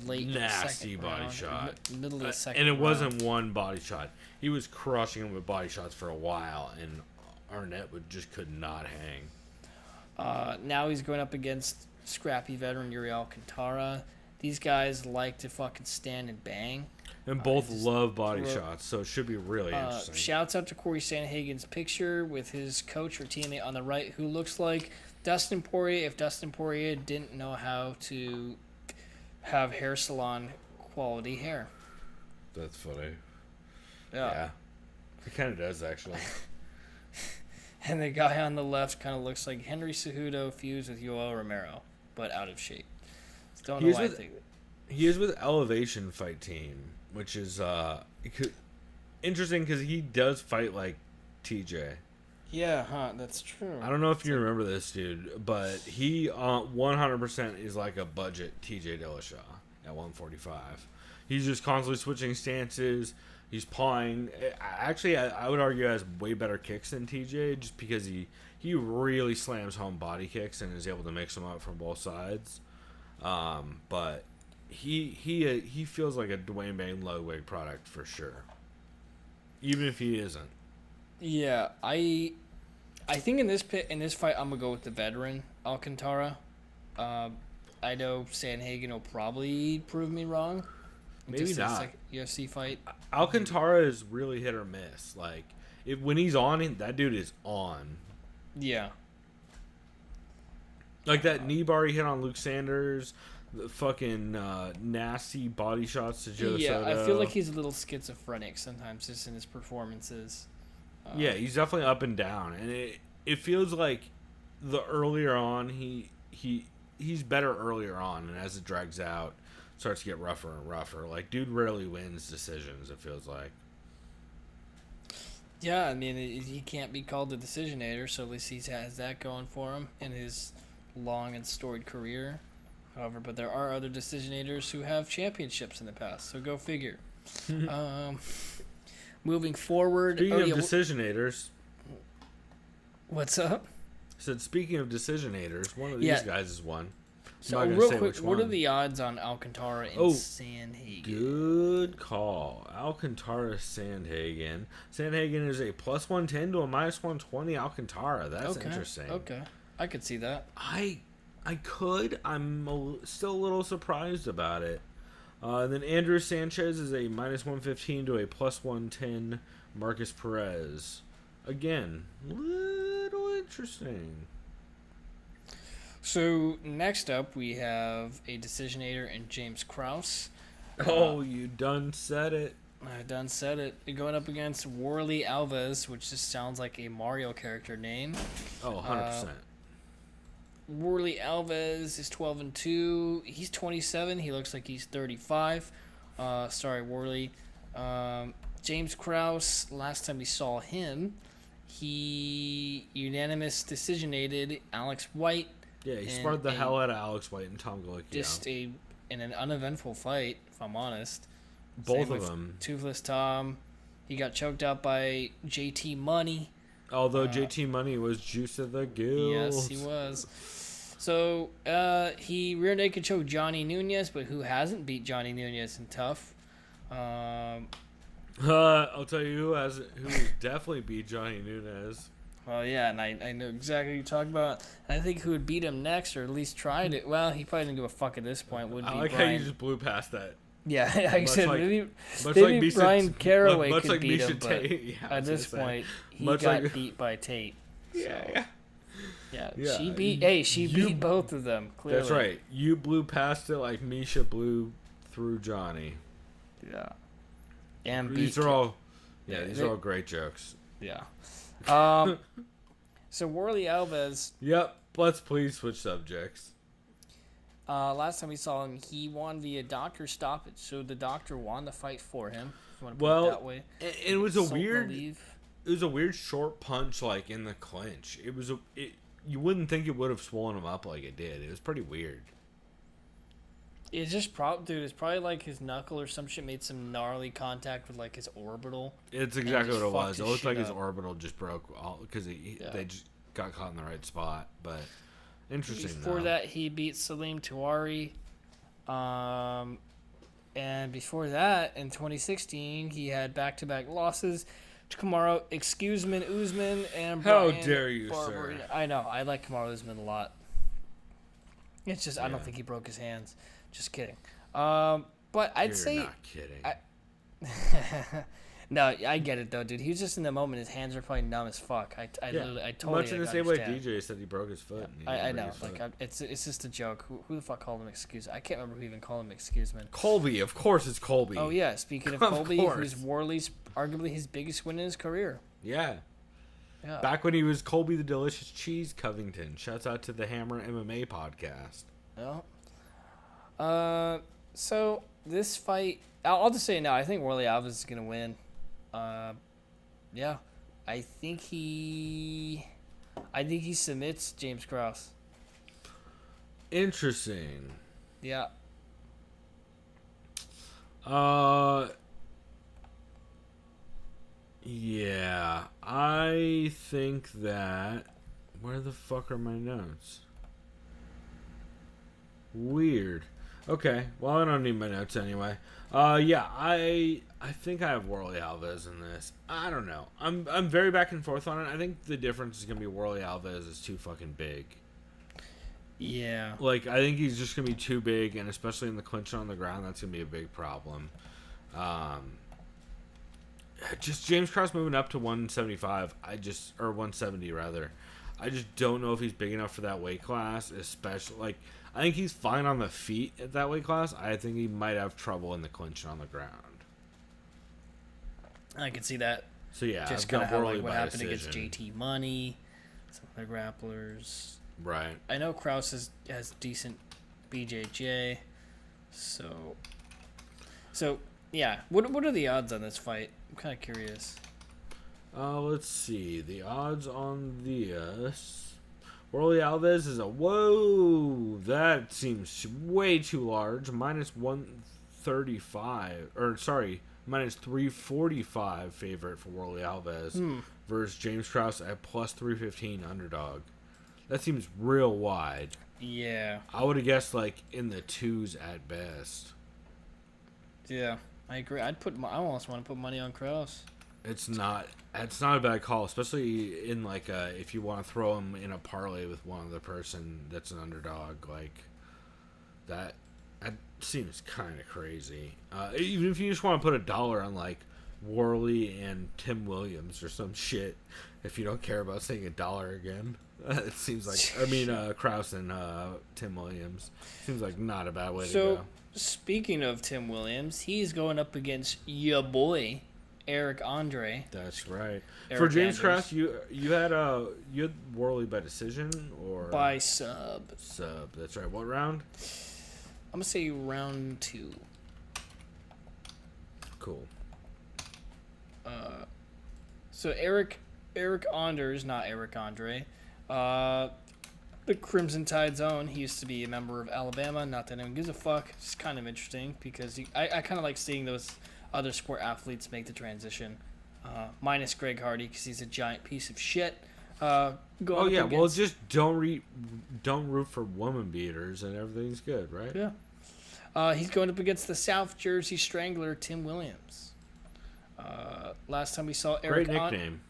Late nasty body round, shot. Middle of the second and it round. wasn't one body shot. He was crushing him with body shots for a while, and Arnett could not hang. Now he's going up against scrappy veteran Yuri Alcantara. These guys like to fucking stand and bang. And both love body shots, so it should be really interesting. Shouts out to Corey Sandhagen's picture with his coach or teammate on the right, who looks like Dustin Poirier if Dustin Poirier didn't know how to have hair salon quality hair. That's funny. Yeah. It kind of does, actually. And the guy on the left kind of looks like Henry Cejudo fused with Yoel Romero, but out of shape. Don't know why I think that. He is with Elevation Fight Team, which is interesting because he does fight like TJ. Yeah, that's true. I don't know if you remember this dude, but he 100% is like a budget TJ Dillashaw at 145. He's just constantly switching stances. He's pawing. Actually, I would argue has way better kicks than TJ just because he really slams home body kicks and is able to mix them up from both sides. But he feels like a Dwayne Bane Ludwig product for sure, even if he isn't. Yeah, I think in this fight I'm gonna go with the veteran Alcantara. I know Sandhagen will probably prove me wrong. Maybe not. UFC fight. Alcantara is really hit or miss. Like when he's on, that dude is on. Yeah. Like that knee bar he hit on Luke Sanders, the fucking nasty body shots to Joe Soto. I feel like he's a little schizophrenic sometimes just in his performances. Yeah, he's definitely up and down, and it feels like the earlier on he's better earlier on, and as it drags out, starts to get rougher and rougher. Like dude rarely wins decisions. It feels like. Yeah, I mean he can't be called the decisionator, so at least he has that going for him in his long and storied career. However, but there are other decisionators who have championships in the past, so go figure. Moving forward. Speaking of decisionators. What's up? I said, speaking of decisionators, one of these guys is one. So real quick, what are the odds on Alcantara and Sandhagen? Good call. Alcantara Sandhagen. Sandhagen is a plus 110 to a minus 120 Alcantara. That's interesting. Okay. I could see that. I could. I'm still a little surprised about it. Then Andrew Sanchez is a minus 115 to a plus 110 Marcus Perez. Again, little interesting. So next up we have a decisionator in James Krause. You done said it. I done said it. Going up against Warley Alves, which just sounds like a Mario character name. 100%. Warley Alves is 12-2. He's 27. He looks like he's 35. Sorry, Warley. James Krause, last time we saw him, he unanimous decisionated Alex White. Yeah, he sparred the hell out of Alex White and Tom Galicchio. Just in an uneventful fight, if I'm honest. Both of them. Toothless Tom. He got choked out by JT Money. Although JT Money was juice of the gills. Yes, he was. So, he rear naked choked Johnny Nunez, but who hasn't beat Johnny Nunez in tough? I'll tell you who definitely beat Johnny Nunez. Well, yeah, and I know exactly what you're talking about. And I think who would beat him next, or at least tried it. Well, he probably didn't give a fuck at this point. Would be I like Brian. how you just blew past that. Yeah, like I said, maybe Misha, Brian Caraway much could like beat Misha him, Tate. but at this point, he got beat by Tate. So. Yeah, she beat both of them, clearly. That's right. You blew past it like Misha blew through Johnny. Yeah. And these are all great jokes. Yeah. So Warley Alves. Yep. Let's please switch subjects. Last time we saw him, he won via doctor stoppage, so the doctor won the fight for him. If you want to put it that way. It was a weird short punch, like in the clinch. You wouldn't think it would have swollen him up like it did. It was pretty weird. It's just it's probably like his knuckle or some shit made some gnarly contact with like his orbital. It's exactly what it was. It looked like his orbital just broke because they just got caught in the right spot. But interesting. Before that, he beat Salim Touari. And before that, in 2016, he had back-to-back losses to Kamaru Usman and Brian How dare you, Barber. sir? I know. I like Kamaru Usman a lot. It's just I don't think he broke his hands. Just kidding. But I'd say. You're not kidding. No, I get it though, dude. He was just in the moment. His hands are probably numb as fuck. I totally. Much in the same way DJ said he broke his foot. I know. Like it's just a joke. Who the fuck called him excuse? I can't remember who even called him excuse, man. Colby, of course it's Colby. Oh yeah. Speaking of Colby, who's Warley's arguably his biggest win in his career. Yeah. Back when he was Colby the Delicious Cheese Covington. Shouts out to the Hammer MMA podcast. Yeah. So this fight, I'll just say it now. I think Warley Alves is gonna win. Yeah, I think he submits James Krause. Interesting. Yeah. Yeah, I think that. Where the fuck are my notes? Weird. Okay, well I don't need my notes anyway. Yeah, I think I have Warley Alves in this. I don't know. I'm very back and forth on it. I think the difference is gonna be Warley Alves is too fucking big. Yeah. Like I think he's just gonna be too big, and especially in the clinch on the ground, that's gonna be a big problem. Just James Krause moving up to 175. Or 170 rather. I just don't know if he's big enough for that weight class, especially like. I think he's fine on the feet at that weight class. I think he might have trouble in the clinch on the ground. I can see that. So yeah, just kind of like what happened against JT Money, some other grapplers. Right. I know Krause has decent BJJ, so yeah. What are the odds on this fight? I'm kind of curious. Let's see the odds on this. Warley Alves is whoa, that seems way too large. Minus 135, minus 345 favorite for Warley Alves versus James Krause at plus 315 underdog. That seems real wide. Yeah. I would have guessed like in the twos at best. Yeah, I agree. I almost want to put money on Krause. It's not a bad call, especially in like if you want to throw him in a parlay with one other person that's an underdog, like that seems kind of crazy. Even if you just want to put $1 on like Warley and Tim Williams or some shit, if you don't care about saying $1 again, it seems like Krause and Tim Williams seems like not a bad way to go. Speaking of Tim Williams, he's going up against your boy Eric Andre. That's right. For James Krause, you had Warley by decision or by sub. Sub. That's right. What round? I'm gonna say round 2. Cool. So Eric Anders, not Eric Andre. The Crimson Tide Zone. He used to be a member of Alabama. Not that anyone gives a fuck. It's kind of interesting because I kind of like seeing those other sport athletes make the transition, minus Greg Hardy because he's a giant piece of shit. Well, just don't root for woman beaters and everything's good, right? Yeah. He's going up against the South Jersey Strangler, Tim Williams. Last time we saw Eric. Great nickname.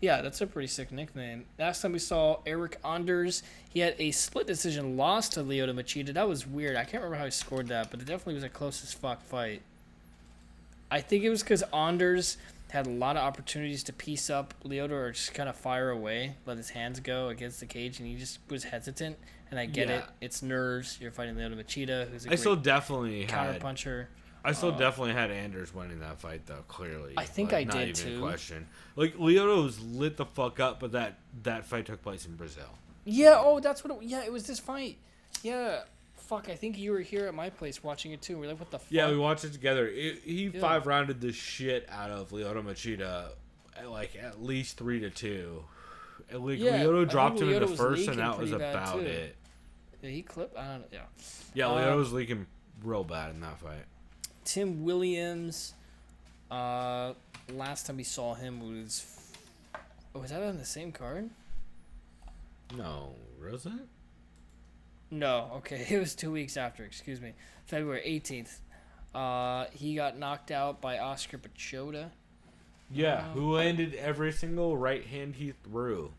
Yeah, that's a pretty sick nickname. Last time we saw Eric Anders, he had a split decision loss to Lyoto Machida. That was weird. I can't remember how he scored that, but it definitely was a close as fuck fight. I think it was because Anders had a lot of opportunities to piece up Lyoto or just kind of fire away, let his hands go against the cage, and he just was hesitant. And I get it. It's nerves. You're fighting Lyoto Machida, who's a great counterpuncher. I still definitely had Anders winning that fight, though, clearly. I think I did, too. Not even a question. Like, Lyoto was lit the fuck up, but that fight took place in Brazil. Yeah, that's what it was this fight. Yeah. fuck, I think you were here at my place watching it too. We're like, what the fuck? Yeah, we watched it together. He 5-rounded the shit out of Lyoto Machida, like at least 3-2. Lyoto dropped him in the first, and that was about it. Yeah, he clipped. I don't know. Yeah. Yeah, Lyoto was leaking real bad in that fight. Tim Williams. Last time we saw him was. Oh, was that on the same card? No, was it? No, okay. It was 2 weeks after, excuse me. February 18th. He got knocked out by Oscar Pichota. Yeah, who landed every single right hand he threw.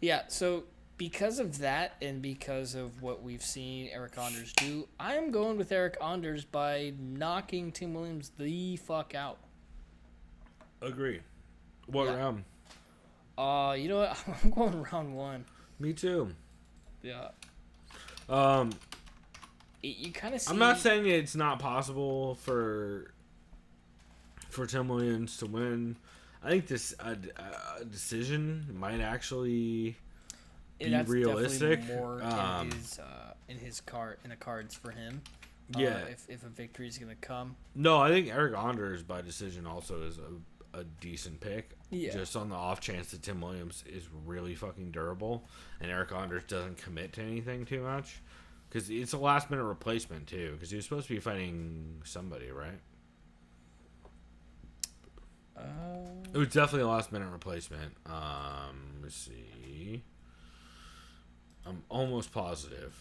Yeah, so because of that and because of what we've seen Eric Anders do, I am going with Eric Anders by knocking Tim Williams the fuck out. Agree. What round? You know what? I'm going round 1. Me too. Yeah. You kind of see... I'm not saying it's not possible for Tim Williams to win. I think this decision might actually be that's realistic. More in the cards for him. Yeah. If a victory is gonna come. No, I think Eric Anders by decision also is a decent pick. Yeah. Just on the off chance that Tim Williams is really fucking durable and Eric Anders doesn't commit to anything too much. Because it's a last minute replacement too. Because he was supposed to be fighting somebody, right? It was definitely a last minute replacement. Let's see. I'm almost positive.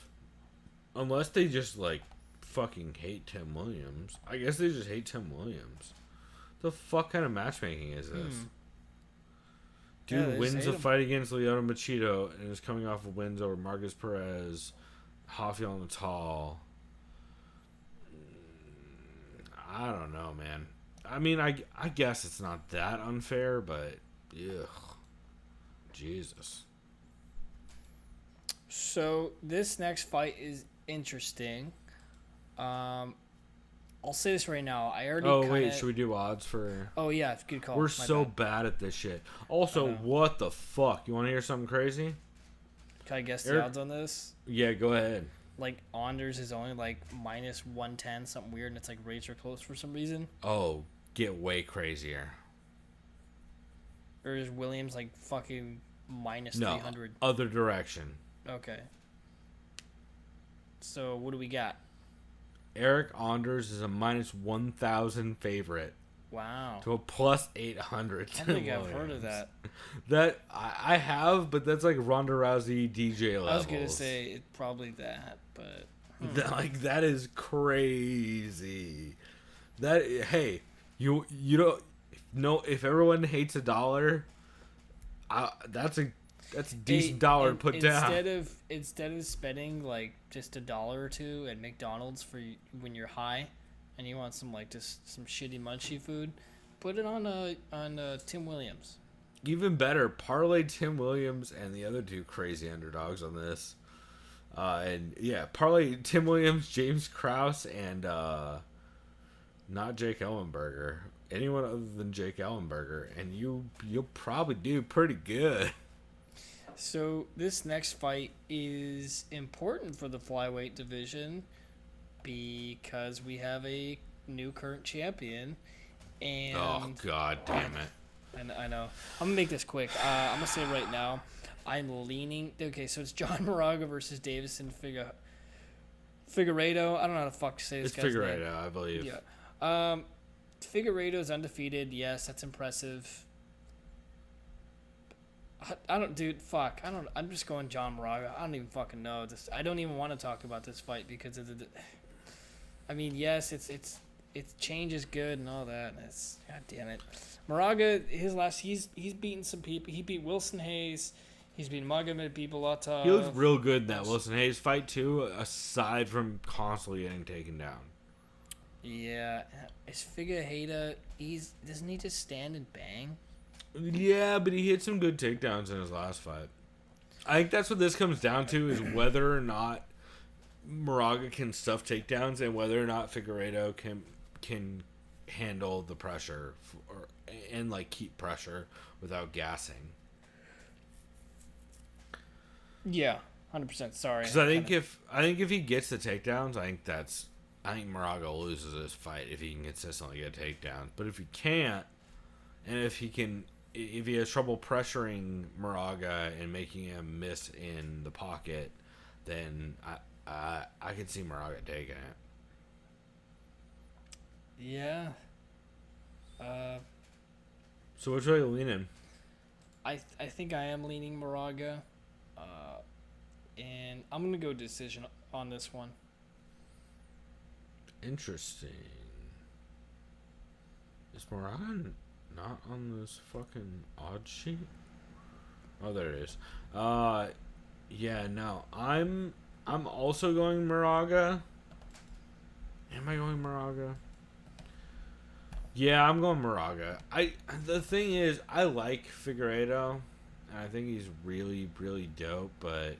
Unless they just like fucking hate Tim Williams. I guess they just hate Tim Williams. The fuck kind of matchmaking is this? Dude wins a fight against Lyoto Machida and is coming off of wins over Marcus Perez, Rafael Natal. I don't know, man. I mean, I guess it's not that unfair, but ugh, Jesus. So this next fight is interesting. I'll say this right now. I already. Oh wait, should we do odds for? Oh yeah, good call. We're so bad at this shit. Also, what the fuck? You want to hear something crazy? Can I guess the odds on this? Yeah, go ahead. Like Anders is only like minus 110, something weird, and it's like rates are close for some reason. Oh, get way crazier. Or is Williams like fucking minus 300? Other direction. Okay. So what do we got? Eric Anders is a minus 1,000 favorite. Wow. To a plus 800. I don't think I've heard of that. That I have, but that's like Ronda Rousey DJ levels. I was gonna say it's probably that, but that is crazy. That hey, you don't know if everyone hates a dollar, that's a decent dollar to put down. Instead of spending like just $1 or $2 at McDonald's for when you're high, and you want some like just some shitty munchy food, put it on Tim Williams. Even better, parlay Tim Williams and the other two crazy underdogs on this. And yeah, parlay Tim Williams, James Krause, and not Jake Ellenberger. Anyone other than Jake Ellenberger, and you'll probably do pretty good. So this next fight is important for the flyweight division because we have a new current champion. And oh god damn it! And I know. I'm gonna make this quick. I'm gonna say right now, I'm leaning. Okay, so it's John Moraga versus Davison Figueiredo. I don't know how the fuck to say this guy's name. It's Figueiredo, I believe. Yeah. Figueiredo's undefeated. Yes, that's impressive. I don't, dude. Fuck. I don't. I'm just going John Moraga. I don't even fucking know this. I don't even want to talk about this fight because of the. I mean, yes, it's change is good and all that. And it's god damn it. Moraga, he's beaten some people. He beat Wilson Hayes. He's beaten Magomed Bibulatov. He looked real good in that Wilson Hayes fight too. Aside from constantly getting taken down. Yeah, is Figueiredo? Doesn't he just stand and bang? Yeah, but he hit some good takedowns in his last fight. I think that's what this comes down to is whether or not Moraga can stuff takedowns and whether or not Figueiredo can handle the pressure and like keep pressure without gassing. Yeah. 100%. Sorry. Because I think if he gets the takedowns, I think Moraga loses this fight if he can consistently get takedowns. But if he can't, and if he has trouble pressuring Moraga and making him miss in the pocket, then I could see Moraga taking it. Yeah. So which way are you leaning? I think I am leaning Moraga. And I'm going to go decision on this one. Interesting. Is Moraga not on this fucking odd sheet? Oh, there it is. Yeah, no. I'm also going Moraga. Am I going Moraga? Yeah, I'm going Moraga. The thing is, I like Figueiredo, and I think he's really, really dope, but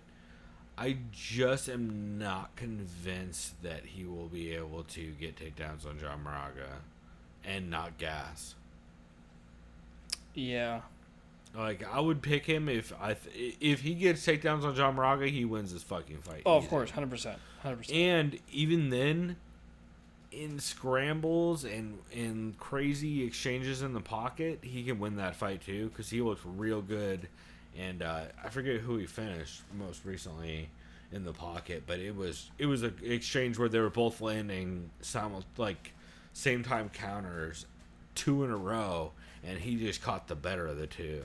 I just am not convinced that he will be able to get takedowns on John Moraga and not gas. Yeah. Like, I would pick him if he gets takedowns on John Moraga, he wins this fucking fight. Oh, of course, 100%. And even then, in scrambles and in crazy exchanges in the pocket, he can win that fight too, because he looks real good. And I forget who he finished most recently in the pocket, but it was an exchange where they were both landing same time counters 2 in a row, and he just caught the better of the two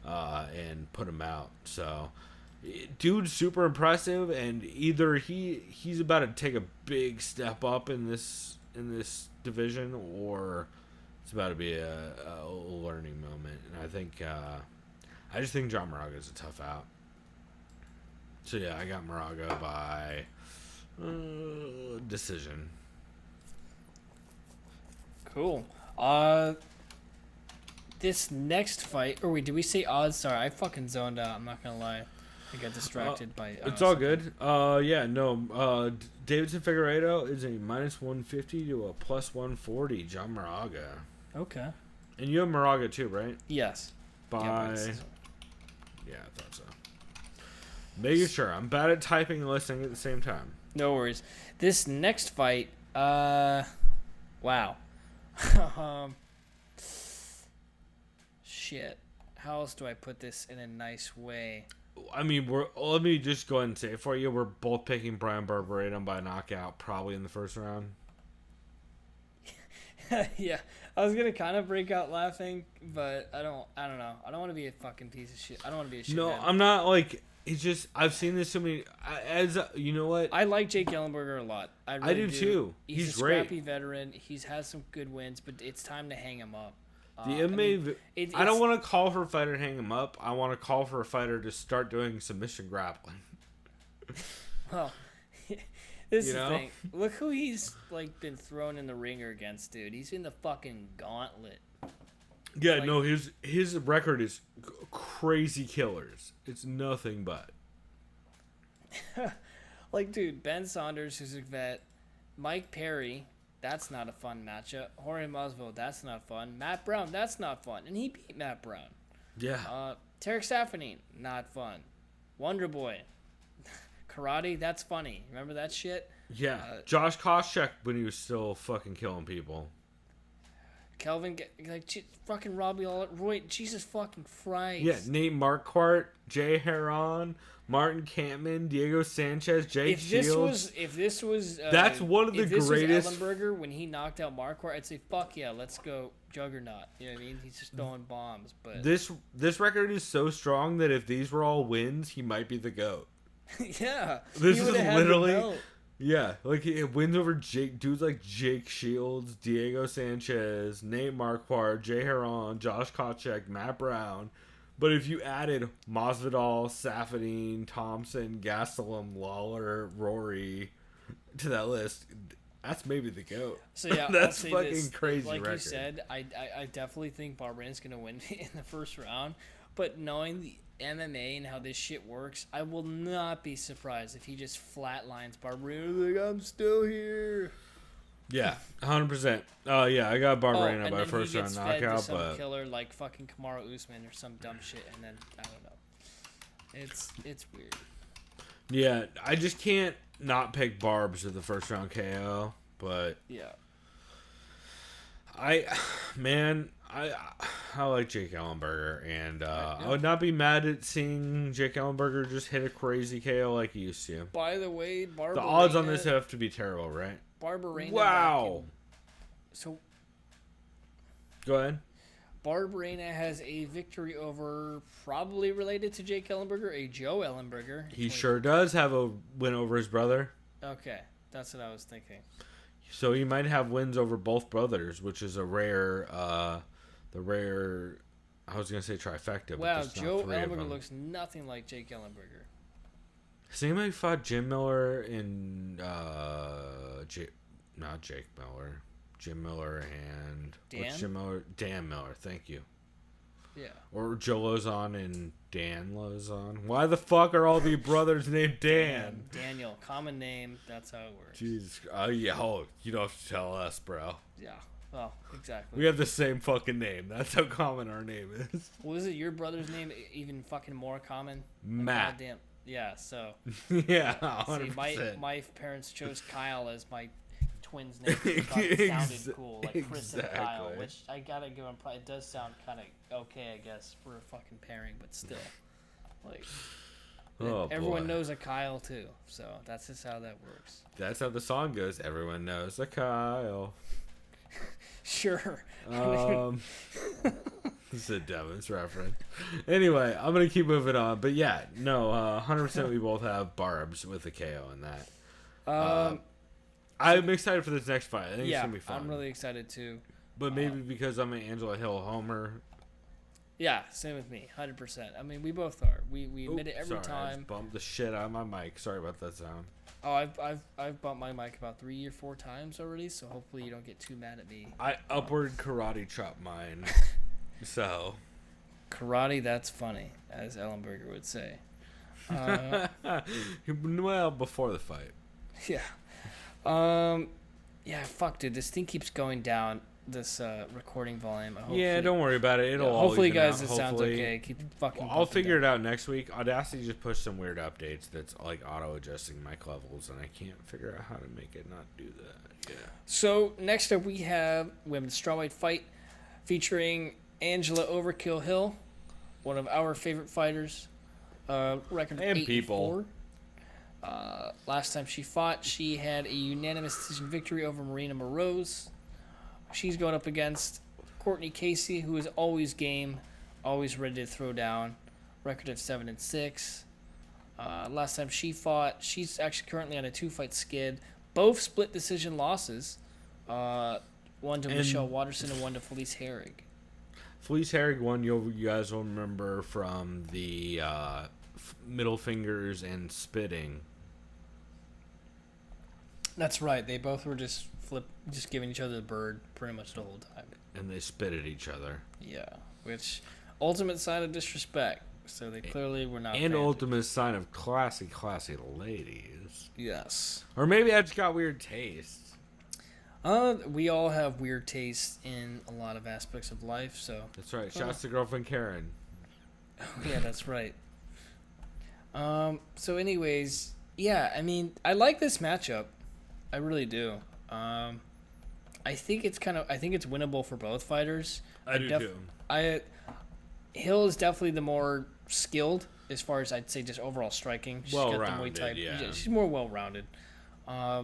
and put him out. So dude's super impressive, and either he's about to take a big step up in this division, or it's about to be a learning moment. And I think I just think John Moraga is a tough out. So yeah, I got Moraga by decision. Cool. This next fight, or wait, did we say odds? Sorry, I fucking zoned out. I'm not gonna lie. I got distracted by. It's all good. Yeah, no. Davidson Figueiredo is a -150 to a +140. John Moraga. Okay. And you have Moraga too, right? Yes. Yeah, I thought so. Making sure. I'm bad at typing and listening at the same time. No worries. This next fight, wow. Shit. How else do I put this in a nice way? I mean, let me just go ahead and say it for you. We're both picking Brian Barberena by knockout, probably in the first round. Yeah, I was gonna kind of break out laughing, but I don't know. I don't want to be a fucking piece of shit. I don't want to be a shit. No, man. I'm not like. It's just I've seen this so many. You know what? I like Jake Ellenberger a lot. I really do too. He's a great. Scrappy veteran. He's has some good wins, but it's time to hang him up. The MMA. I don't want to call for a fighter to hang him up. I want to call for a fighter to start doing submission grappling. Well, this is the thing. Look who he's been thrown in the ringer against, dude. He's in the fucking gauntlet. Yeah, no, his record is crazy killers. It's nothing but. Dude, Ben Saunders, who's a vet, Mike Perry, that's not a fun matchup. Jorge Masvidal, that's not fun. Matt Brown, that's not fun. And he beat Matt Brown. Yeah. Tarek Saffiedine, not fun. Wonder Boy, karate, that's funny. Remember that shit? Yeah. Josh Koscheck when he was still fucking killing people. Kelvin, fucking Robbie Roy, Jesus fucking Christ. Yeah, Nate Marquardt, Jay Heron, Martin Kampman, Diego Sanchez, Jake Shields. If this was that's one of the greatest. If this was Ellenberger when he knocked out Marquardt, I'd say fuck yeah, let's go Juggernaut. You know what I mean? He's just throwing bombs. But this record is so strong that if these were all wins, he might be the GOAT. Yeah, this is literally. Yeah, it wins over dudes like Jake Shields, Diego Sanchez, Nate Marquardt, Jay Heron, Josh Koscheck, Matt Brown. But if you added Masvidal, Saffiedine, Thompson, Gastelum, Lawler, Rory to that list, that's maybe the GOAT. So yeah, that's fucking crazy. Like record. You said, I definitely think Barberena's gonna win in the first round. But knowing the MMA and how this shit works, I will not be surprised if he just flatlines Barberena like, I'm still here. Yeah, 100%. Yeah, I got Barberena by first round knockout, some but killer like fucking Kamaru Usman or some dumb shit, and then I don't know. It's weird. Yeah, I just can't not pick Barbs with the first round KO, but Yeah. I like Jake Ellenberger, and I would not be mad at seeing Jake Ellenberger just hit a crazy KO like he used to. By the way, The odds on this have to be terrible, right? Barberena. Wow. So Go ahead. Barberena has a victory over, probably related to Jake Ellenberger, a Joe Ellenberger. He sure does have a win over his brother. Okay, that's what I was thinking. So he might have wins over both brothers, which is a rare, I was going to say trifecta. Wow, but Joe Ellenberger looks nothing like Jake Ellenberger. Has anybody fought Jim Miller in, not Jake Miller, Jim Miller and... Dan? What's Jim Miller? Dan Miller, thank you. Yeah. Or Joe Lozon and Dan Lozon. Why the fuck are all the brothers named Dan? Daniel, common name, that's how it works. Jesus. Yeah, you don't have to tell us, bro. Yeah, well, exactly. We have the same fucking name. That's how common our name is. Was it your brother's name even fucking more common? Matt. Goddamn. Yeah, so. Yeah, 100%. See, my parents chose Kyle as my twins' name. It sounded cool, like Chris and Kyle, which I gotta give him. It does sound kind of okay, I guess, for a fucking pairing, but still, like, everyone knows a Kyle too, so that's just how that works. That's how the song goes. Everyone knows a Kyle. Sure. This is a dumbest reference. Anyway, I'm gonna keep moving on, but yeah, no, 100% we both have Barbs with a KO in that. I'm excited for this next fight. I think it's gonna be fun. I'm really excited too. But maybe because I'm an Angela Hill homer. Yeah, same with me, 100%. I mean, we both are. We admit it every time. I just bumped the shit out of my mic. Sorry about that sound. Oh, I've bumped my mic about 3 or 4 times already, so hopefully you don't get too mad at me. I upward karate chop mine. So. Karate, that's funny, as Ellenberger would say. Well, before the fight. Yeah. Yeah, fuck, dude. This thing keeps going down, this recording volume. Yeah, don't worry about it. It'll hopefully, even guys, out. it sounds okay. Keep fucking I'll figure it out next week. Audacity just pushed some weird updates that's like auto-adjusting mic levels, and I can't figure out how to make it not do that. Yeah. So, next up we have women's strawweight fight featuring Angela Overkill Hill, one of our favorite fighters. Record and 8-4. people. Last time she fought, she had a unanimous decision victory over Marina Moroz. She's going up against Courtney Casey, who is always game, always ready to throw down. Record of 7-6. Last time she fought, she's actually currently on a 2-fight skid. Both split decision losses. One to Michelle Watterson and one to Felice Herrig. Felice Herrig won, you guys will remember from the middle fingers and spitting. That's right. They both were just giving each other the bird pretty much the whole time. And they spit at each other. Yeah, which ultimate sign of disrespect. So they clearly were not. And ultimate sign of classy ladies. Yes. Or maybe I just got weird tastes. We all have weird tastes in a lot of aspects of life. So that's right. Shouts to girlfriend Karen. Yeah, that's right. So anyways, yeah, I mean, I like this matchup. I really do. I think it's winnable for both fighters. I do too. Hill is definitely the more skilled as far as I'd say just overall striking. She's got the Muay Thai. Yeah, she's more well-rounded. I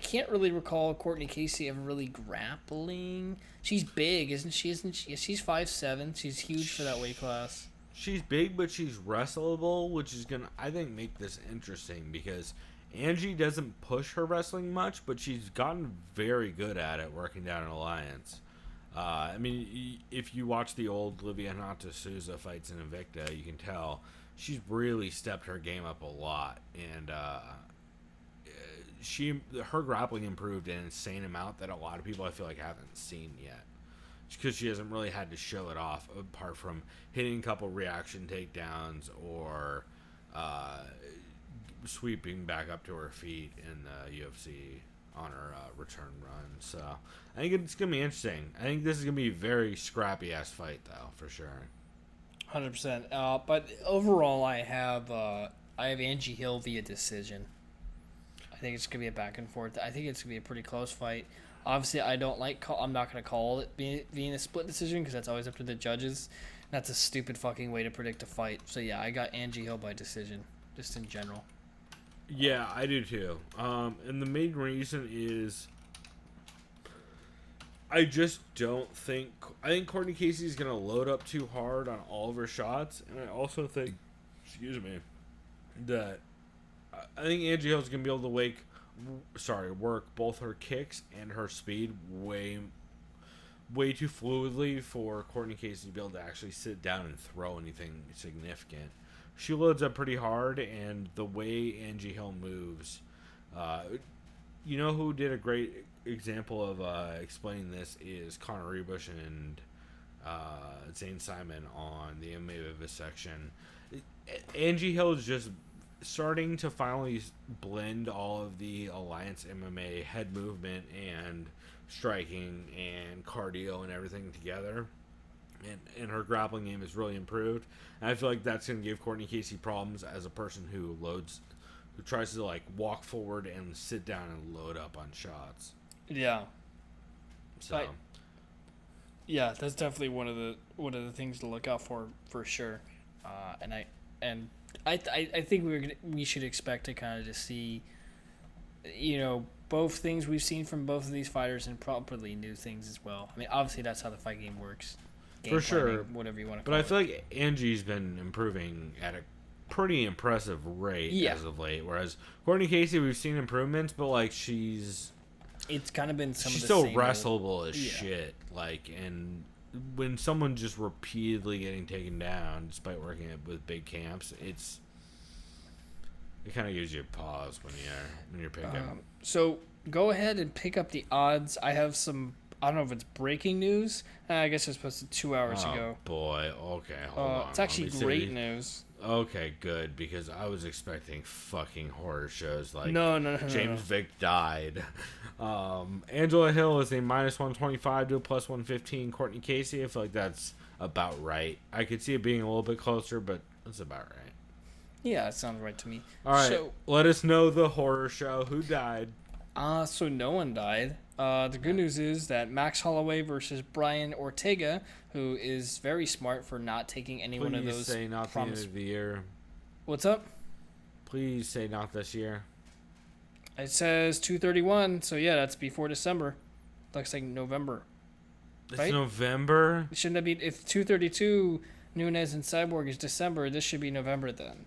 can't really recall Courtney Casey ever really grappling. She's big, isn't she? She's 5'7". She's huge for that weight class. She's big, but she's wrestleable, which is gonna, I think, make this interesting because Angie doesn't push her wrestling much, but she's gotten very good at it working down in Alliance. I mean, if you watch the old Livia Souza fights in Invicta, you can tell she's really stepped her game up a lot, and her grappling improved an insane amount that a lot of people I feel like haven't seen yet. Because she hasn't really had to show it off apart from hitting a couple reaction takedowns or sweeping back up to her feet in the UFC on her return run. So I think it's going to be interesting. I think this is going to be a very scrappy-ass fight, though, for sure. 100%. But overall, I have I have Angie Hill via decision. I think it's gonna be a back and forth. I think it's gonna be a pretty close fight. Obviously, I'm not gonna call it being a split decision because that's always up to the judges. That's a stupid fucking way to predict a fight. So yeah, I got Angie Hill by decision, just in general. Yeah, I do too. And the main reason is I just don't think... I think Courtney Casey is going to load up too hard on all of her shots. And I also think, that I think Angie Hill is going to be able to work both her kicks and her speed way too fluidly for Courtney Casey to be able to actually sit down and throw anything significant. She loads up pretty hard, and the way Angie Hill moves, you know who did a great example of explaining this is Connor Rebush and Zane Simon on the MMA Vivisection. Angie Hill is just starting to finally blend all of the Alliance MMA head movement and striking and cardio and everything together. And her grappling game has really improved. And I feel like that's going to give Courtney Casey problems as a person who tries to like walk forward and sit down and load up on shots. Yeah. So. Yeah, that's definitely one of the things to look out for sure. And I think we should expect to kind of just see, both things we've seen from both of these fighters and probably new things as well. I mean, obviously that's how the fight game works. Game for planning, sure, whatever you want to but call it. I feel like Angie's been improving at a pretty impressive rate as of late. Whereas Courtney Casey, we've seen improvements, but like it's kind of been she's still wrestlable as shit. Like, and when someone just repeatedly getting taken down despite working with big camps, it kind of gives you a pause when you're picking. So go ahead and pick up the odds. I have some. I don't know if it's breaking news. I guess it's posted 2 hours ago. Oh, boy. Okay, hold on. It's actually great news. Okay, good, because I was expecting fucking horror shows like No. James Vick died. Angela Hill is a -125 to a +115. Courtney Casey, I feel like that's about right. I could see it being a little bit closer, but that's about right. Yeah, it sounds right to me. All right, so, let us know the horror show. Who died? So no one died. The good news is that Max Holloway versus Brian Ortega, who is very smart for not taking any one of those. Please say not the end of the year. What's up? Please say not this year. It says 2/31, so yeah, that's before December. Looks like November. It's right? November? Shouldn't that be, if 2/32 Nunes and Cyborg is December, this should be November then.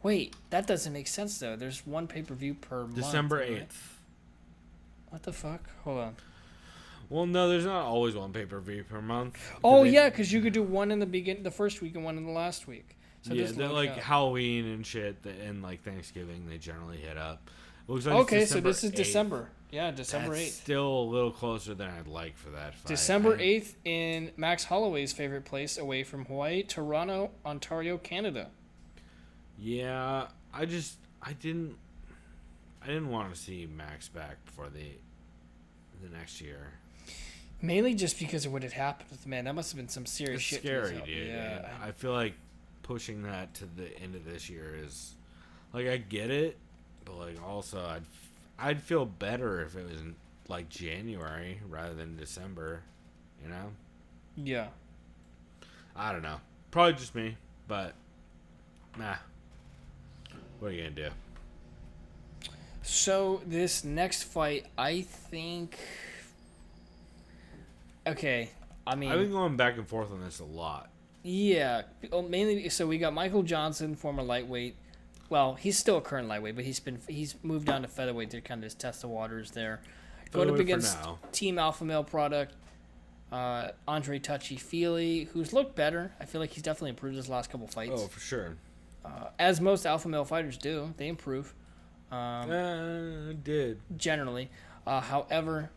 Wait, that doesn't make sense though. There's one pay-per-view per month. December 8th. Right? What the fuck? Hold on. Well, no, there's not always one pay-per-view per month. Oh, yeah, because you could do one in the first week and one in the last week. So yeah, they're like Halloween and shit, and like Thanksgiving, they generally hit up. It looks like okay, so this is 8th. December. Yeah, December 8th. Still a little closer than I'd like for that fight. December 8th in Max Holloway's favorite place away from Hawaii, Toronto, Ontario, Canada. Yeah, I didn't want to see Max back before the next year. Mainly just because of what had happened with the man. That must have been some serious shit. Scary, dude. Yeah. I feel like pushing that to the end of this year is like, I get it, but like also I'd feel better if it was in like January rather than December, you know? Yeah. I don't know. Probably just me, but nah. What are you gonna do? So this next fight, I think. Okay, I mean, I've been going back and forth on this a lot. Yeah, mainly. So we got Michael Johnson, former lightweight. Well, he's still a current lightweight, but he's moved on to featherweight to kind of just test the waters there. Going up against Team Alpha Male product, Andre Touchy-Feely, who's looked better. I feel like he's definitely improved his last couple fights. Oh, for sure. As most alpha male fighters do, they improve. Did generally. However,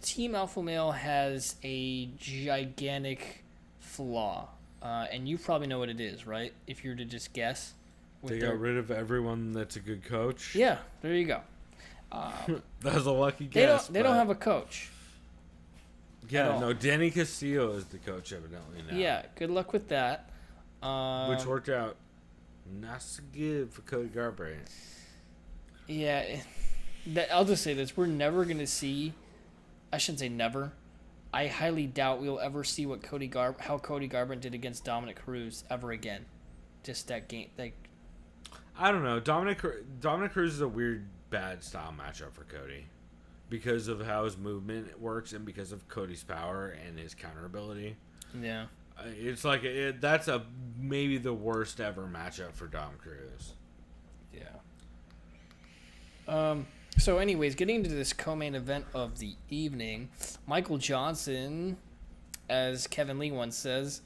Team Alpha Male has a gigantic flaw, and you probably know what it is, right? If you were to just guess. They got rid of everyone that's a good coach. Yeah, there you go. That was a lucky guess. They don't have a coach. Yeah, no, Danny Castillo is the coach evidently now. Yeah, good luck with that. Which worked out Not so good for Cody Garbrandt. Yeah, I'll just say this: we're never gonna see. I shouldn't say never. I highly doubt we'll ever see how Cody Garbrandt did against Dominic Cruz ever again. Just that game, like. I don't know. Dominic Cruz is a weird, bad style matchup for Cody, because of how his movement works and because of Cody's power and his counter ability. Yeah. It's like that's maybe the worst ever matchup for Dom Cruz. Yeah. So, anyways, getting into this co-main event of the evening, Michael Johnson, as Kevin Lee once says,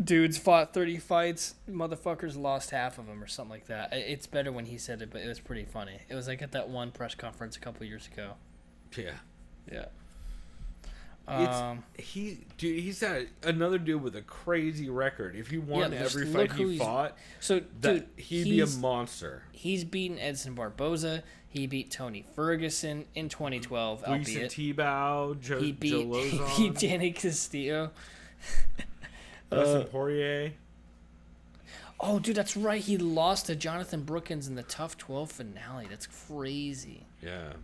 dudes fought 30 fights, motherfuckers lost half of them, or something like that. It's better when he said it, but it was pretty funny. It was like at that one press conference a couple years ago. Yeah. Yeah. He's that another dude with a crazy record. If he won every fight he fought, he'd be a monster. He's beaten Edson Barboza. He beat Tony Ferguson in 2012. Gleason Tebow. He beat Danny Castillo. Dustin Poirier. Oh, dude, that's right. He lost to Jonathan Brookins in the Tough 12 finale. That's crazy. Yeah.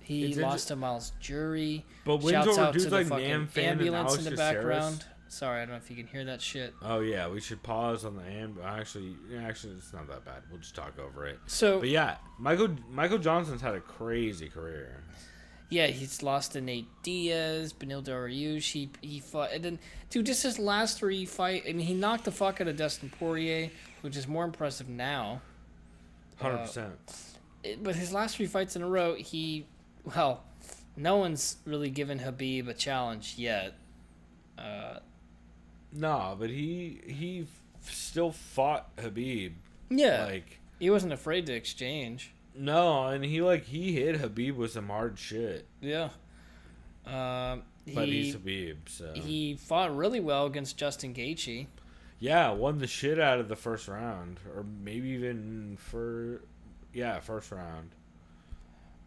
He lost to Miles Jury. But wins Shouts over out dudes to the like fucking Nam ambulance and in the Alex background. Sorry, I don't know if you can hear that shit. Oh yeah, we should pause on the actually, it's not that bad. We'll just talk over it. But yeah, Michael Johnson's had a crazy career. Yeah, he's lost to Nate Diaz, Benil Dariush. He fought, and then dude, just his last 3 fights. I mean, he knocked the fuck out of Dustin Poirier, which is more impressive now. 100%. But his last 3 fights in a row, no one's really given Khabib a challenge yet. Nah, but he still fought Khabib. Yeah, he wasn't afraid to exchange. No, and he hit Khabib with some hard shit. Yeah. But he's Khabib, so he fought really well against Justin Gaethje. Yeah, won the shit out of the first round, or maybe even first round.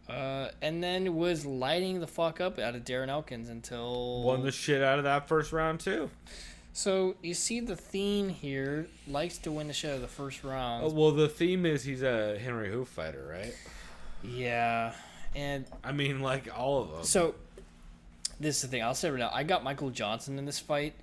And then was lighting the fuck up out of Darren Elkins until won the shit out of that first round too. So you see the theme here: likes to win the shit out of the first round. Oh, well, the theme is he's a Henry Hoof fighter, right? Yeah, and I mean, like all of them. So this is the thing. I'll say right now, I got Michael Johnson in this fight.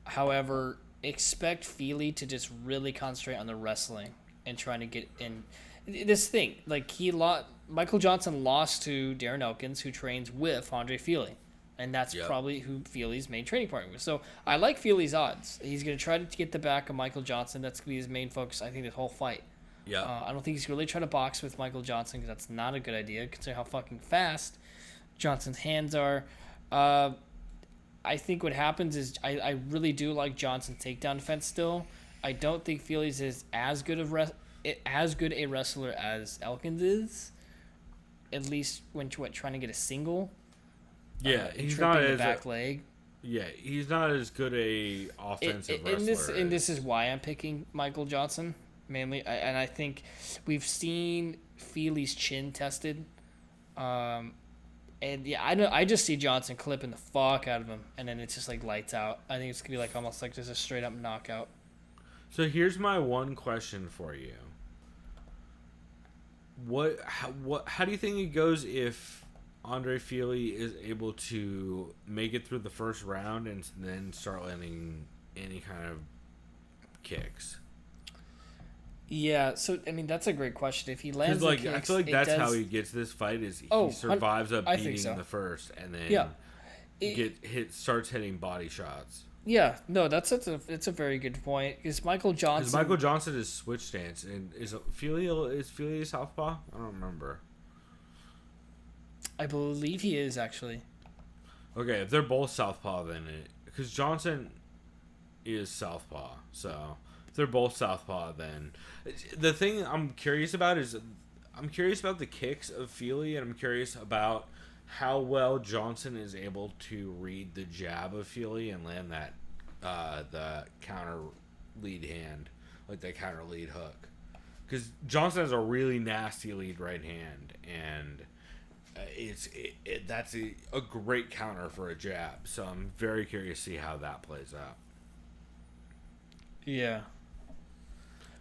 However, expect Feely to just really concentrate on the wrestling and trying to get in. This thing, Michael Johnson lost to Darren Elkins, who trains with Andre Feely. And that's probably who Feely's main training partner was. So I like Feely's odds. He's going to try to get the back of Michael Johnson. That's going to be his main focus, I think, this whole fight. Yeah. I don't think he's really trying to box with Michael Johnson, because that's not a good idea, considering how fucking fast Johnson's hands are. I think what happens is I really do like Johnson's takedown defense still. I don't think Feely's is as good a wrestler as Elkins is, at least when trying to get a single. Yeah, he's not as back leg. Yeah, he's not as good a offensive wrestler. And this is why I'm picking Michael Johnson mainly. And I think we've seen Feely's chin tested. And yeah, I just see Johnson clipping the fuck out of him, and then it's just like lights out. I think it's gonna be almost like just a straight up knockout. So here's my one question for you. How do you think it goes if Andre Feely is able to make it through the first round and then start landing any kind of kicks? Yeah, so I mean that's a great question. If he lands the kicks, I feel like that's how he gets this fight is he survives a beating in the first and then starts hitting body shots. Yeah, no, it's a very good point. Because Michael Johnson is switch stance, and is Feely a southpaw? I don't remember. I believe he is actually. Okay, if they're both southpaw, then because Johnson is southpaw, so if they're both southpaw, then the thing I'm curious about is the kicks of Feely, and I'm curious about how well Johnson is able to read the jab of Feely and land that the counter lead hand, like the counter lead hook, because Johnson has a really nasty lead right hand, and that's a great counter for a jab. So I'm very curious to see how that plays out. Yeah.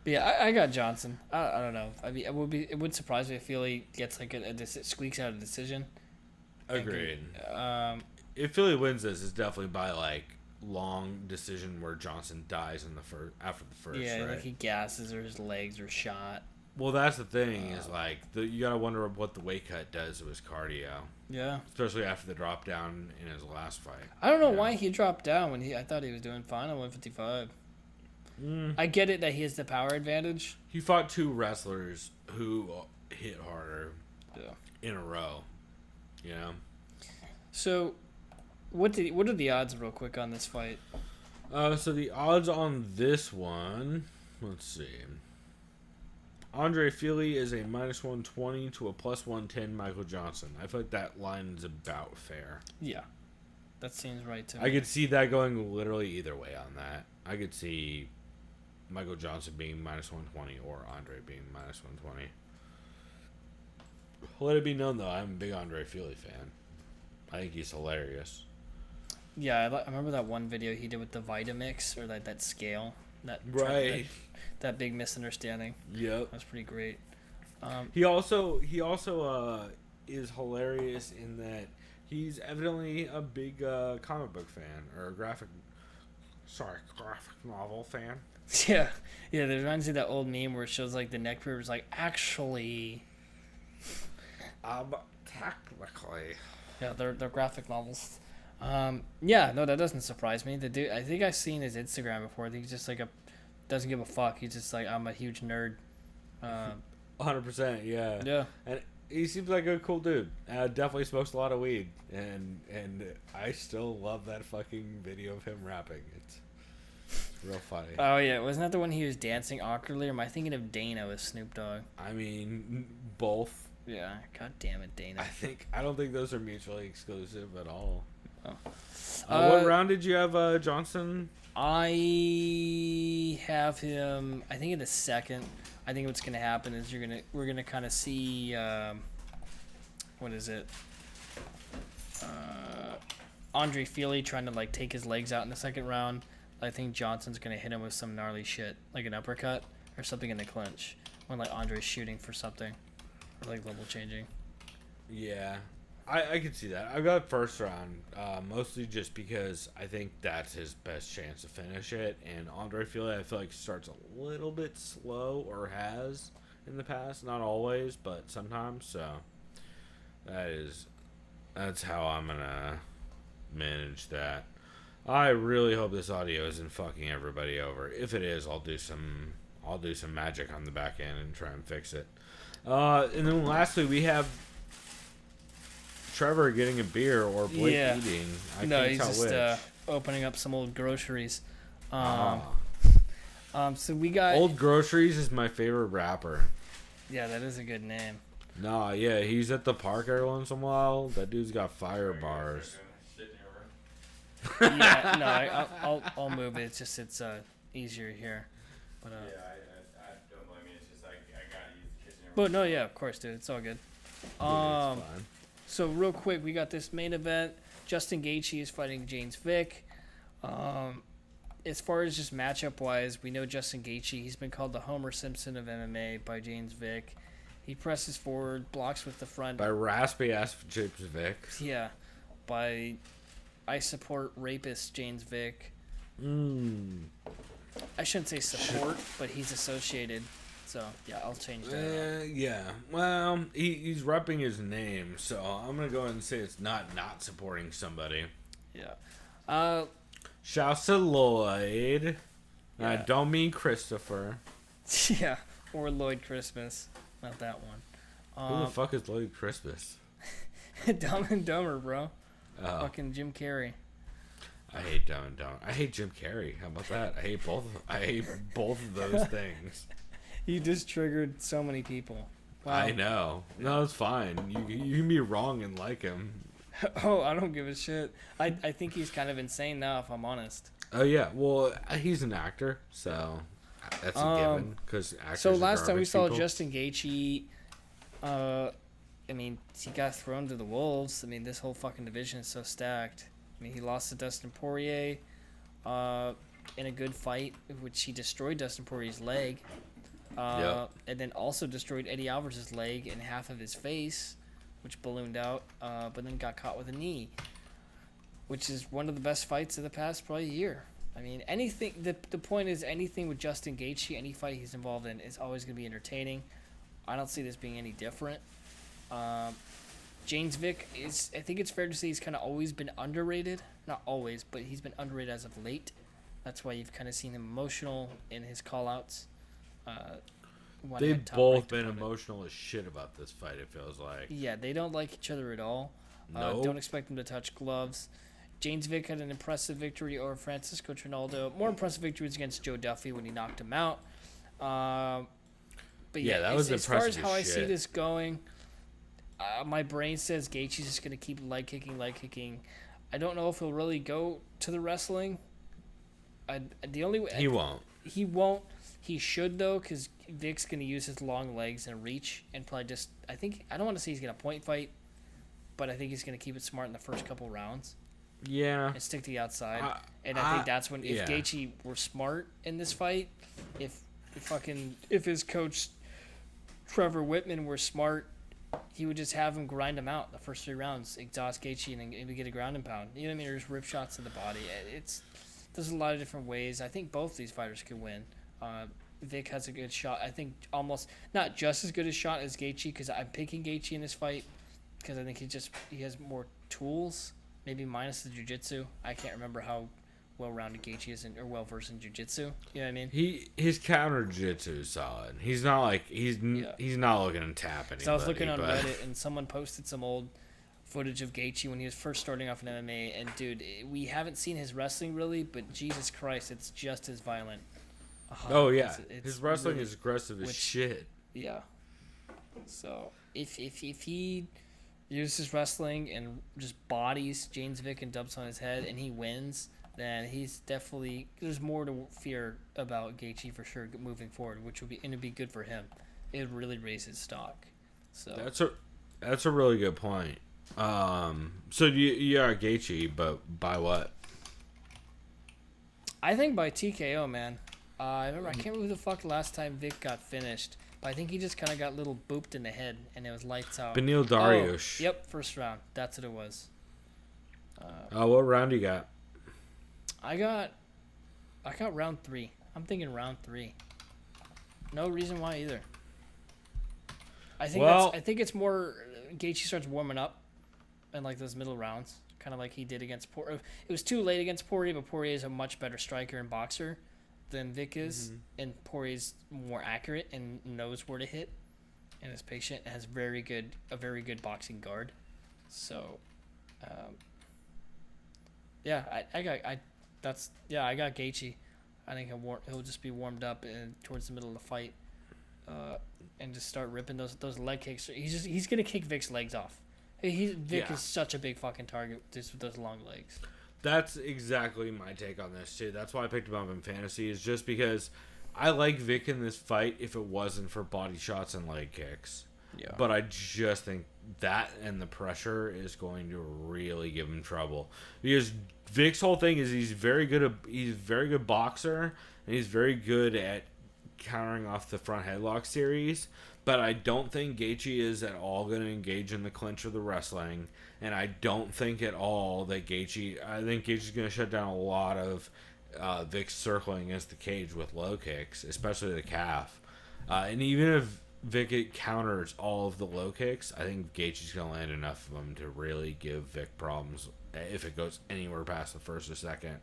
But yeah, I got Johnson. I don't know. I mean, it would surprise me if Philly gets like squeaks out a decision. Agreed. If Philly wins this, it's definitely by like long decision where Johnson dies in the after the first. Yeah, right? like he gasses or his legs are shot. Well, that's the thing is like you gotta wonder what the weight cut does to his cardio. Yeah. Especially after the drop down in his last fight. I don't know why he dropped down when I thought he was doing fine at 155. I get it that he has the power advantage. He fought 2 wrestlers who hit harder in a row. You know? So, what are the odds real quick on this fight? So the odds on this one, let's see. Andre Fili is a -120 to a +110 Michael Johnson. I feel like that line is about fair. Yeah. That seems right to me. I could see that going literally either way on that. I could see Michael Johnson being -120 or Andre being -120. Let it be known, though, I'm a big Andre Fili fan. I think he's hilarious. Yeah, I remember that one video he did with the Vitamix, or that scale. Right. That big misunderstanding. Yep. That's pretty great. He also is hilarious in that he's evidently a big comic book fan or graphic novel fan. Yeah, there reminds me of that old meme where it shows like the neck is like actually. Technically. Yeah, they're graphic novels. Yeah, no, that doesn't surprise me. The dude, I think I've seen his Instagram before. I think he's just like doesn't give a fuck. He's just like, I'm a huge nerd. 100%, yeah. Yeah. And he seems like a cool dude. Definitely smokes a lot of weed, and I still love that fucking video of him rapping. It's real funny. Oh yeah, wasn't that the one he was dancing awkwardly? Or am I thinking of Dana with Snoop Dogg? I mean, both. Yeah. God damn it, Dana. I don't think those are mutually exclusive at all. Oh. What round did you have Johnson? I have him. I think in the second. I think what's gonna happen is we're gonna kind of see. What is it? Andre Fili trying to like take his legs out in the second round. I think Johnson's gonna hit him with some gnarly shit, like an uppercut or something in the clinch, when like Andre's shooting for something, or like level changing. Yeah. I can see that. I got first round, mostly just because I think that's his best chance to finish it. And Andre Fili, I feel like starts a little bit slow, or has in the past. Not always, but sometimes. So that's how I'm gonna manage that. I really hope this audio isn't fucking everybody over. If it is, I'll do some magic on the back end and try and fix it. And then lastly, we have Trevor getting a beer or Blake eating. He's just opening up some old groceries. So we got Old Groceries is my favorite rapper. Yeah, that is a good name. Nah, yeah, he's at the park every once in a while. That dude's got fire bars. Yeah, no, I'll move it. It's easier here. But I don't blame you. It's just I gotta use the kitchen. But no, yeah, of course, dude. It's all good. It's fine. So real quick, we got this main event. Justin Gaethje is fighting James Vick. As far as just matchup wise, we know Justin Gaethje. He's been called the Homer Simpson of MMA by James Vick. He presses forward, blocks with the front. By raspy ass James Vick. Yeah, by I support rapist James Vick. I shouldn't say support, but he's associated. So, yeah, I'll change that. Yeah. Well, he's repping his name, so I'm going to go ahead and say it's not supporting somebody. Yeah. Shouts to Lloyd. Yeah. I don't mean Christopher. Yeah, or Lloyd Christmas. Not that one. Who the fuck is Lloyd Christmas? Dumb and Dumber, bro. Oh. Fucking Jim Carrey. I hate Dumb and Dumber. I hate Jim Carrey. How about that? I hate both of those things. You just triggered so many people. Wow. I know. No, it's fine. You can be wrong and like him. Oh, I don't give a shit. I think he's kind of insane now, if I'm honest. Oh yeah. Well, he's an actor, so that's a given. Because actors. So last time we saw people. Justin Gaethje, I mean, he got thrown to the wolves. I mean, this whole fucking division is so stacked. I mean, he lost to Dustin Poirier in a good fight, which he destroyed Dustin Poirier's leg. And then also destroyed Eddie Alvarez's leg and half of his face, which ballooned out, but then got caught with a knee, which is one of the best fights of the past probably year. I mean, anything. The point is, anything with Justin Gaethje, any fight he's involved in, is always going to be entertaining. I don't see this being any different. James Vick is. I think it's fair to say he's kind of always been underrated. Not always, but he's been underrated as of late. That's why you've kind of seen him emotional in his call-outs. They've both been emotional as shit about this fight, it feels like. Yeah, they don't like each other at all. No. Don't expect them to touch gloves. James Vick had an impressive victory over Francisco Trinaldo. More impressive victory was against Joe Duffy when he knocked him out. But yeah, that was as impressive. As far as how I see this going, my brain says Gaethje's just going to keep leg kicking. I don't know if he'll really go to the wrestling. The only way he won't. He won't. He should though, because Vick's going to use his long legs and reach and probably just. I don't want to say he's going to point fight, but I think he's going to keep it smart in the first couple rounds. Yeah. And stick to the outside. And I think that's when, if Gaethje were smart in this fight, if his coach Trevor Whitman were smart, he would just have him grind him out the first 3 rounds, exhaust Gaethje, and then get a ground and pound. You know what I mean? Or just rip shots to the body. There's a lot of different ways. I think both these fighters could win. Vick has a good shot. I think almost not just as good a shot as Gaethje, because I'm picking Gaethje in this fight because I think he has more tools. Maybe minus the jiu-jitsu. I can't remember how well-rounded Gaethje is or well-versed in jiu-jitsu. You know what I mean? His counter jiu-jitsu is solid. He's not like he's not looking to tap anybody. So I was looking on Reddit and someone posted some old footage of Gaethje when he was first starting off in MMA, and dude, we haven't seen his wrestling really, but Jesus Christ, it's just as violent. Oh yeah, his wrestling really, is aggressive as shit. Yeah. So if he uses wrestling and just bodies James Vick and dumps on his head and he wins, then he's definitely, there's more to fear about Gaethje for sure moving forward, which would be good for him. It would really raise his stock. So that's a really good point. So you are Gaethje, but by what? I think by TKO, man. I can't remember who the fuck last time Vick got finished, but I think he just kind of got a little booped in the head and it was lights out. Beneil Dariush. Oh, yep, first round. That's what it was. What round you got? I got round 3. I'm thinking round 3. No reason why either. I think it's more Gaethje starts warming up in like those middle rounds, kind of like he did against Poirier. It was too late against Poirier, but Poirier is a much better striker and boxer than Vick is, and Poirier's more accurate and knows where to hit, and is patient and has a very good boxing guard. So, I got Gaethje. I think he'll just be warmed up towards the middle of the fight, and just start ripping those leg kicks. He's gonna kick Vick's legs off. Vick is such a big fucking target just with those long legs. That's exactly my take on this too. That's why I picked him up in fantasy, is just because I like Vick in this fight if it wasn't for body shots and leg kicks. Yeah. But I just think that and the pressure is going to really give him trouble, because Vick's whole thing is he's a very good boxer and he's very good at countering off the front headlock series. But I don't think Gaethje is at all going to engage in the clinch or the wrestling. And I don't think at all that I think Gaethje's going to shut down a lot of Vick's circling against the cage with low kicks, especially the calf. And even if Vick counters all of the low kicks, I think Gaethje's going to land enough of them to really give Vick problems if it goes anywhere past the first or second.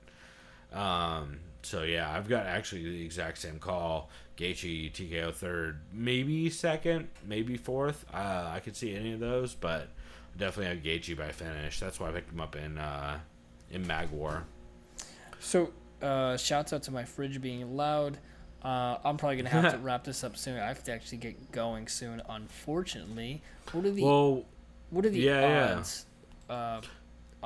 So yeah, I've got actually the exact same call. Gaethje TKO third, maybe second, maybe fourth. I could see any of those, but definitely have Gaethje by finish. That's why I picked him up in Mag War. So shouts out to my fridge being loud. I'm probably gonna have to wrap this up soon. I have to actually get going soon, unfortunately. What are the odds?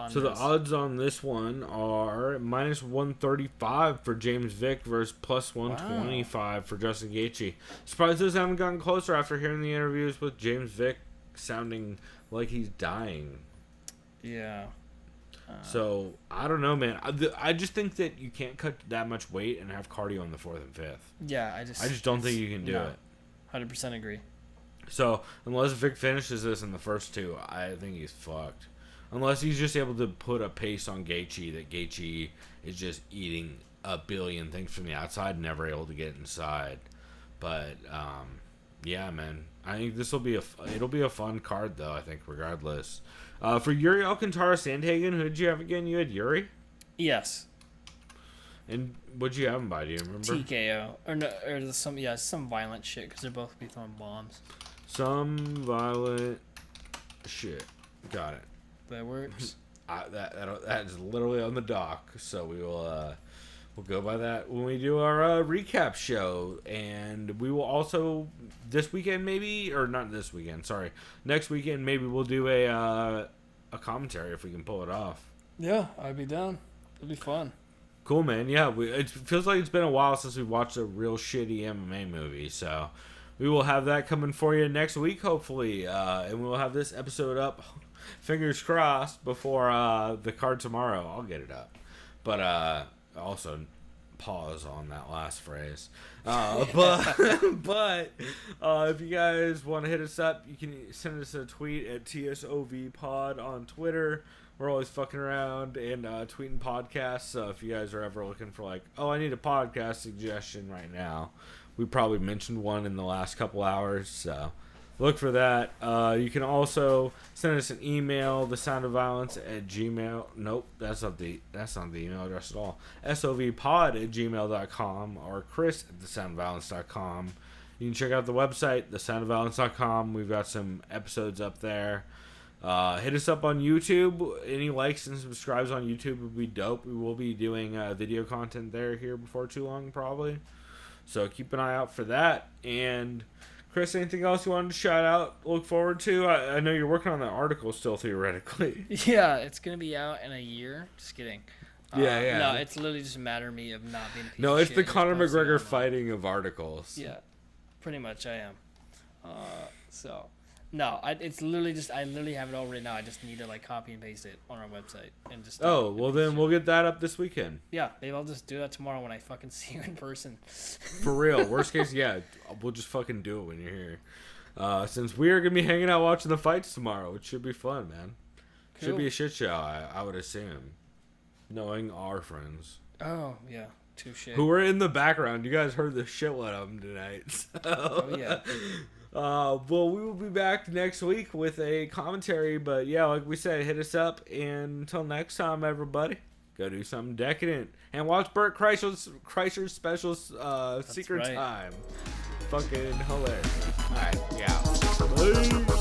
So the odds on this one are minus 135 for James Vick versus plus 125 for Justin Gaethje. Surprised those haven't gotten closer after hearing the interviews with James Vick sounding like he's dying. Yeah. So I don't know, man. I just think that you can't cut that much weight and have cardio on the 4th and 5th. Yeah, I just don't think you can do it. 100% agree. So unless Vick finishes this in the first 2, I think he's fucked. Unless he's just able to put a pace on Gaethje that Gaethje is just eating a billion things from the outside, never able to get inside. But yeah, man, I think this will be it'll be a fun card though. I think regardless. For Yuri Alcantara Sandhagen, who did you have again? You had Yuri. Yes. And what'd you have him by? Do you remember? TKO or no? Or some violent shit because they're both be throwing bombs. Some violent shit. Got it. That works. That is literally on the dock, so we will we'll go by that when we do our recap show, and we will also this weekend maybe, or not this weekend, sorry, next weekend maybe we'll do a commentary if we can pull it off. Yeah, I'd be down. It'll be fun. Cool, man. Yeah, it feels like it's been a while since we've watched a real shitty MMA movie, so we will have that coming for you next week, hopefully, and we'll have this episode up. Fingers crossed before the card tomorrow. I'll get it up. But also pause on that last phrase. But if you guys want to hit us up, you can send us a tweet at TSOVPod on Twitter. We're always fucking around and tweeting podcasts. So if you guys are ever looking for like, oh, I need a podcast suggestion right now, we probably mentioned one in the last couple hours. So look for that. You can also send us an email, thesoundofviolence@gmail. Nope, that's not the email address at all. sovpod@gmail.com or chris@thesoundofviolence.com. You can check out the website, thesoundofviolence.com. We've got some episodes up there. Hit us up on YouTube. Any likes and subscribes on YouTube would be dope. We will be doing video content there here before too long, probably. So keep an eye out for that. And Chris, anything else you wanted to shout out, look forward to? I know you're working on that article still, theoretically. Yeah, it's going to be out in a year. Just kidding. Yeah. No, it's literally just a matter of me of not being a piece No, of it's shit the and Conor just posting McGregor online. fighting of articles. Yeah, pretty much I am. So, no, it's literally just, I literally have it all written out. I just need to like copy and paste it on our website and just. Oh, well then we'll get that up this weekend. Yeah, maybe I'll just do that tomorrow when I fucking see you in person. For real. Worst case, yeah, we'll just fucking do it when you're here. Since we are going to be hanging out watching the fights tomorrow, it should be fun, man. Cool. Should be a shit show, I would assume. Knowing our friends. Oh, yeah. Touche. Who were in the background. You guys heard the shitload of them tonight. So. Oh, yeah. Well, we will be back next week with a commentary. But, yeah, like we said, hit us up. And until next time, everybody, go do something decadent. And watch Burt Kreischer's special Secret right. Time. Fucking hilarious. Alright, yeah. Bye.